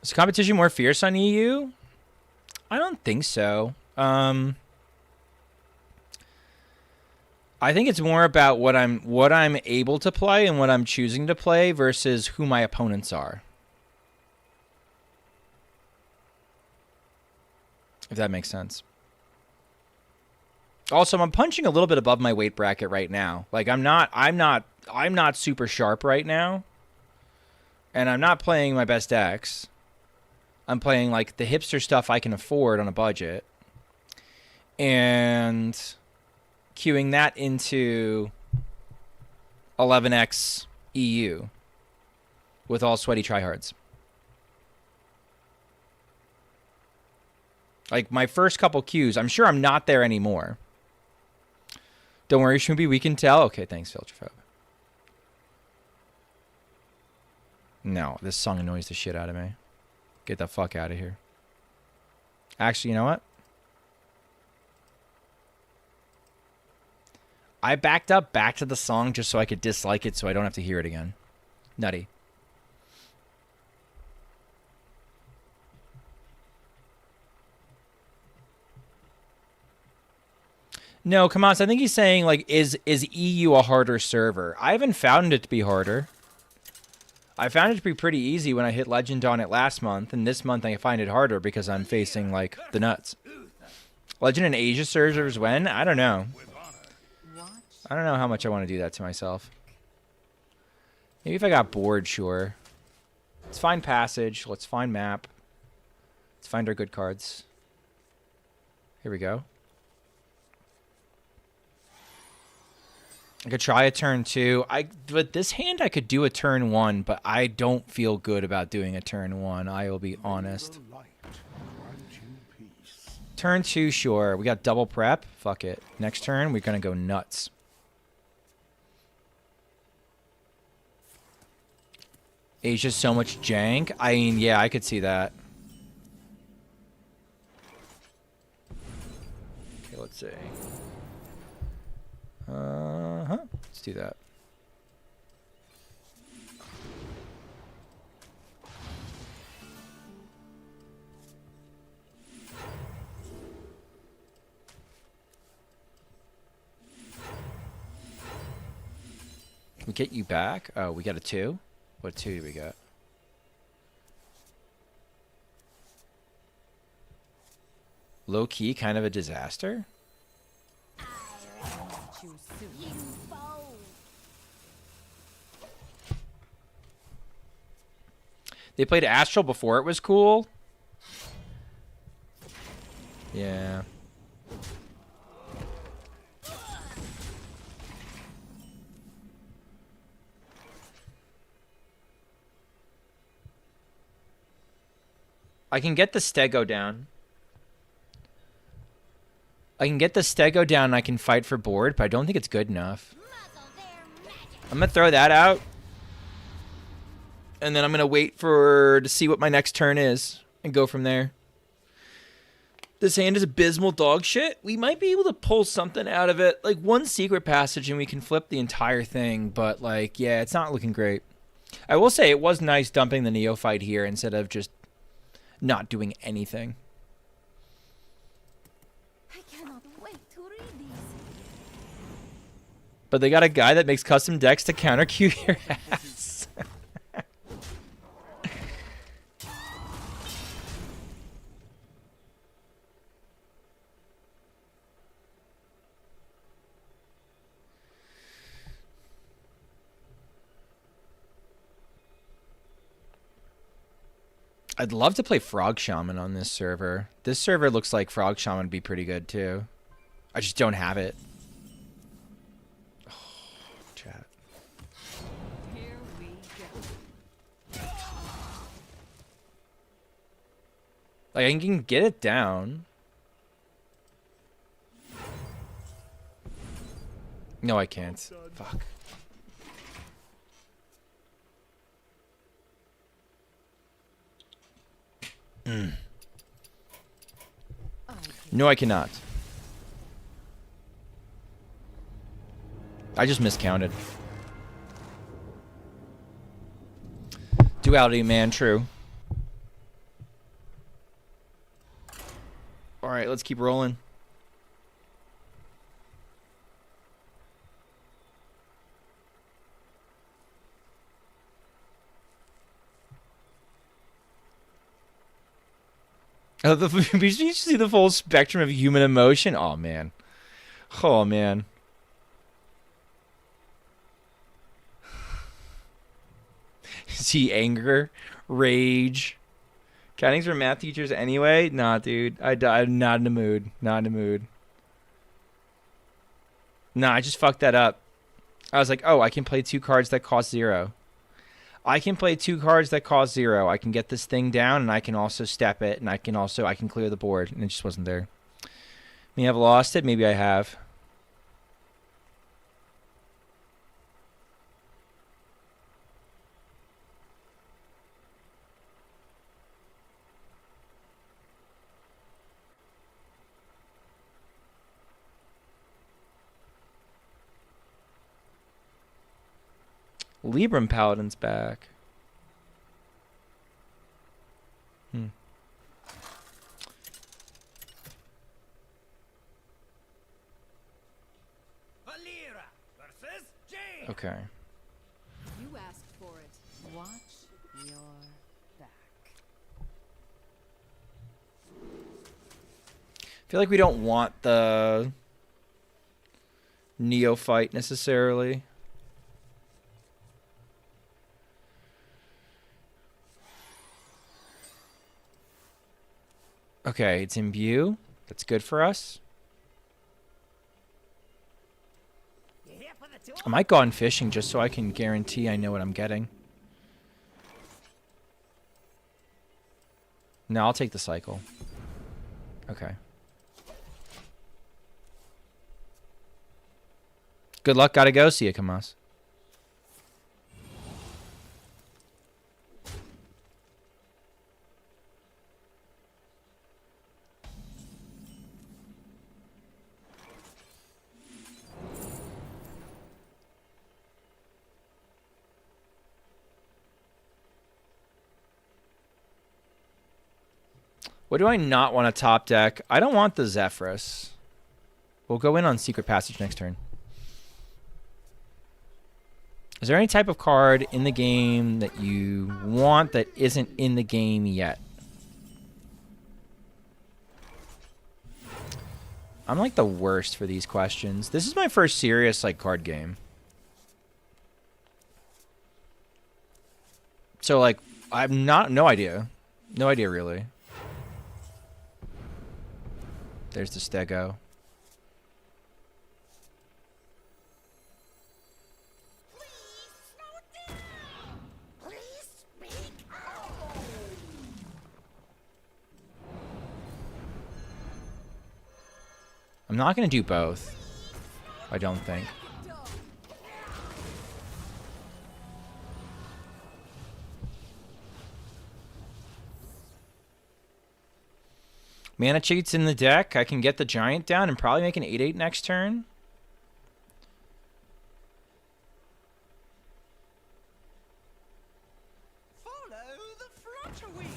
Is competition more fierce on EU? I don't think so. I think it's more about what I'm able to play and what I'm choosing to play versus who my opponents are. If that makes sense. Also, I'm punching a little bit above my weight bracket right now. Like I'm not super sharp right now. And I'm not playing my best decks. I'm playing like the hipster stuff I can afford on a budget. And queuing that into 11x EU with all sweaty tryhards. Like my first couple queues, I'm sure I'm not there anymore. Don't worry, Schmoopy, we can tell. Okay, thanks, Filterphobe. No, this song annoys the shit out of me. Get the fuck out of here. Actually, you know what? I backed up back to the song just so I could dislike it so I don't have to hear it again. Nutty. No, come on. So I think he's saying, like, is EU a harder server? I haven't found it to be harder. I found it to be pretty easy when I hit Legend on it last month, and this month I find it harder because I'm facing, like, the nuts. Legend in Asia servers when? I don't know. I don't know how much I want to do that to myself. Maybe if I got bored, sure. Let's find Passage. Let's find Map. Let's find our good cards. Here we go. I could try a turn 2. But this hand I could do a turn 1, but I don't feel good about doing a turn 1. I will be honest. Turn 2, sure. We got double prep. Fuck it. Next turn, we're going to go nuts. Asia's so much jank. I mean, yeah, I could see that. Okay, let's see. Let's do that. We get you back? Oh, we got a 2? What 2 do we got? Low key, kind of a disaster? They played Astral before it was cool? Yeah. I can get the Stego down. I can get the Stego down and I can fight for board, but I don't think it's good enough. I'm going to throw that out. And then I'm going to wait to see what my next turn is and go from there. This hand is abysmal dog shit. We might be able to pull something out of it. Like one secret passage and we can flip the entire thing. But like, yeah, it's not looking great. I will say it was nice dumping the Neophyte here instead of just not doing anything.
I cannot wait to read these.
But they got a guy that makes custom decks to counter Q your ass. I'd love to play Frog Shaman on this server. This server looks like Frog Shaman would be pretty good too. I just don't have it. Oh, chat.
Here we go.
Like I can get it down. No, I can't. Fuck. No, I cannot. I just miscounted. Duality, man, true. let's keep rolling. Oh, we should see the full spectrum of human emotion. Oh man. Oh man. See anger, rage. Counting's for math teachers anyway? Nah, dude. I'm not in the mood. Not in the mood. Nah, I just fucked that up. I was like, oh, I can play 2 cards that cost 0. I can play 2 cards that cost 0. I can get this thing down, and I can also step it, and I can clear the board, and it just wasn't there. May have lost it. Maybe I have. Libram Paladin's back.
Valera versus Jane.
Okay.
You asked for it. Watch your back.
I feel like we don't want the neophyte necessarily. Okay, it's imbue. That's good for us. I might go on fishing just so I can guarantee I know what I'm getting. No, I'll take the cycle. Okay. Good luck. Gotta go. See ya, Kamas. What do I not want to top deck? I don't want the Zephyrus. We'll go in on Secret Passage next turn. Is there any type of card in the game that you want that isn't in the game yet? I'm like the worst for these questions. This is my first serious like card game. So like I'm no idea. No idea really. There's the Stego. I'm not going to do both. I don't think. Mana cheats in the deck. I can get the giant down and probably make an 8/8 next turn.
Follow the flutter wings.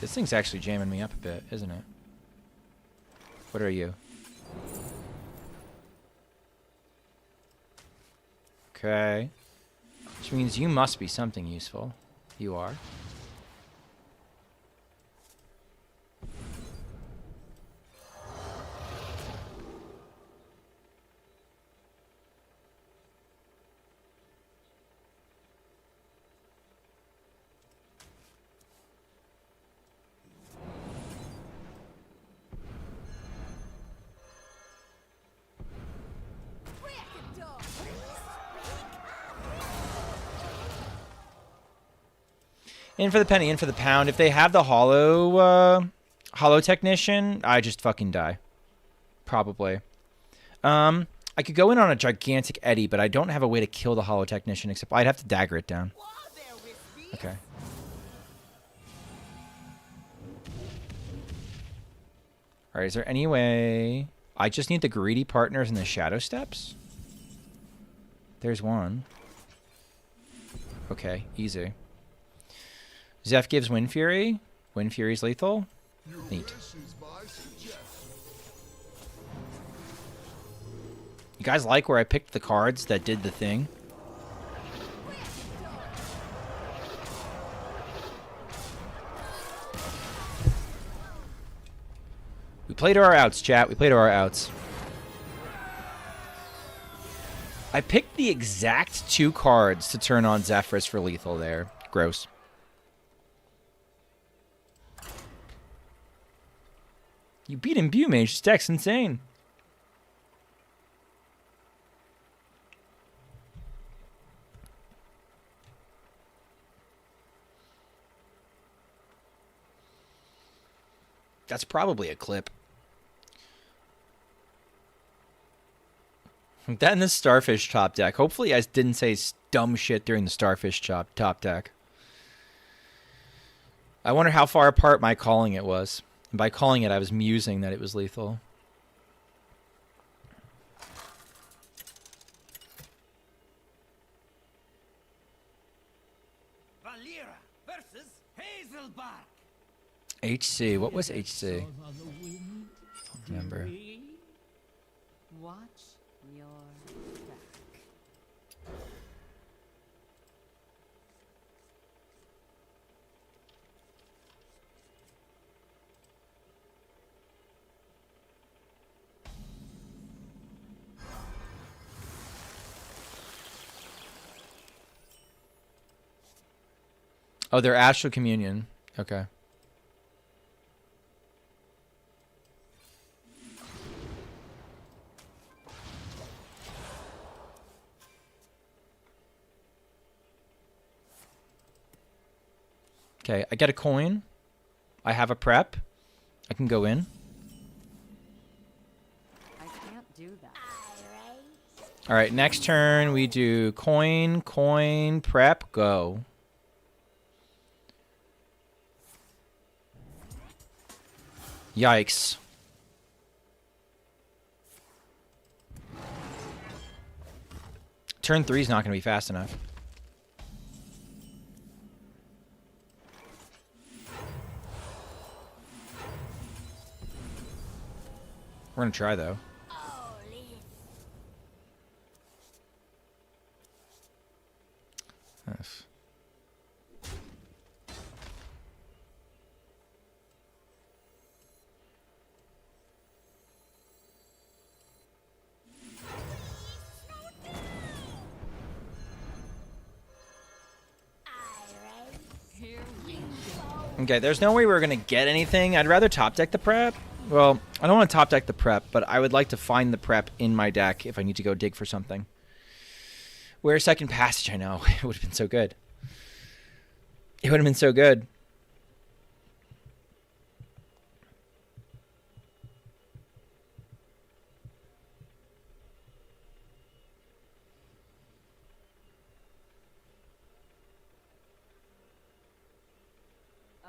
This thing's actually jamming me up a bit, isn't it? What are you? Okay. Which means you must be something useful. You are. In for the penny, in for the pound. If they have the hollow technician, I just fucking die. Probably. I could go in on a gigantic eddy, but I don't have a way to kill the hollow technician except I'd have to dagger it down. Okay. Alright, is there any way... I just need the greedy partners and the shadow steps? There's one. Okay, easy. Zeph gives Wind Fury. Wind Fury's lethal. Neat. You guys like where I picked the cards that did the thing? We played to our outs, chat. We played to our outs. I picked the exact 2 cards to turn on Zephyrus for lethal there. Gross. You beat Imbue Mage. This deck's insane. That's probably a clip. That in the Starfish top deck. Hopefully I didn't say dumb shit during the Starfish top deck. I wonder how far apart my calling it was. And by calling it, I was musing that it was lethal.
Valera versus Hazelbark.
HC. What was HC? Don't remember.
Watch your back.
Oh, they're Astral Communion. Okay. Okay, I get a coin. I have a prep. I can go in.
I can't do that.
All right, next turn we do coin, coin, prep, go. Yikes. Turn 3 is not going to be fast enough. We're going to try, though. Yes. Okay, there's no way we're going to get anything. I'd rather top deck the prep. Well, I don't want to top deck the prep, but I would like to find the prep in my deck if I need to go dig for something. Where's Second Passage? I know. It would have been so good. It would have been so good.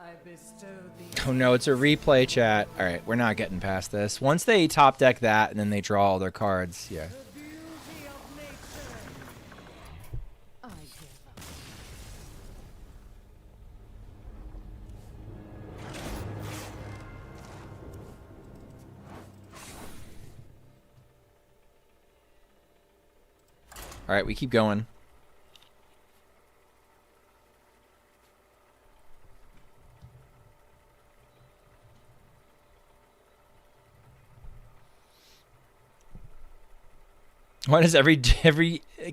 I bestow thee.
Oh no, it's a replay, chat. All right, we're not getting past this. Once they top deck that and then they draw all their cards, yeah.
The beauty of nature.
I give up.
All right, we keep going. Why does every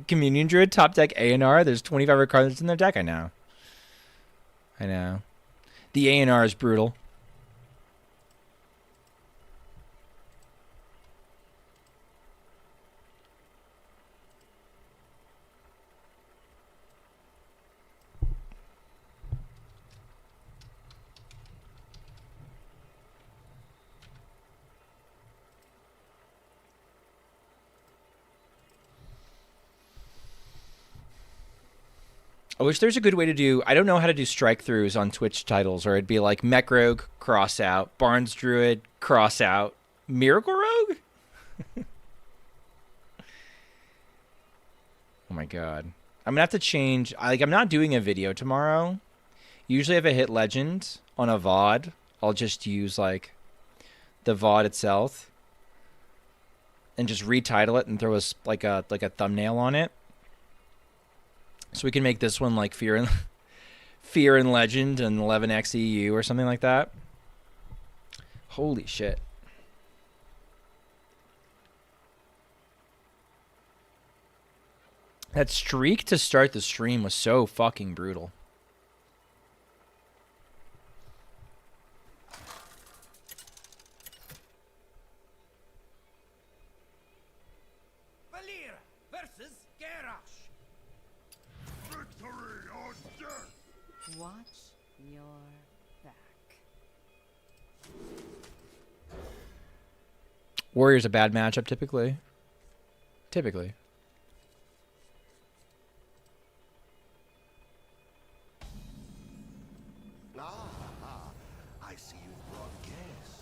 Communion Druid top deck A&R? There's 25 cards in their deck. I know. I know. The A&R is brutal. I wish there's a good way to do... I don't know how to do strike-throughs on Twitch titles, or it'd be like Mech Rogue, cross out, Barnes Druid, cross out, Miracle Rogue? Oh my god. I'm gonna have to change. I'm not doing a video tomorrow. Usually, if I hit legend on a VOD, I'll just use like the VOD itself and just retitle it and throw like a thumbnail on it. So we can make this one like Fear and Legend and 11x EU or something like that. Holy shit. That streak to start the stream was so fucking brutal.
Valir versus Garrosh.
Victory or death!
Watch your back.
Warrior's a bad matchup typically. Typically.
I see you brought guests.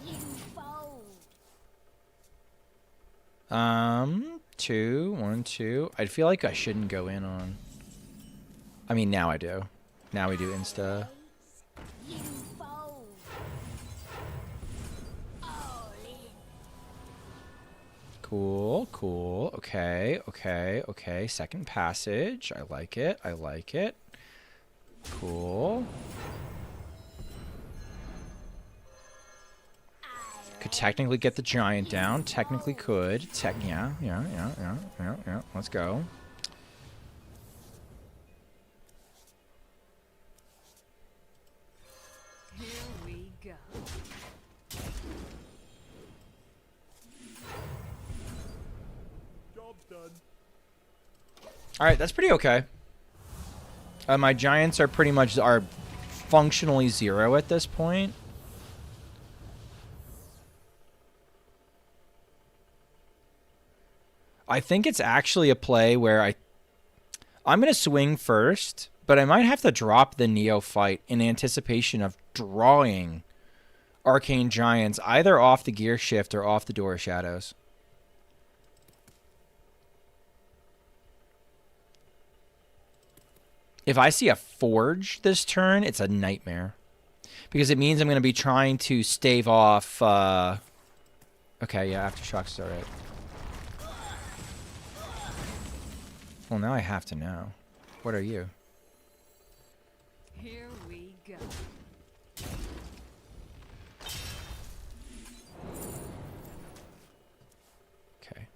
You fold.
2, 1, 2. I feel like I shouldn't go in on. I mean, now I do. Now we do insta.
You fold. All in.
Cool, cool. Okay, okay, okay. Second passage. I like it. I like it. Cool. Could technically get the giant down. Technically could. Yeah. Let's go.
Here we go.
Job's done.
All right, that's pretty okay. My giants are pretty much functionally 0 at this point. I think it's actually a play where I'm going to swing first, but I might have to drop the Neophyte in anticipation of drawing Arcane Giants either off the Gear Shift or off the Door of Shadows. If I see a Forge this turn, it's a nightmare. Because it means I'm going to be trying to stave off... Okay, yeah, Aftershocks is alright. Well, now I have to know. What are you?
Here we go.
Okay.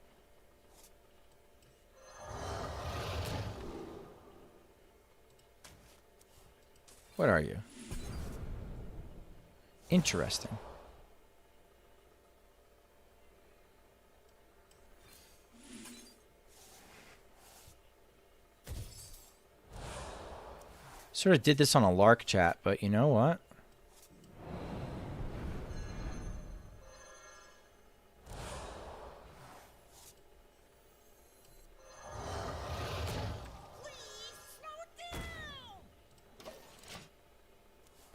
What are you? Interesting. Sort of did this on a lark chat, but you know what?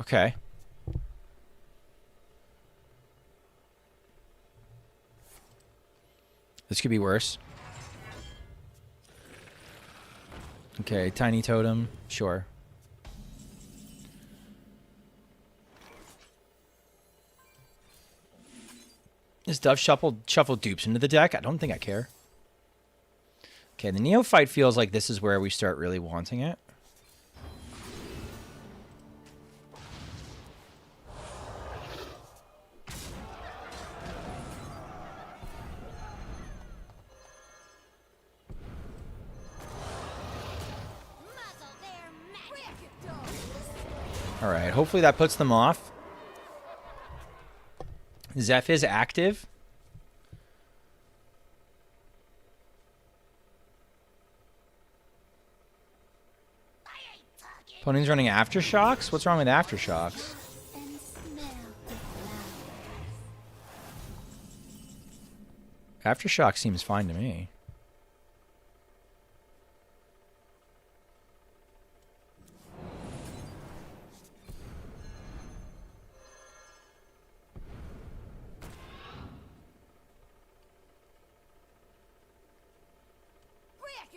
Okay. This could be worse. Okay, tiny totem, sure. Is Dove Shuffle dupes into the deck? I don't think I care. Okay, the Neophyte feels like this is where we start really wanting it. All right, hopefully that puts them off. Zeph is active. Opponent's running Aftershocks? What's wrong with Aftershocks?
And smell the flowers.
Aftershock seems fine to me.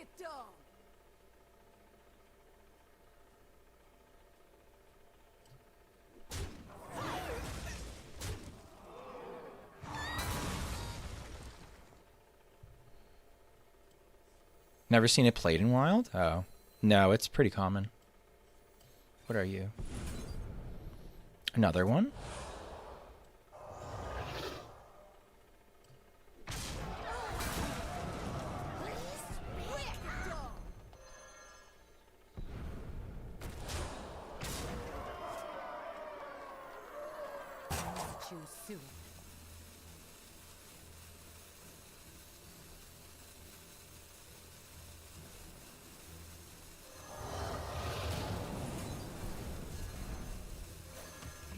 it down.
Never seen it played in Wild? Oh. No, it's pretty common. What are you? Another one?
Choose soon.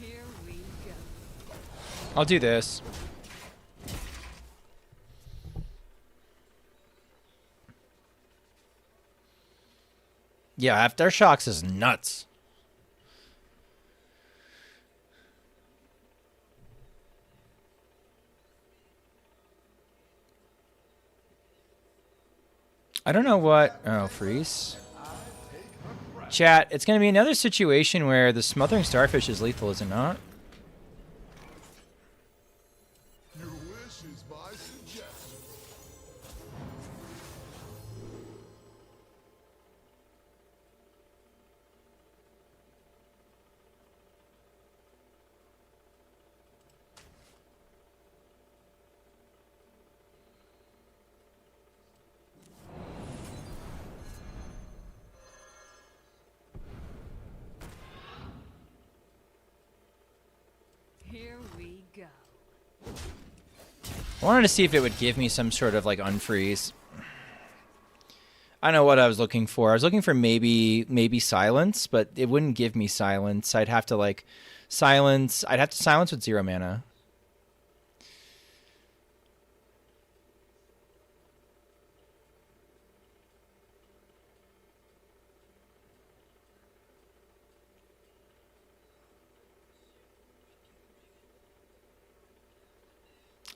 Here we go.
I'll do this. Yeah, Aftershocks is nuts. I don't know what... Oh, freeze. Chat, it's going to be another situation where the Smothering Starfish is lethal, is it not?
Your wish is my suggestion.
Here we go.
I wanted to see if it would give me some sort of, like, unfreeze. I don't know what I was looking for. I was looking for maybe silence, but it wouldn't give me silence. I'd have to, like, silence... I'd have to silence with 0 mana.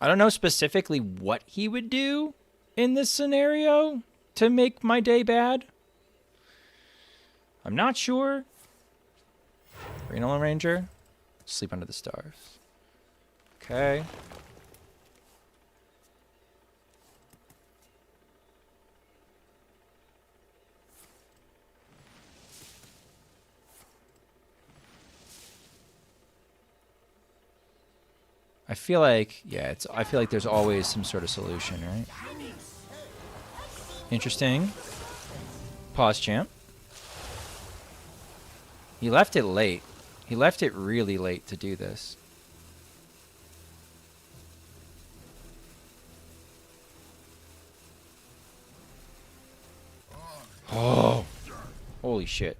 I don't know specifically what he would do in this scenario to make my day bad. I'm not sure. Renal Ranger. Sleep under the stars. Okay. I feel like, yeah, I feel like there's always some sort of solution, right? Interesting. Pause champ. He left it late. He left it really late to do this. Oh. Holy shit.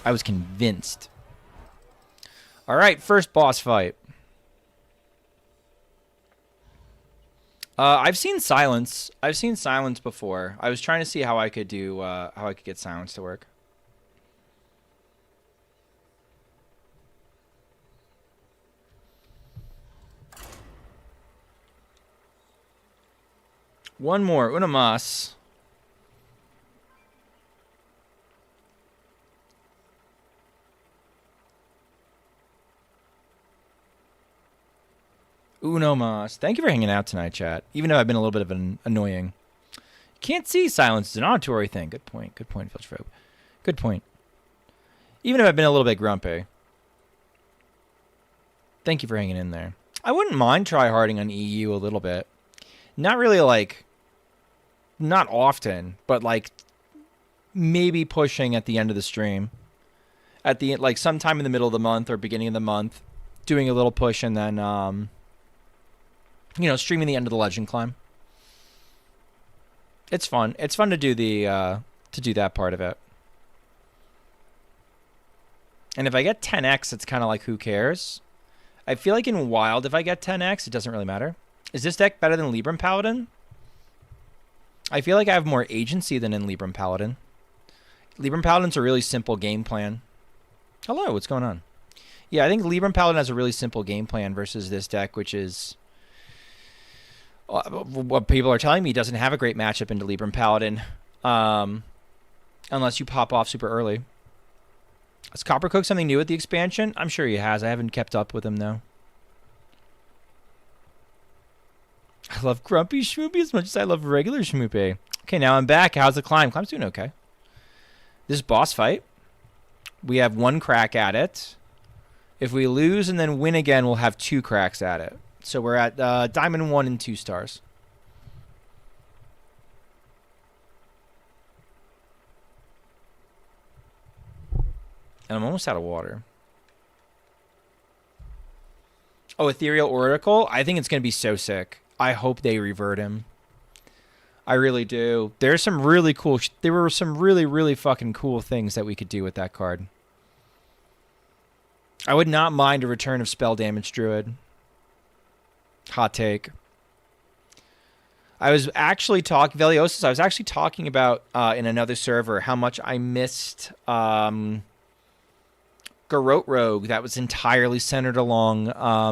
I was convinced. All right, first boss fight. I've seen silence. I've seen silence before. I was trying to see how I could do how I could get silence to work. One more, una más. Uno mas. Thank you for hanging out tonight, chat. Even though I've been a little bit of an annoying. Can't see silence. It's an auditory thing. Good point. Good point, Filchphobe. Good point. Even if I've been a little bit grumpy. Thank you for hanging in there. I wouldn't mind tryharding on EU a little bit. Not really like... Not often, but like... Maybe pushing at the end of the stream. At the like sometime in the middle of the month or beginning of the month. Doing a little push and then... you know, streaming the end of the Legend climb. It's fun. It's fun to do the to do that part of it. And if I get 10x, it's kind of like, who cares? I feel like in Wild, if I get 10x, it doesn't really matter. Is this deck better than Libram Paladin? I feel like I have more agency than in Libram Paladin. Libram Paladin's a really simple game plan. Hello, what's going on? Yeah, I think Libram Paladin has a really simple game plan versus this deck, which is what people are telling me doesn't have a great matchup into Libram Paladin, unless you pop off super early. Has Copper Cook something new with the expansion? I'm sure he has. I haven't kept up with him, though. I love Grumpy Schmoopy as much as I love regular Schmoopy. Okay, now I'm back. How's the climb? Climb's doing okay. This is boss fight. We have 1 crack at it. If we lose and then win again, we'll have 2 cracks at it. So we're at Diamond 1 and 2 stars. And I'm almost out of water. Oh, Ethereal Oracle? I think it's going to be so sick. I hope they revert him. I really do. There's some really cool... there were some really, really fucking cool things that we could do with that card. I would not mind a return of Spell Damage Druid. Hot take. I was actually talking... Veliosis, I was actually talking about in another server how much I missed... Garrote Rogue that was entirely centered along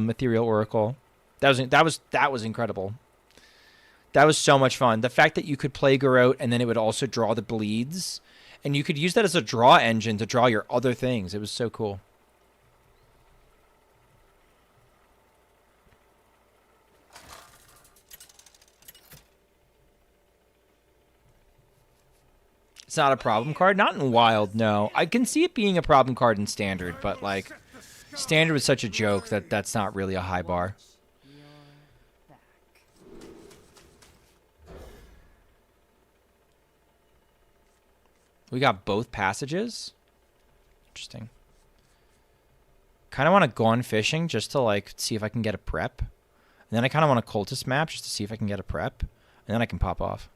Ethereal Oracle. That was incredible. That was so much fun. The fact that you could play Garrote and then it would also draw the bleeds, and you could use that as a draw engine to draw your other things. It was so cool. It's not a problem card. Not in Wild, no. I can see it being a problem card in Standard, but like Standard was such a joke that that's not really a high bar. We got both passages. Interesting. Kind of want to go on fishing just to like see if I can get a prep. And then I kind of want a cultist map just to see if I can get a prep. And then I can pop off.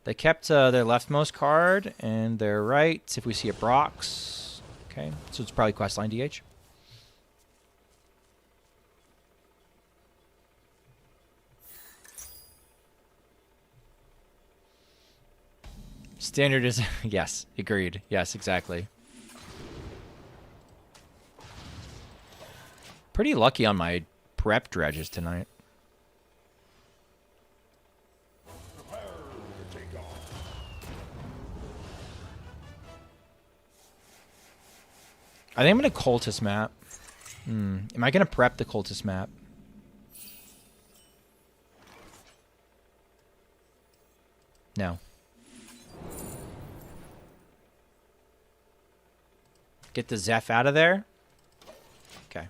They kept their leftmost card and their right. If we see a Brox. Okay, so it's probably questline DH. Standard is... yes, agreed. Yes, exactly. Pretty lucky on my prep dredges tonight. I think I'm going to cultist map. Am I going to prep the cultist map? No. Get the Zeph out of there. Okay.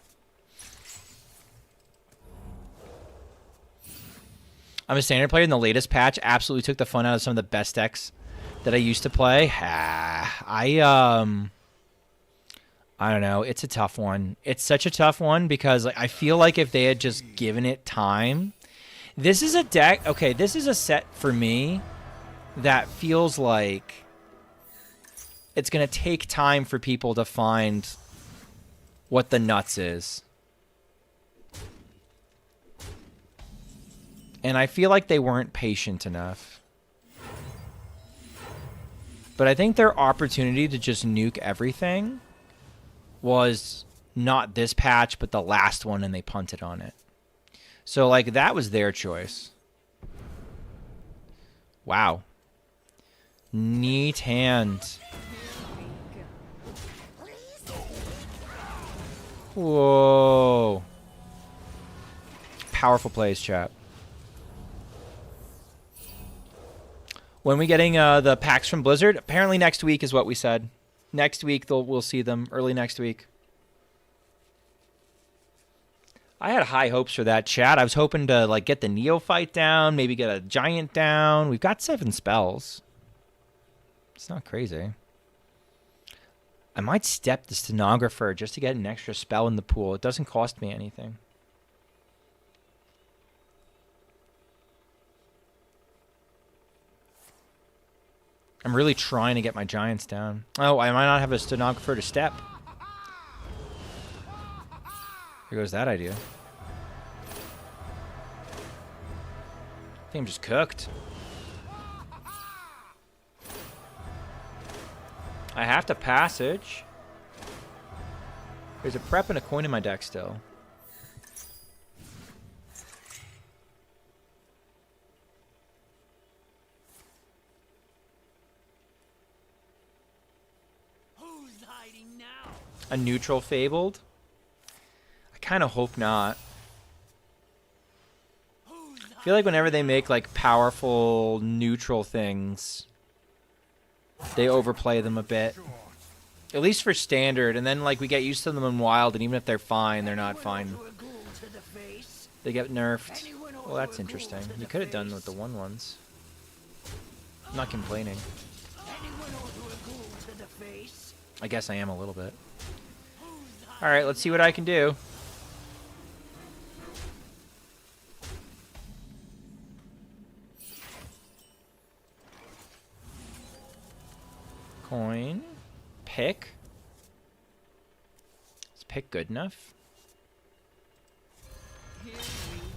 I'm a Standard player in the latest patch. Absolutely took the fun out of some of the best decks that I used to play. I don't know. It's a tough one. It's such a tough one because like, I feel like if they had just given it time. This is a deck. Okay, this is a set for me that feels like it's going to take time for people to find what the nuts is. And I feel like they weren't patient enough. But I think their opportunity to just nuke everything was not this patch, but the last one, and they punted on it. So, like, that was their choice. Wow. Neat hand. Whoa. Powerful plays, chat. When we getting the packs from Blizzard? Apparently next week is what we said. Next week we'll see them. Early next week. I had high hopes for that, chat. I was hoping to like get the Neophyte down, maybe get a Giant down. We've got 7 spells. It's not crazy. I might step the Stenographer just to get an extra spell in the pool. It doesn't cost me anything. I'm really trying to get my Giants down. Oh, I might not have a Stenographer to step. Here goes that idea. I think I'm just cooked. I have to passage. There's a prep and a coin in my deck still.
Who's hiding now?
A neutral Fabled? I kind of hope not. I feel like whenever they make like powerful neutral things, they overplay them a bit. At least for standard, and then like we get used to them in wild, and even if they're fine, they're not fine. They get nerfed. Well, that's interesting. You could have done with the 1/1s. I'm not complaining. I guess I am a little bit. Alright, let's see what I can do. Coin. Pick. Is pick good enough?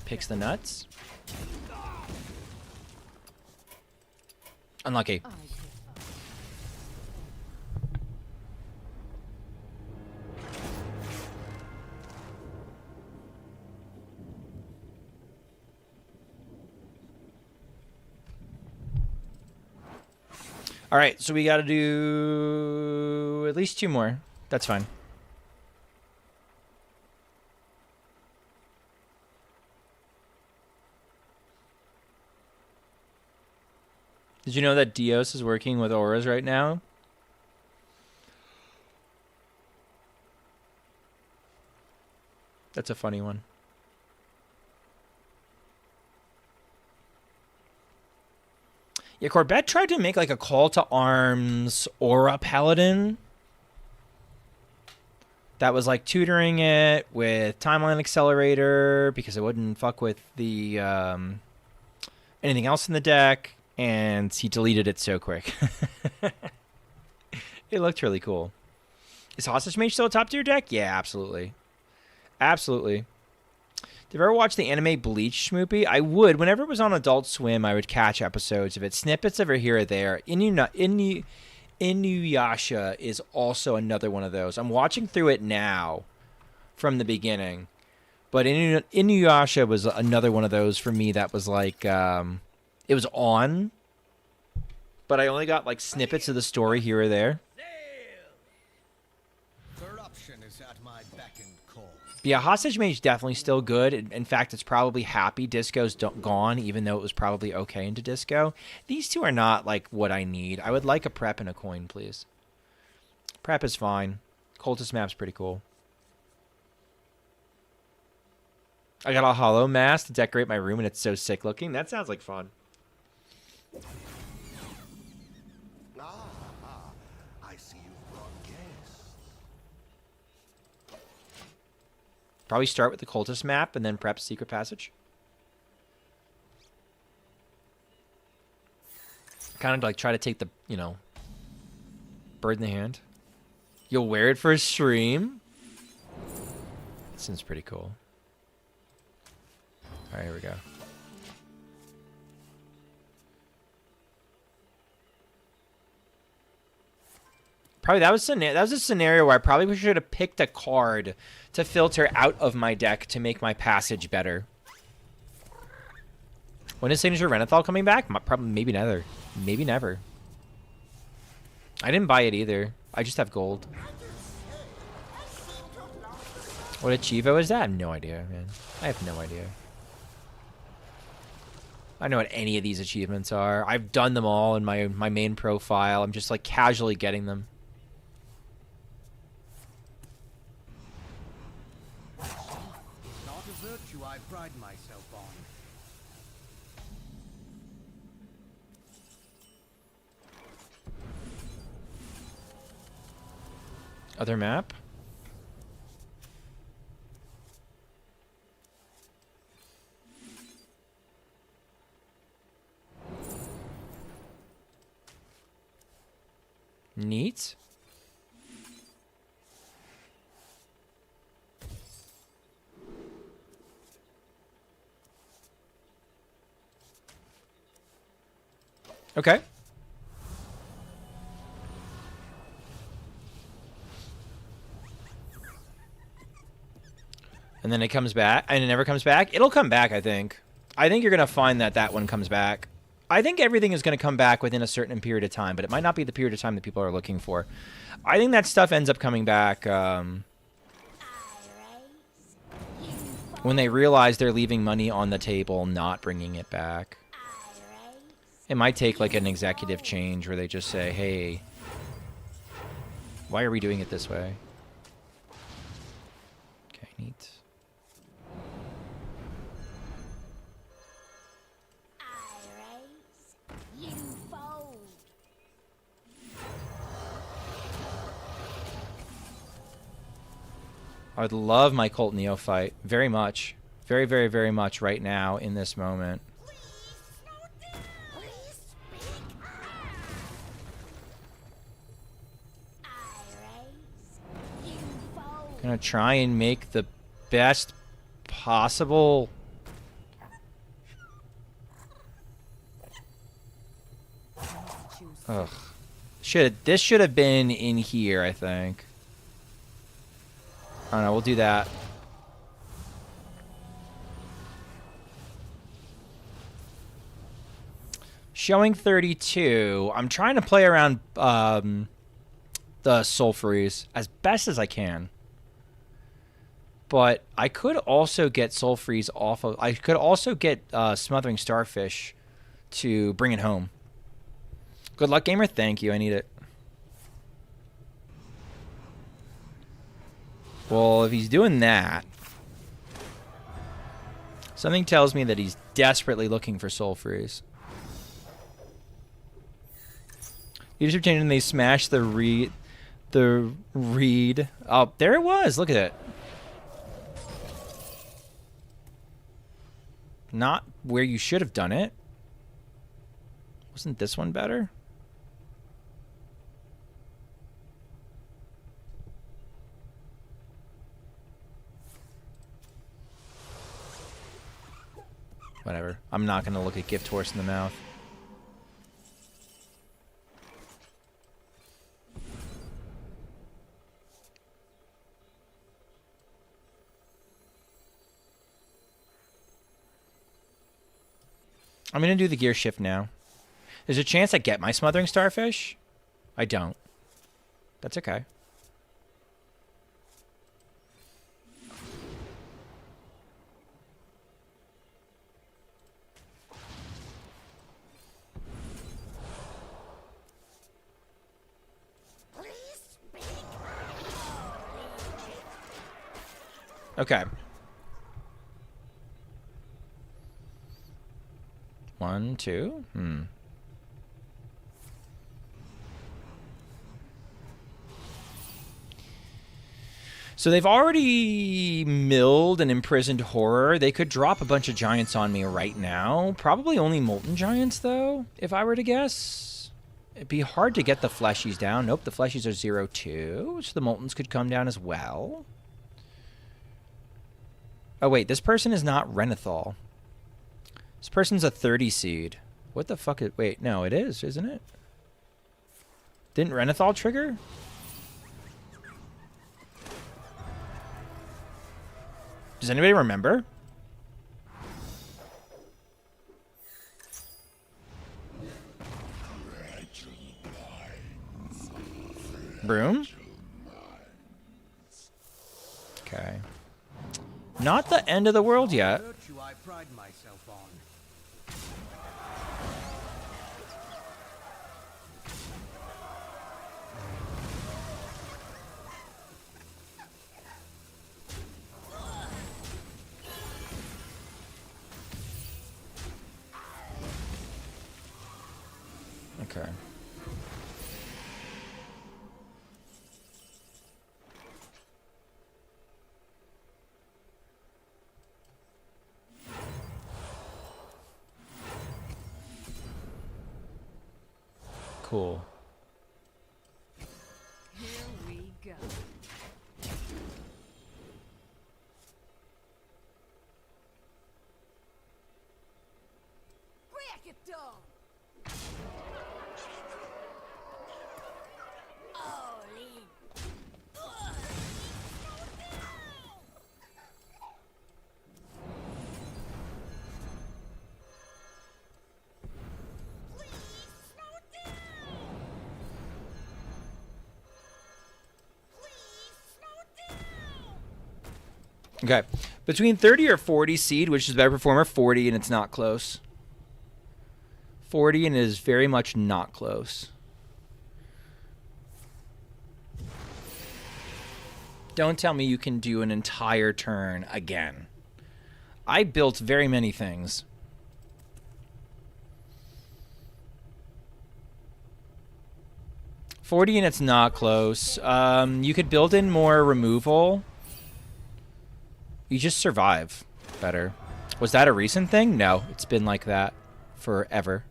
Picks the nuts. Unlucky. All right, so we got to do at least 2 more. That's fine. Did you know that Dios is working with auras right now? That's a funny one. Yeah, Corbett tried to make like a call to arms aura paladin that was like tutoring it with timeline accelerator because it wouldn't fuck with the anything else in the deck, and he deleted it so quick. It looked really cool. Is Hostage Mage still a top tier deck? Yeah, absolutely. Absolutely. Did you ever watch the anime Bleach, Schmoopy? I would. Whenever it was on Adult Swim, I would catch episodes of it. Snippets of it here or there. Inuyasha is also another one of those. I'm watching through it now from the beginning. But Inuyasha was another one of those for me that was like, it was on, but I only got like snippets of the story here or there.
Corruption is at my beck and call.
Yeah, Hostage Mage definitely still good. In fact, it's probably happy Disco's gone, even though it was probably okay into Disco. These two are not like what I need. I would like a prep and a coin, please. Prep is fine. Cultist map's pretty cool. I got a hollow mask to decorate my room, and it's so sick looking. That sounds like fun.
I see you've brought guests.
Probably start with the cultist map and then prep secret passage. Kind of like try to take the, bird in the hand. You'll wear it for a stream? That seems pretty cool. All right, here we go. Probably that was a scenario where I probably should have picked a card to filter out of my deck to make my passage better. When is Signature Renathal coming back? Probably, maybe never. Maybe never. I didn't buy it either. I just have gold. What Achivo is that? I have no idea, man. I have no idea. I don't know what any of these achievements are. I've done them all in my main profile. I'm just like casually getting them.
Not a virtue I pride myself on.
Other map? Neat. Okay. And then it comes back, and it never comes back. It'll come back, I think. I think you're going to find that that one comes back. I think everything is going to come back within a certain period of time, but it might not be the period of time that people are looking for. I think that stuff ends up coming back when they realize they're leaving money on the table, not bringing it back. It might take like an executive change where they just say, hey, why are we doing it this way? Okay, neat. I would love my Colt Neophyte very much. Very, very, very much right now in this moment. Gonna try and make the best possible. Ugh. This should have been in here, I think. I don't know, we'll do that. Showing 32. I'm trying to play around the Soul Freeze as best as I can. But I could also get Soul Freeze off of... I could also get Smothering Starfish to bring it home. Good luck, gamer. Thank you. I need it. Well, if he's doing that, something tells me that he's desperately looking for Soul Freeze. Leadership changed and they smashed the reed. Oh, there it was. Look at it. Not where you should have done it. Wasn't this one better? Whatever. I'm not going to look at Gift Horse in the mouth. I'm going to do the gear shift now. There's a chance I get my Smothering Starfish. I don't. That's okay. Okay. 1, 2. So they've already milled an imprisoned horror. They could drop a bunch of giants on me right now. Probably only molten giants, though, if I were to guess. It'd be hard to get the fleshies down. Nope, the fleshies are 0-2, so the moltens could come down as well. Oh, wait, this person is not Renethal. This person's a 30 seed. What the fuck is... Wait, no, it is, isn't it? Didn't Renethal trigger? Does anybody remember? Broom? Okay. Not the end of the world yet.
Virtue I pride myself on.
Okay. Cool.
Here we go.
Crack it down.
Okay. Between 30 or 40 seed, which is better performer? 40, and it's not close. 40 and it is very much not close. Don't tell me you can do an entire turn again. I built very many things. $40 and it's not close. You could build in more removal. You just survive better. Was that a recent thing? No, it's been like that forever.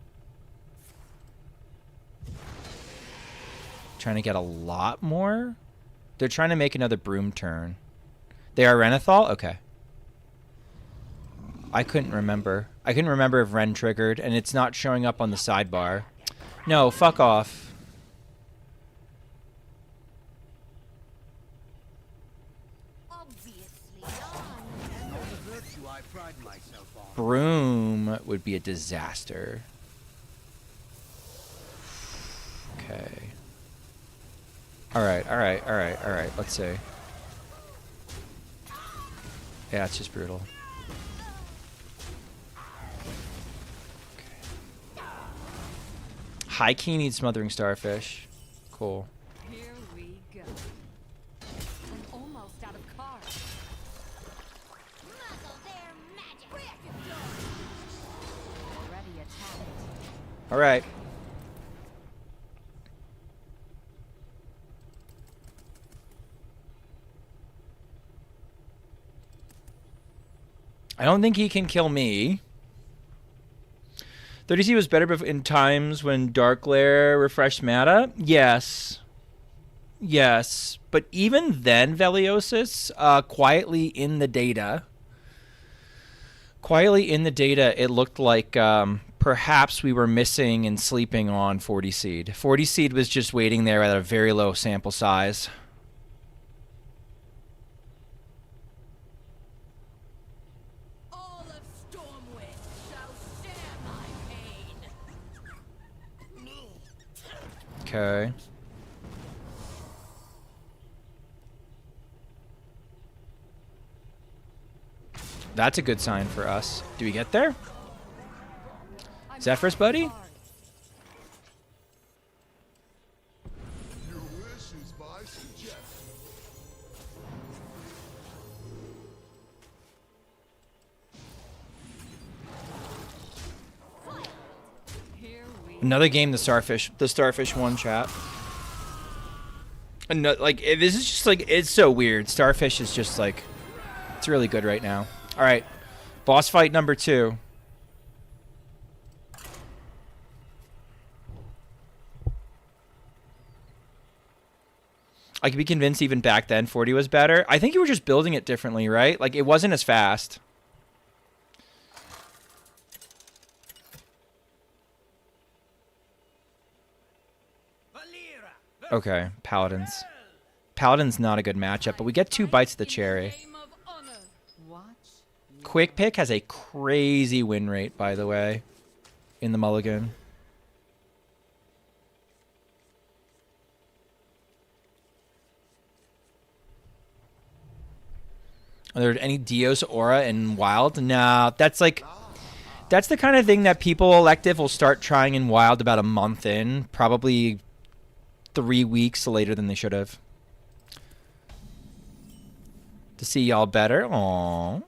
Trying to get a lot more? They're trying to make another broom turn. They are Renethal? Okay. I couldn't remember. I couldn't remember if Ren triggered, and it's not showing up on the sidebar. No, fuck off. Broom would be a disaster. Okay. Alright, alright, alright, alright. Let's see. Yeah, it's just brutal. Okay. High key needs Smothering Starfish. Cool.
Here we go. I'm almost out of cards.
Muzzle their magic.
Already attacked.
Alright. I don't think he can kill me. 30C was better in times when Dark Lair refreshed meta? Yes. Yes. But even then, Veliosis, quietly in the data, it looked like perhaps we were missing and sleeping on 40 Seed. 40 Seed was just waiting there at a very low sample size. Okay. That's a good sign for us. Do we get there? Zephyrus, buddy?
Your wish is my suggestion.
Here we
Another game, the Starfish won, chat. Like, this is just like, it's so weird. Starfish is just like, it's really good right now. All right, boss fight number 2. I could be convinced even back then 40 was better. I think you were just building it differently, right? Like, it wasn't as fast. Okay, Paladins. Paladin's not a good matchup, but we get 2 bites of the cherry.
watch.
Quick Pick has a crazy win rate, by the way, in the Mulligan. Are there any Dios Aura in Wild? No, that's like, that's the kind of thing that people elective will start trying in Wild about a month in, probably 3 weeks later than they should have. To see y'all better. Aww.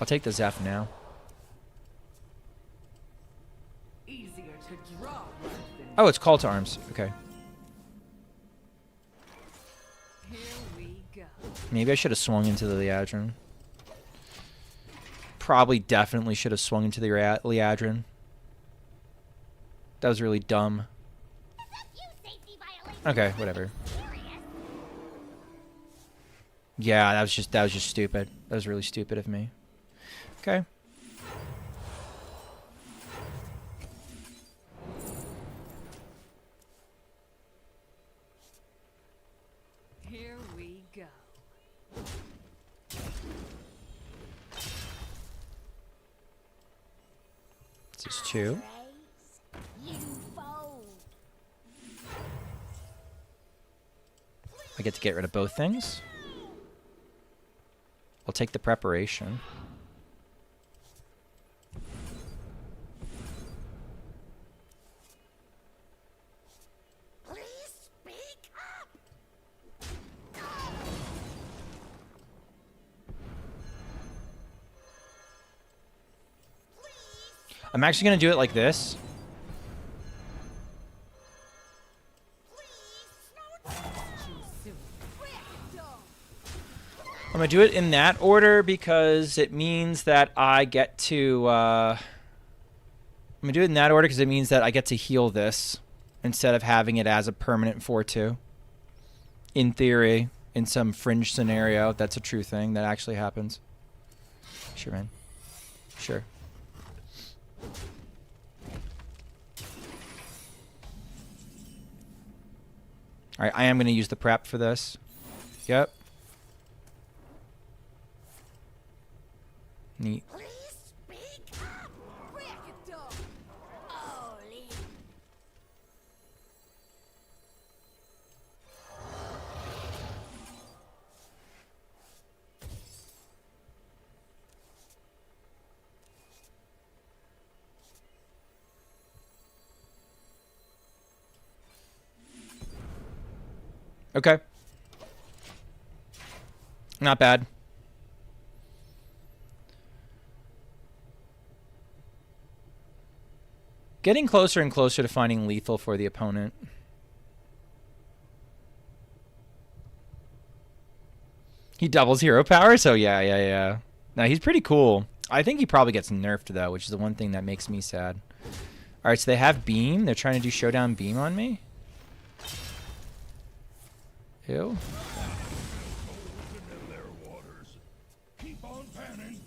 I'll take the Zeph now.
Easier to draw.
Oh, it's Call to Arms. Okay.
Here we go.
Maybe I should have swung into the Liadrin. Probably definitely should have swung into the Liadrin. That was really dumb. Okay, whatever. Yeah, that was just stupid. That was really stupid of me. Okay.
Here we go.
This is 2.
You
I get to get rid of both things. I'll take the preparation.
Please speak up.
I'm actually going to do it like this. I'm going to do it in that order because it means that I get to... I'm going to do it in that order because it means that I get to heal this instead of having it as a permanent 4-2. In theory, in some fringe scenario, that's a true thing that actually happens. Sure, man. Sure. All right, I am going to use the prep for this. Yep. Neat.
Please speak up. Break it down. Holy.
Okay. Not bad. Getting closer and closer to finding lethal for the opponent. He doubles hero power, so yeah. Now he's pretty cool. I think he probably gets nerfed though, which is the one thing that makes me sad. All right, so they have beam. They're trying to do showdown beam on me. Ew.
Keep on panning.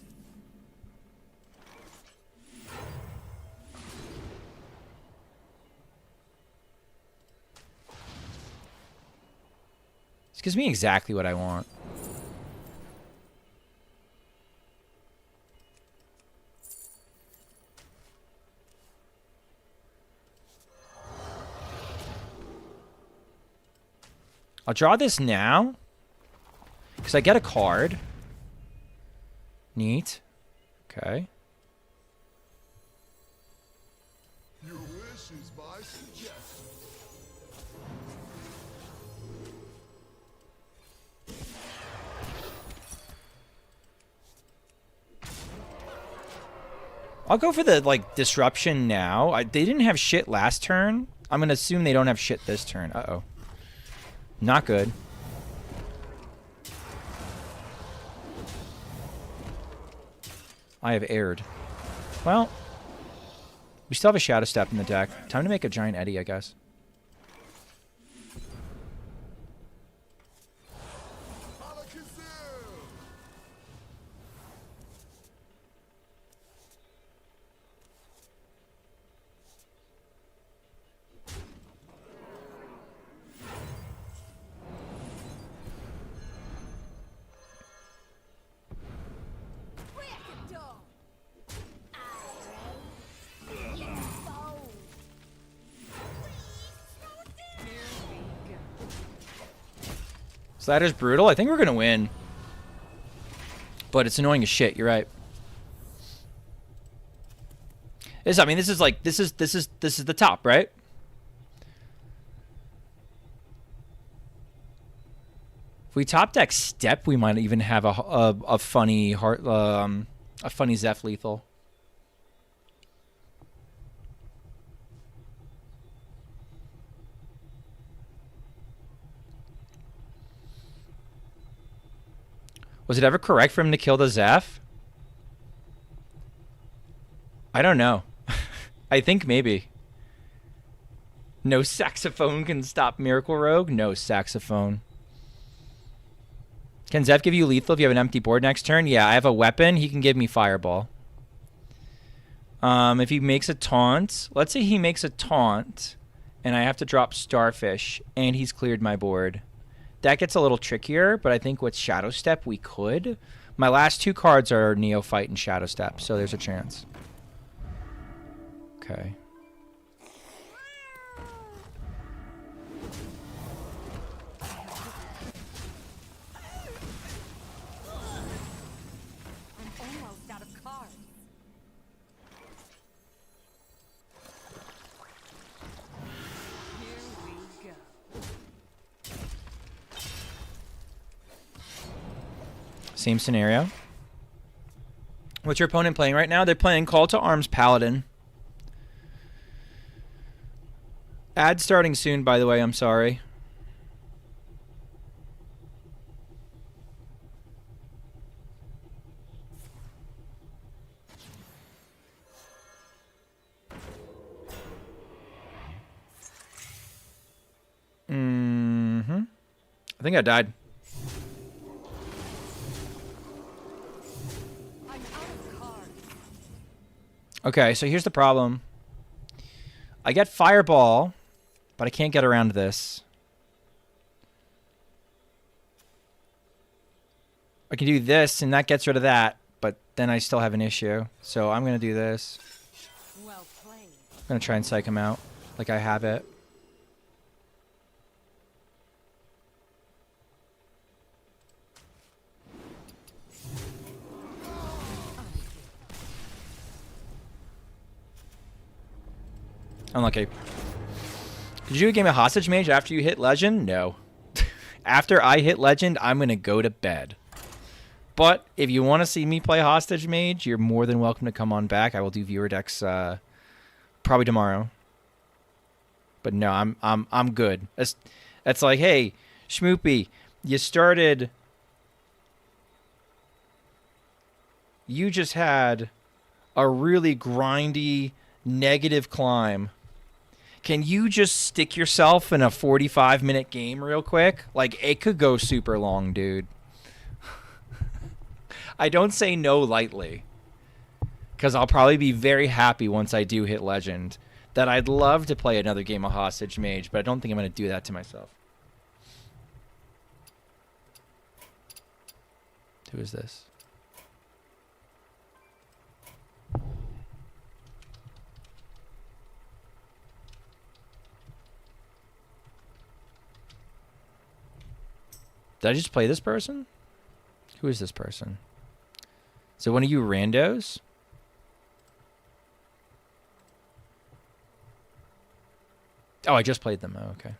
This gives me exactly what I want. I'll draw this now because I get a card. Neat. Okay.
Your wish is my suggestion.
I'll go for the, like, disruption now. They didn't have shit last turn. I'm going to assume they don't have shit this turn. Uh-oh. Not good. I have erred. Well, we still have a Shadow Step in the deck. Time to make a Giant Eddy, I guess.
Break it down. Irate. Let's go.
Slatter's brutal. I think we're going to win. But it's annoying as shit. You're right. I mean, this is like this is the top, right? If we top deck step, we might even have a funny a funny Zeph lethal. Was it ever correct for him to kill the Zeph? I don't know. I think maybe. No saxophone can stop Miracle Rogue? No saxophone. Can Zeph give you lethal if you have an empty board next turn? Yeah, I have a weapon. He can give me Fireball. If he makes a taunt. Let's say he makes a taunt. And I have to drop Starfish. And he's cleared my board. That gets a little trickier. But I think with Shadow Step we could. My last two cards are Neophyte and Shadow Step. So there's a chance. Okay. Same scenario. What's your opponent playing right now? They're playing Call to Arms Paladin. Ad starting soon, by the way. I'm sorry. I think I died.
I'm out of cards.
Okay, so here's the problem. I get Fireball, but I can't get around this. I can do this, and that gets rid of that, but then I still have an issue. So I'm going to do this.
Well played.
I'm going to try and psych him out like I have it. Unlucky. Did you do a game of Hostage Mage after you hit Legend? No. After I hit Legend, I'm going to go to bed. But if you want to see me play Hostage Mage, you're more than welcome to come on back. I will do viewer decks probably tomorrow. But no, I'm good. That's like, hey, Schmoopy, you started. You just had a really grindy negative climb. Can you just stick yourself in a 45-minute game real quick? Like, it could go super long, dude. I don't say no lightly, because I'll probably be very happy once I do hit Legend that I'd love to play another game of Hostage Mage, but I don't think I'm going to do that to myself. Who is this? Did I just play this person? Who is this person? Is it one of you randos? Oh, I just played them. Oh, okay.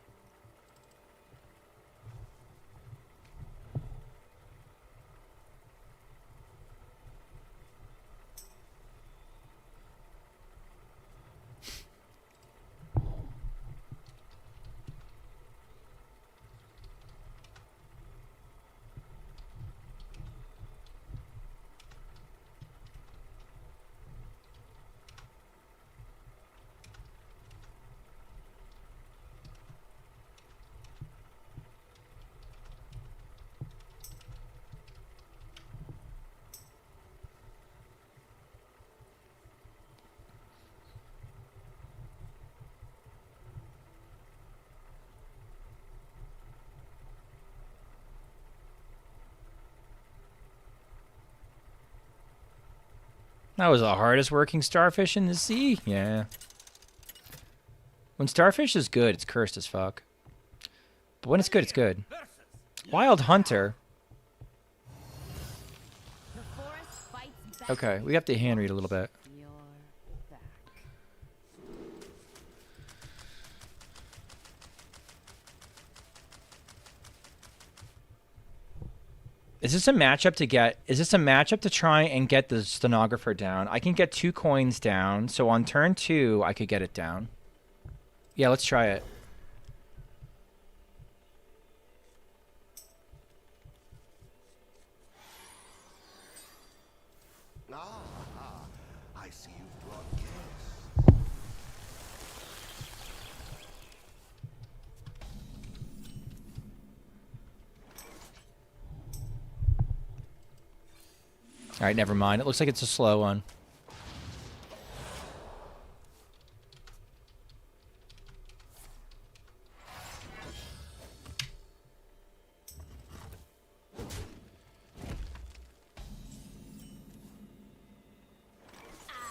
That was the hardest working starfish in the sea. Yeah. When starfish is good, it's cursed as fuck. But when it's good, it's good. Wild Hunter.
The forest fights back.
Okay, we have to hand read a little bit.
You're back.
Is this a matchup to get? Is this a matchup to try and get the stenographer down? I can get 2 coins down, so on turn 2, I could get it down. Yeah, let's try it.
I see you've brought guests.
All right, never mind. It looks like it's a slow one.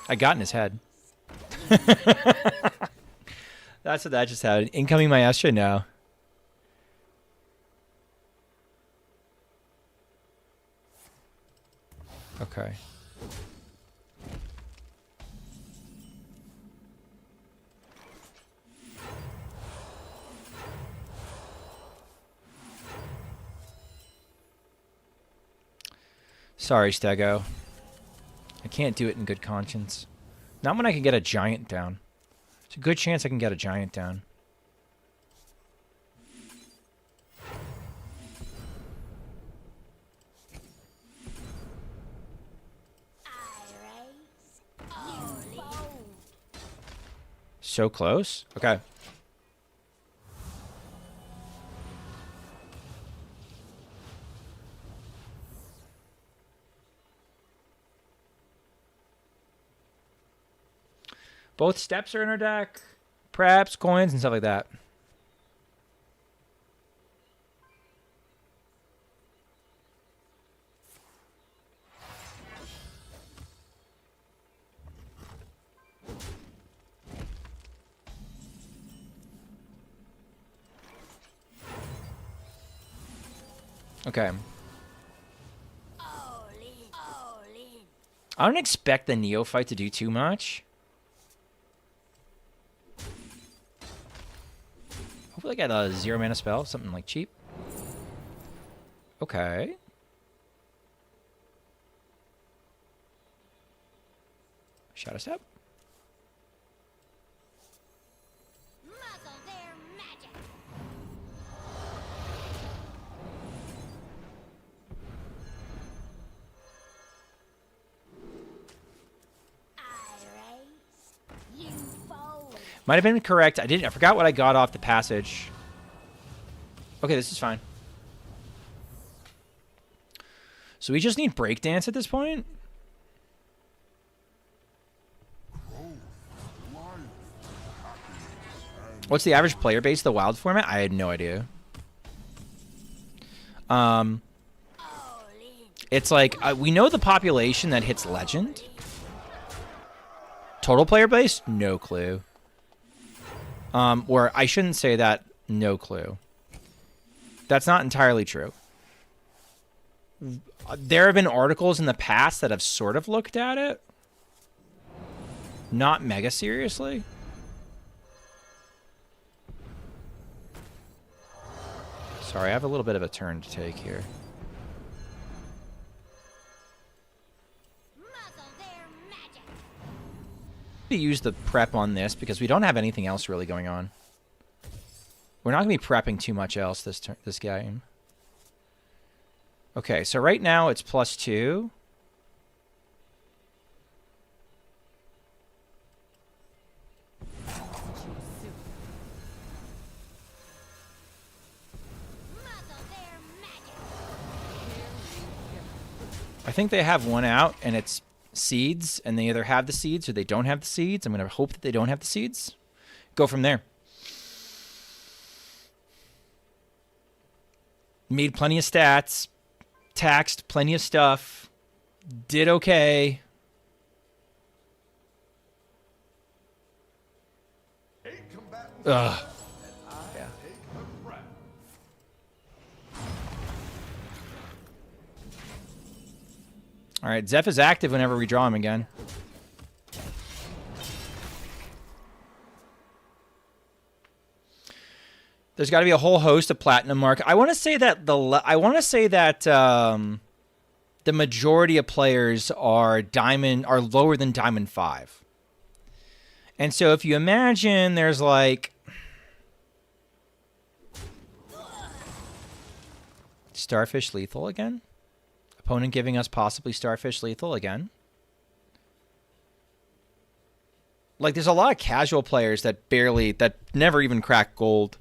I got in his head. That's what that just happened. Incoming Maestra? No. Okay. Sorry, Stego. I can't do it in good conscience. Not when I can get a giant down. It's a good chance I can get a giant down. So close? Okay. Both steps are in our deck. Preps, coins, and stuff like that. Okay. I don't expect the neophyte to do too much. Hopefully I get a 0 mana spell, something like cheap. Okay. Shadow Step. Might have been correct. I forgot what I got off the passage. Okay, this is fine. So we just need breakdance at this point? What's the average player base of the wild format? I had no idea. It's like, we know the population that hits legend. Total player base? No clue. Or I shouldn't say that, no clue. That's not entirely true. There have been articles in the past that have sort of looked at it. Not mega seriously. Sorry, I have a little bit of a turn to take here. To use the prep on this because we don't have anything else really going on. We're not going to be prepping too much else this game. Okay, so right now it's +2. I think they have one out and it's seeds, and they either have the seeds or they don't have the seeds. I'm going to hope that they don't have the seeds. Go from there. Made plenty of stats. Taxed plenty of stuff. Did okay. Ugh. Yeah. All right, Zeph is active whenever we draw him again. There's got to be a whole host of platinum mark. I want to say that the majority of players are lower than Diamond 5. And so if you imagine there's like Starfish lethal again. Opponent giving us possibly Starfish lethal again. Like, there's a lot of casual players that never even crack gold.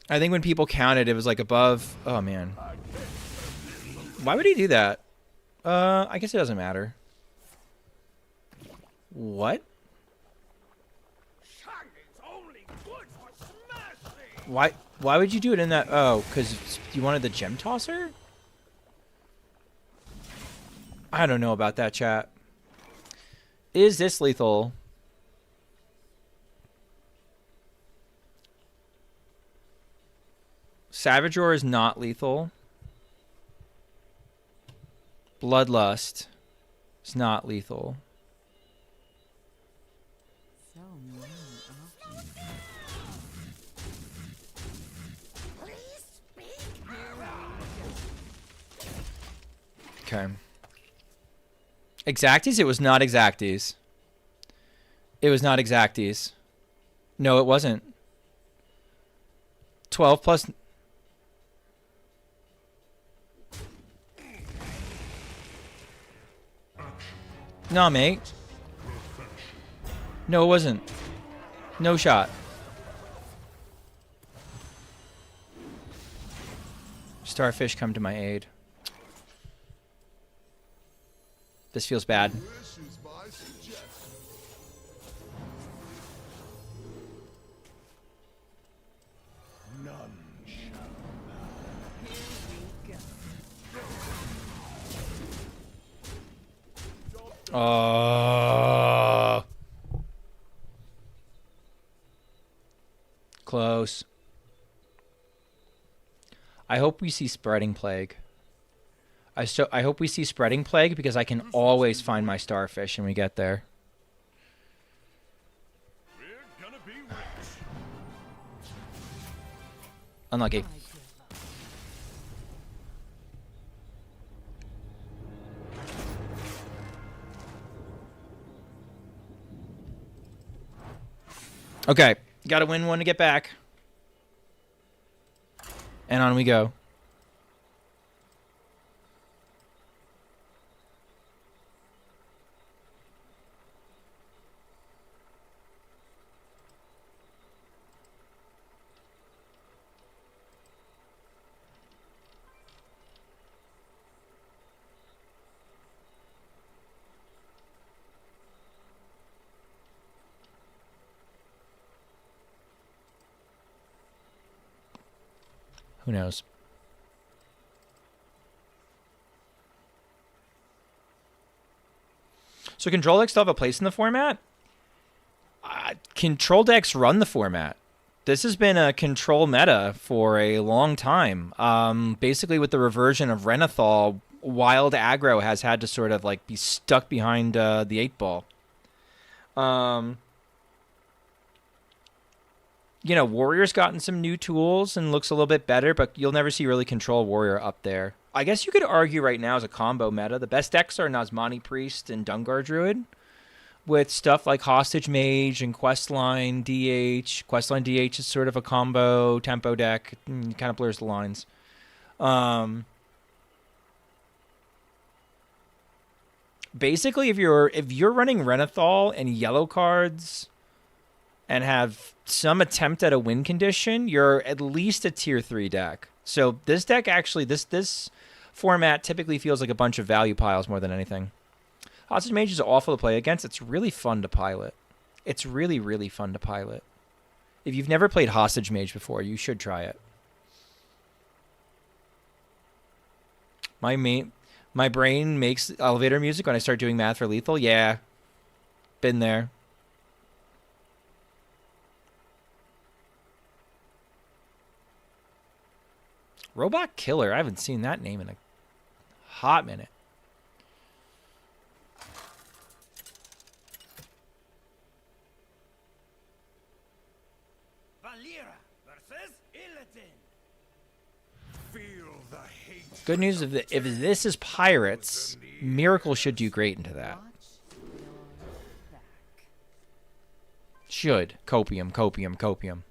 I think when people counted, it was like above. Oh, man. Why would he do that? I guess it doesn't matter. What? Why would you do it in that? Oh, because you wanted the gem tosser? I don't know about that, chat. Is this lethal? Savage Roar is not lethal. Bloodlust is not lethal.
So many options.
Okay. Exacties? It was not Exacties. It was not Exacties. No, it wasn't. 12 plus... No, mate. No, it wasn't. No shot. Starfish, come to my aid. This feels bad. Close. I hope we see Spreading Plague. I hope we see Spreading Plague because I can always find my Starfish when we get there.
We're gonna be rich.
Unlucky. Okay, gotta win one to get back. And on we go. Who knows? So control decks still have a place in the format? Control decks run the format. This has been a control meta for a long time. Basically, with the reversion of Renathal, wild aggro has had to sort of like be stuck behind the 8-ball. You know, Warrior's gotten some new tools and looks a little bit better, but you'll never see really Control Warrior up there. I guess you could argue right now as a combo meta, the best decks are Nazmani Priest and Dungar Druid, with stuff like Hostage Mage and Questline DH. Questline DH is sort of a combo tempo deck. It kind of blurs the lines. Basically, if you're running Renathal and yellow cards and have some attempt at a win condition, you're at least a tier 3 deck. So this deck actually, this format typically feels like a bunch of value piles more than anything. Hostage Mage is awful to play against. It's really fun to pilot. It's really, really fun to pilot. If you've never played Hostage Mage before, you should try it. My brain makes elevator music when I start doing math for lethal. Yeah, been there. Robot Killer. I haven't seen that name in a hot minute.
Valera versus Illidan.
Feel the hate.
Good news, if this is Pirates, Miracle should do great into that.
Watch your back.
Should. Copium, copium, copium.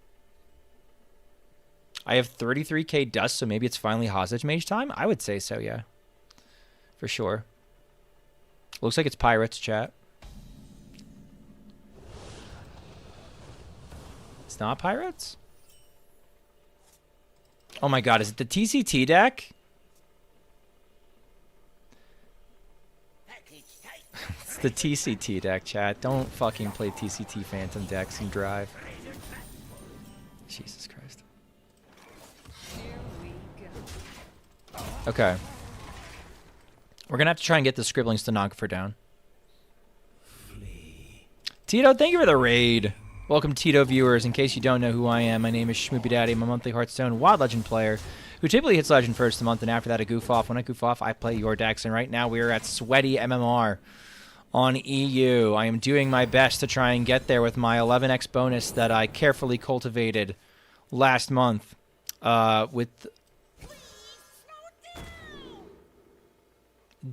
I have 33k dust, so maybe it's finally Hostage Mage time? I would say so, yeah. For sure. Looks like it's Pirates, chat. It's not Pirates? Oh my god, is it the TCT deck? It's the TCT deck, chat. Don't fucking play TCT Phantom decks and drive. Jesus Christ.
Here we go.
Okay. We're going to have to try and get the Scribbling Stenographer down. Tito, thank you for the raid. Welcome, Tito viewers. In case you don't know who I am, my name is Schmoopydady. I'm a monthly Hearthstone Wild Legend player who typically hits Legend first of the month, and after that I goof off. When I goof off, I play your decks, and right now we are at Sweaty MMR on EU. I am doing my best to try and get there with my 11x bonus that I carefully cultivated last month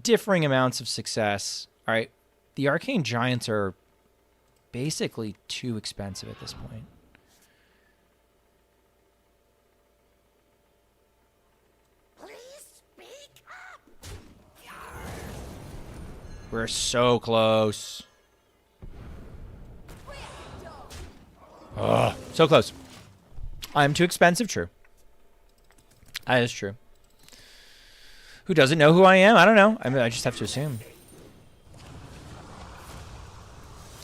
differing amounts of success. All right, the Arcane Giants are basically too expensive at this point.
Please speak up.
We're so close. Oh, so close. I'm too expensive, true. That is true. Who doesn't know who I am? I don't know. I mean, I just have to assume.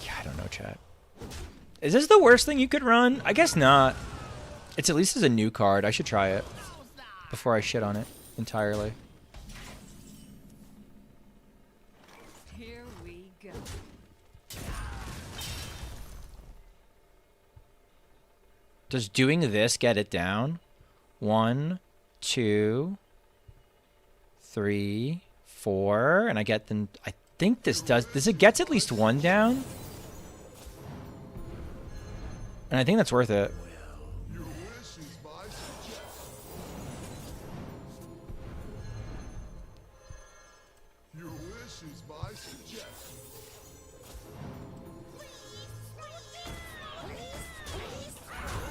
Yeah, I don't know, chat. Is this the worst thing you could run? I guess not. It's at least as a new card. I should try it before I shit on it entirely.
Here we go.
Does doing this get it down? 1, 2, 3, 4, and I get them. I think this does. It gets at least 1 down, and I think that's worth it.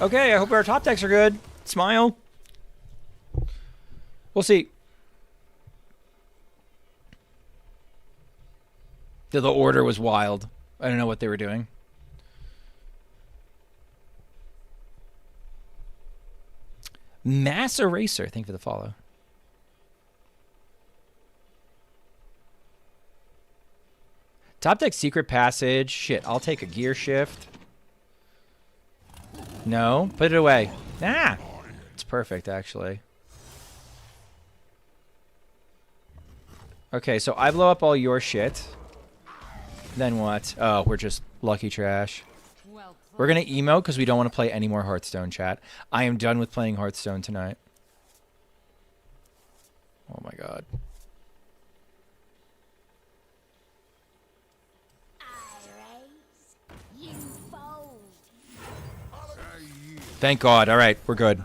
Okay, I hope our top decks are good. Smile. We'll see. The order was wild. I don't know what they were doing. Mass Eraser, thank you for the follow. Top deck Secret Passage. Shit, I'll take a Gear Shift. No, put it away. Ah, it's perfect, actually. Okay, so I blow up all your shit. Then what? Oh, we're just lucky trash.
Well
We're going to emote because we don't want to play any more Hearthstone, chat. I am done with playing Hearthstone tonight. Oh my god.
You fold.
Thank God. All right, we're good.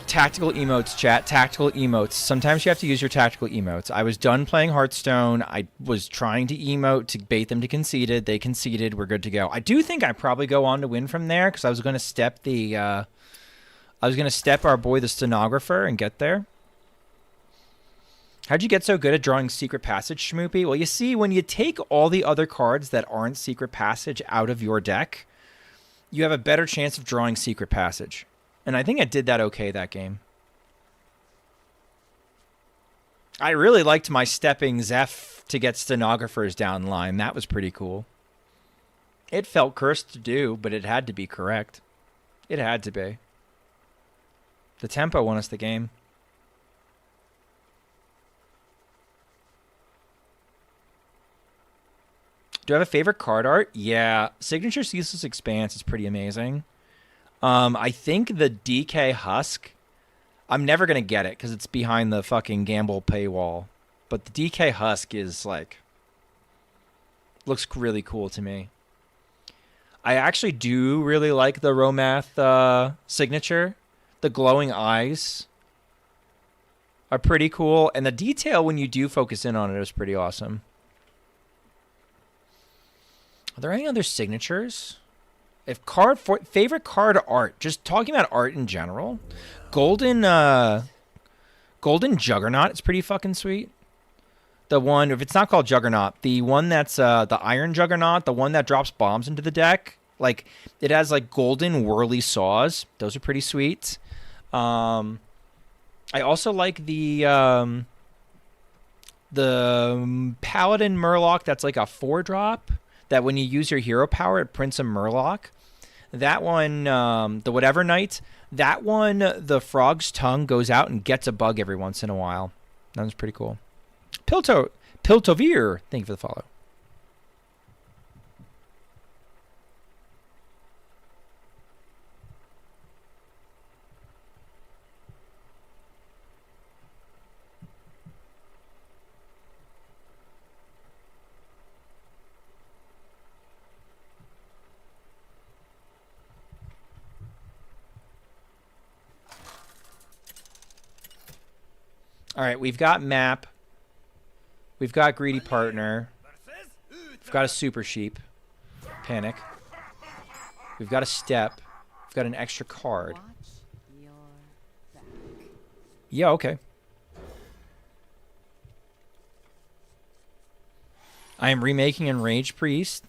Tactical emotes, chat. Tactical emotes. Sometimes you have to use your tactical emotes. I was done playing Hearthstone. I was trying to emote to bait them to conceded. They conceded. We're good to go. I do think I probably go on to win from there because I was going to step the. I was going to step our boy the stenographer and get there. How'd you get so good at drawing Secret Passage, Schmoopy? Well, you see, when you take all the other cards that aren't Secret Passage out of your deck, you have a better chance of drawing Secret Passage. And I think I did that okay that game. I really liked my stepping Zeph to get stenographers down line. That was pretty cool. It felt cursed to do, but it had to be correct. It had to be. The tempo won us the game. Do I have a favorite card art? Yeah. Signature Ceaseless Expanse is pretty amazing. I think the DK Husk, I'm never going to get it because it's behind the fucking Gamble paywall. But the DK Husk is like, looks really cool to me. I actually do really like the Romath signature. The glowing eyes are pretty cool. And the detail when you do focus in on it is pretty awesome. Are there any other signatures? If favorite card art, just talking about art in general, Golden Juggernaut is pretty fucking sweet. The one, if it's not called Juggernaut, the one that's the Iron Juggernaut, the one that drops bombs into the deck, like it has like golden whirly saws. Those are pretty sweet. I also like the Paladin Murloc that's like a 4-drop. That when you use your hero power, it prints a Murloc. That one, the Whatever Knight, that one, the Frog's Tongue goes out and gets a bug every once in a while. That was pretty cool. Piltovir, thank you for the follow. All right, we've got map. We've got greedy partner. We've got a super sheep. Panic. We've got a step. We've got an extra card.
Watch your back.
Yeah, okay. I am remaking Enraged Priest.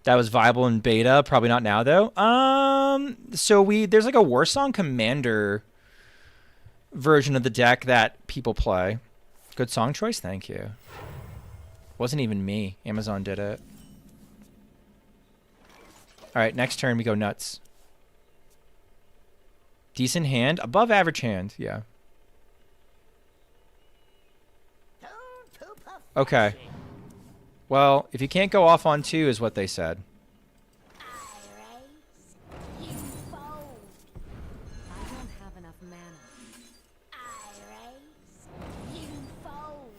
That was viable in beta. Probably not now though. So there's like a Warsong Commander version of the deck that people play. Good song choice, thank you. Wasn't even me. Amazon did it. All right, next turn we go nuts. Decent hand, above average hand, yeah. Okay. Well, if you can't go off on 2 is what they said.
I raise, you fold.
I don't have enough mana.
I raise, you fold.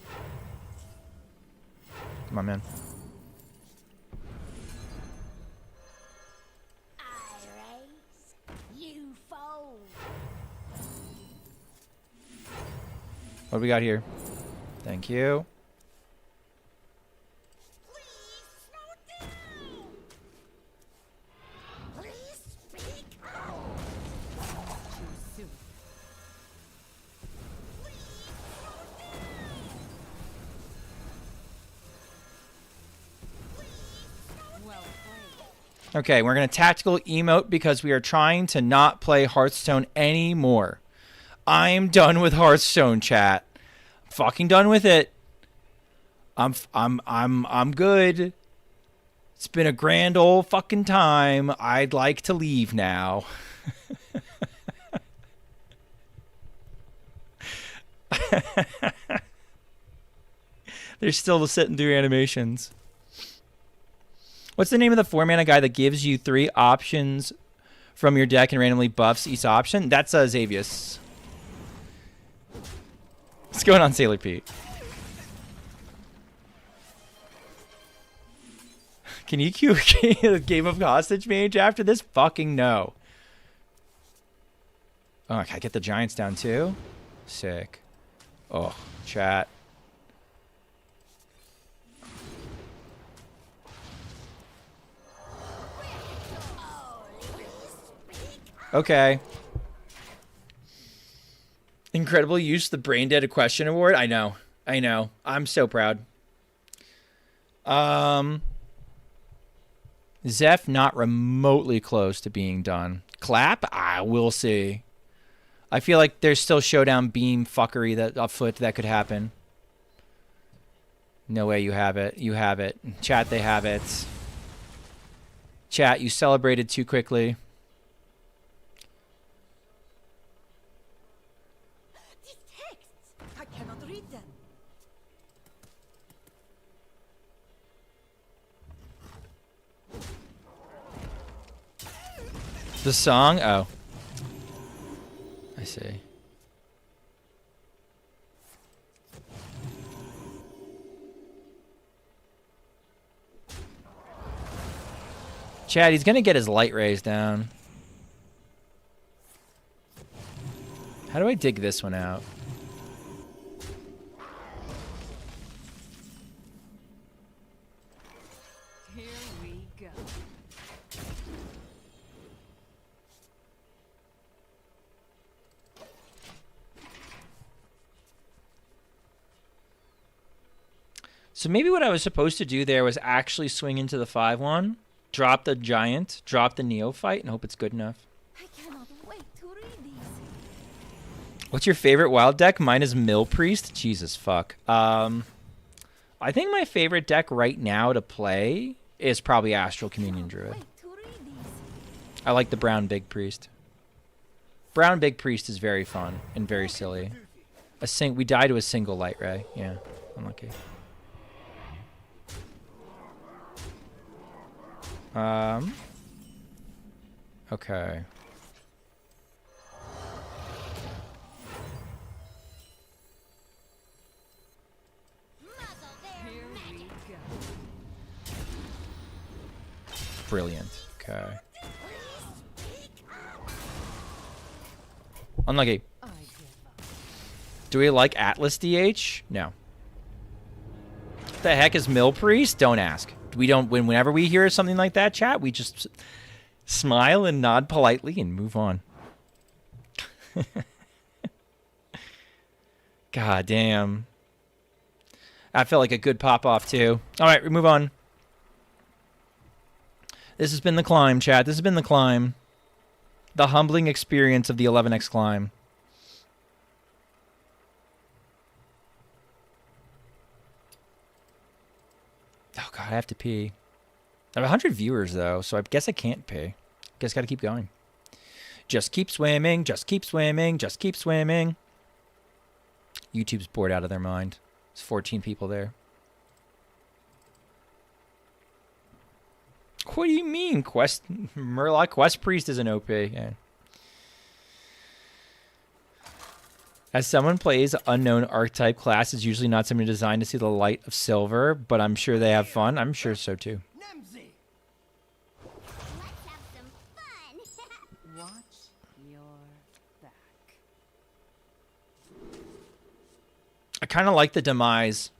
Come on, man.
I raise, you fold.
What do we got here? Thank you.
Please slow down. Please speak out.
Too soon. Well played.
Okay, we're going to tactical emote because we are trying to not play Hearthstone anymore. I'm done with Hearthstone, chat. Fucking done with it. I'm good. It's been a grand old fucking time. I'd like to leave now. They're still sitting through animations. What's the name of the 4-mana guy that gives you 3 options from your deck and randomly buffs each option? That's Xavius. What's going on, Sailor Pete? Can you cue a game of Hostage Mage after this? Fucking no. Oh, can I get the Giants down too? Sick. Oh, chat. Okay. Incredible use of the Brain Dead Question Award. I know. I know. I'm so proud. Zeph not remotely close to being done. Clap? I will see. I feel like there's still Showdown Beam fuckery that afoot that could happen. No way you have it. You have it. Chat, they have it. Chat, you celebrated too quickly.
These texts, I cannot read them.
The song? Oh. I see. Chad, he's gonna get his light rays down. How do I dig this one out?
Here we go.
So maybe what I was supposed to do there was actually swing into the 5-1, drop the Giant, drop the Neophyte, and hope it's good enough.
I cannot wait to read these.
What's your favorite wild deck? Mine is Mill Priest. Jesus fuck. I think my favorite deck right now to play is probably Astral Communion Druid.
Wait to read these.
I like the Brown Big Priest. Brown Big Priest is very fun and very silly. We die to a single light ray. Yeah, unlucky. Okay.
Here we go.
Brilliant. Okay. Unlucky.
I give up.
Do we like Atlas DH? No. What the heck is Mill Priest? Don't ask. We don't. Whenever we hear something like that, chat, we just smile and nod politely and move on. God damn. I felt like a good pop off too. All right, we move on. This has been the climb, chat. This has been the climb. The humbling experience of the 11x climb. Oh, God, I have to pee. I have 100 viewers, though, so I guess I can't pee. Guess got to keep going. Just keep swimming, just keep swimming, just keep swimming. YouTube's bored out of their mind. There's 14 people there. What do you mean, Murloc Quest Priest is an OP? Yeah. As someone plays unknown archetype class, is usually not somebody designed to see the light of silver, but I'm sure they have fun. I'm sure so too.
Nemzi.
Let's have some fun.
Watch your back.
I kind of like the demise.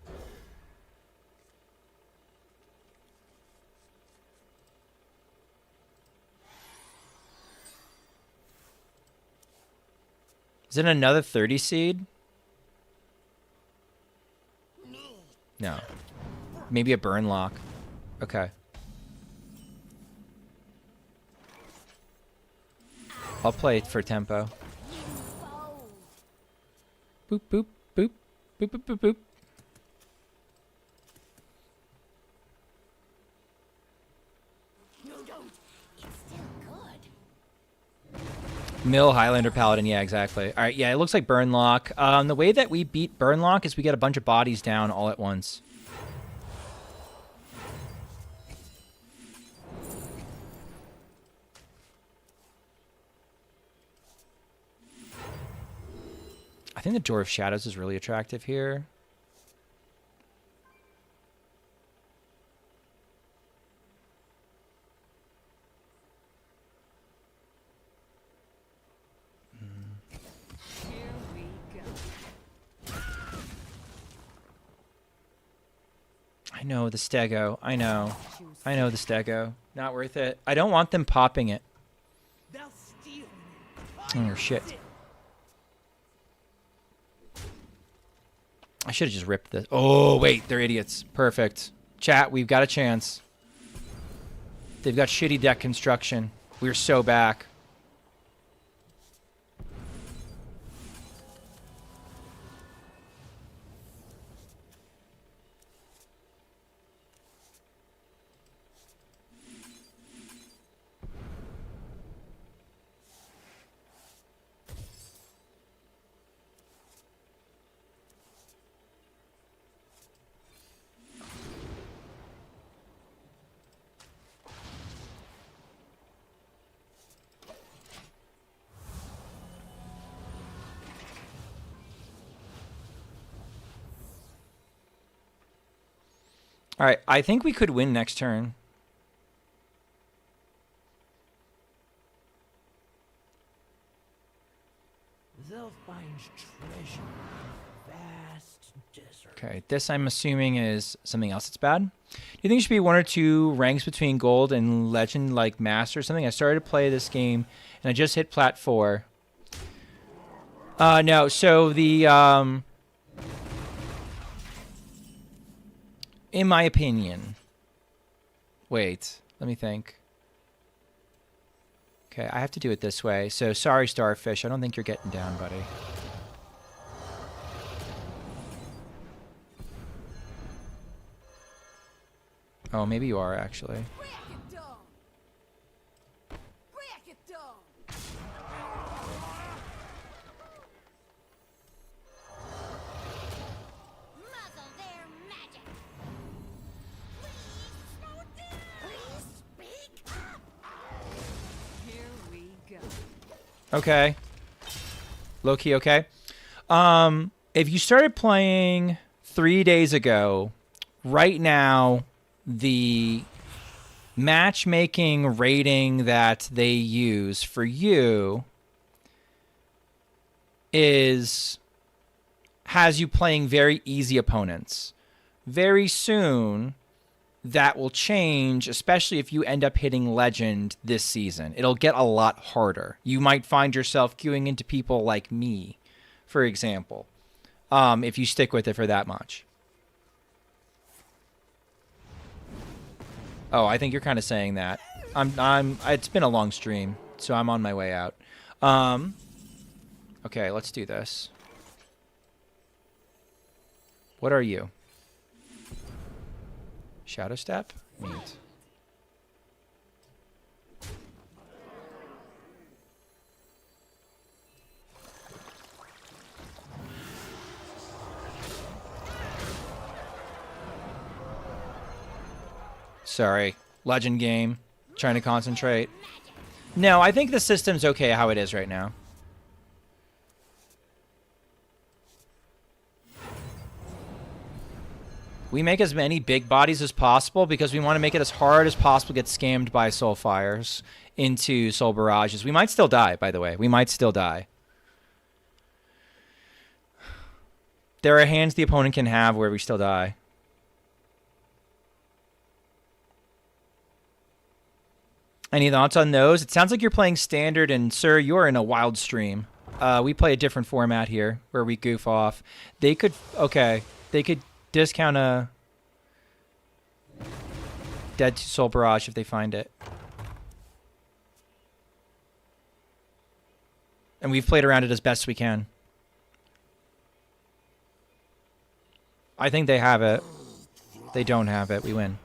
Is it another 30 seed? No. Maybe a burn lock. Okay. I'll play it for tempo. Boop, boop, boop. Boop, boop, boop, boop.
No, don't. It's still good.
Mill, Highlander, Paladin. Yeah, exactly. All right, yeah, it looks like Burnlock. The way that we beat Burnlock is we get a bunch of bodies down all at once. I think the Door of Shadows is really attractive here.
Here we go.
I know the Stego. I know. I know the Stego. Not worth it. I don't want them popping it.
They'll steal.
Oh, shit. I should have just ripped this. Oh, wait. They're idiots. Perfect. Chat, we've got a chance. They've got shitty deck construction. We're so back. All right, I think we could win next turn.
They'll find treasure in vast desert.
Okay, this I'm assuming is something else that's bad. Do you think it should be one or two ranks between gold and legend, like master or something? I started to play this game, and I just hit plat 4. No, so the... in my opinion... Wait, let me think. Okay, I have to do it this way. So, sorry, Starfish. I don't think you're getting down, buddy. Oh, maybe you are, actually.
Break it down. Break it down.
Muzzle their magic. Please slow down. Please speak up.
Here we go.
Okay. Low-key, okay. If you started playing 3 days ago, right now, the matchmaking rating that they use for you is has you playing very easy opponents. Very soon, that will change, especially if you end up hitting Legend this season. It'll get a lot harder. You might find yourself queuing into people like me, for example, if you stick with it for that much. Oh, I think you're kind of saying that. It's been a long stream, so I'm on my way out. Okay, let's do this. What are you? Shadow Step? Neat. Sorry. Legend game. Trying to concentrate. No, I think the system's okay how it is right now. We make as many big bodies as possible because we want to make it as hard as possible to get scammed by Soul Fires into Soul Barrages. We might still die, by the way. We might still die. There are hands the opponent can have where we still die. Any thoughts on those? It sounds like you're playing Standard, and sir, you're in a wild stream. We play a different format here where we goof off. They could... Okay. They could discount a Dead to Soul Barrage if they find it. And we've played around it as best we can. I think they have it. They don't have it. We win.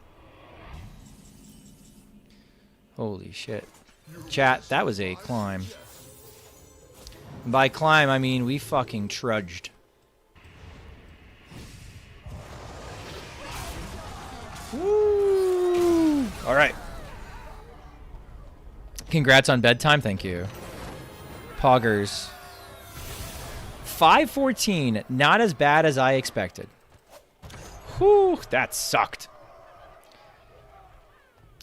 Holy shit. Chat, that was a climb. And by climb, I mean we fucking trudged. Woo! All right. Congrats on bedtime. Thank you. Poggers. 514. Not as bad as I expected. Whew, that sucked.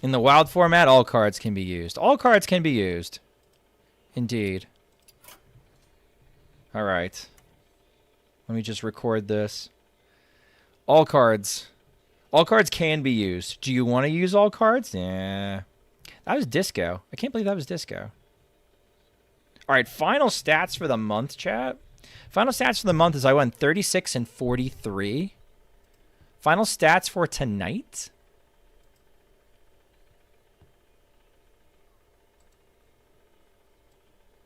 In the wild format, all cards can be used. All cards can be used. Indeed. All right. Let me just record this. All cards. All cards can be used. Do you want to use all cards? Yeah. That was disco. I can't believe that was disco. All right, final stats for the month, chat. Final stats for the month is I went 36 and 43. Final stats for tonight.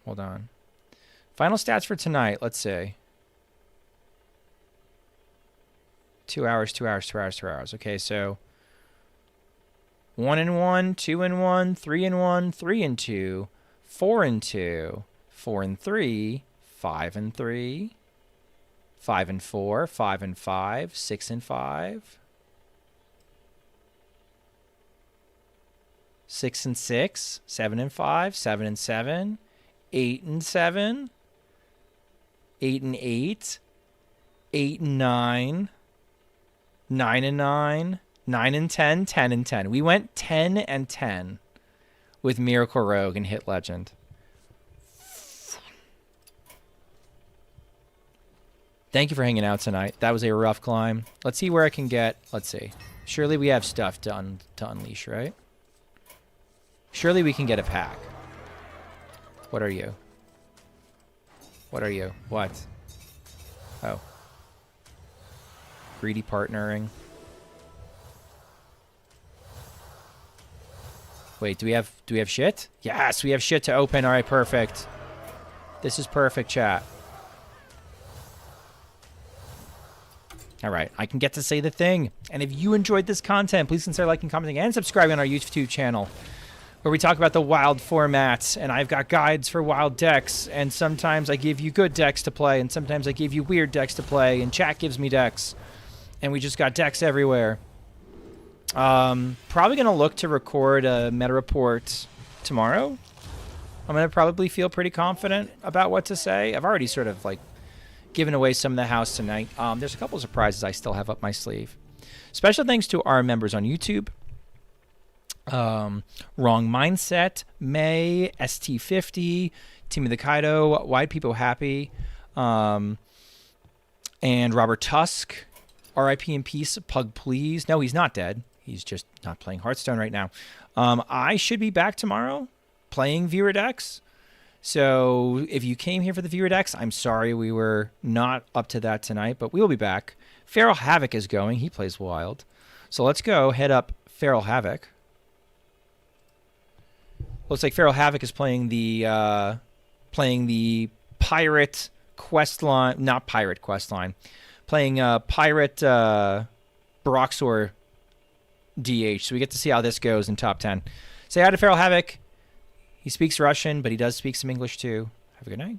Hold on. Final stats for tonight, let's see. 2 hours, 2 hours, 2 hours, 2 hours. Okay, so 1 and 1, 2 and 1, 3 and 1, 3 and 2, 4 and 2, 4 and 3, 5 and 3, 5 and 4, 5 and 5, 6 and 5, 6 and 6, 7 and 5, 7 and 7, 8 and 7, 8 and 8, 8 and 9, 9 and 9, 9 and 10, 10 and 10. We went 10 and 10 with Miracle Rogue and Hit Legend. Thank you for hanging out tonight. That was a rough climb. Let's see where I can get. Let's see. Surely we have stuff to unleash, right? Surely we can get a pack. What are you? What are you? What? Oh. Greedy partnering. Wait, do we have shit? Yes, we have shit to open. All right, perfect. This is perfect, chat. All right, I can get to say the thing. And if you enjoyed this content, please consider liking, commenting, and subscribing on our YouTube channel, where we talk about the wild formats, and I've got guides for wild decks, and sometimes I give you good decks to play, and sometimes I give you weird decks to play, and chat gives me decks, and we just got decks everywhere. Probably going to look to record a meta report tomorrow. I'm going to probably feel pretty confident about what to say. I've already sort of, like, given away some of the house tonight. There's a couple of surprises I still have up my sleeve. Special thanks to our members on YouTube. Wrong Mindset, May, ST50, Team of the Kaido, Wide People Happy, and And Robert Tusk, R.I.P. in peace, Pug please. No, he's not dead. He's just not playing Hearthstone right now. I should be back tomorrow playing viewer decks. So if you came here for the viewer decks, I'm sorry we were not up to that tonight, but we will be back. Feral Havoc is going. He plays Wild. So let's go head up Feral Havoc. Looks like Feral Havoc is playing the pirate quest line, not pirate quest line, playing pirate Broxor DH. So we get to see how this goes in top 10. Say hi to Feral Havoc. He speaks Russian, but he does speak some English too. Have a good night.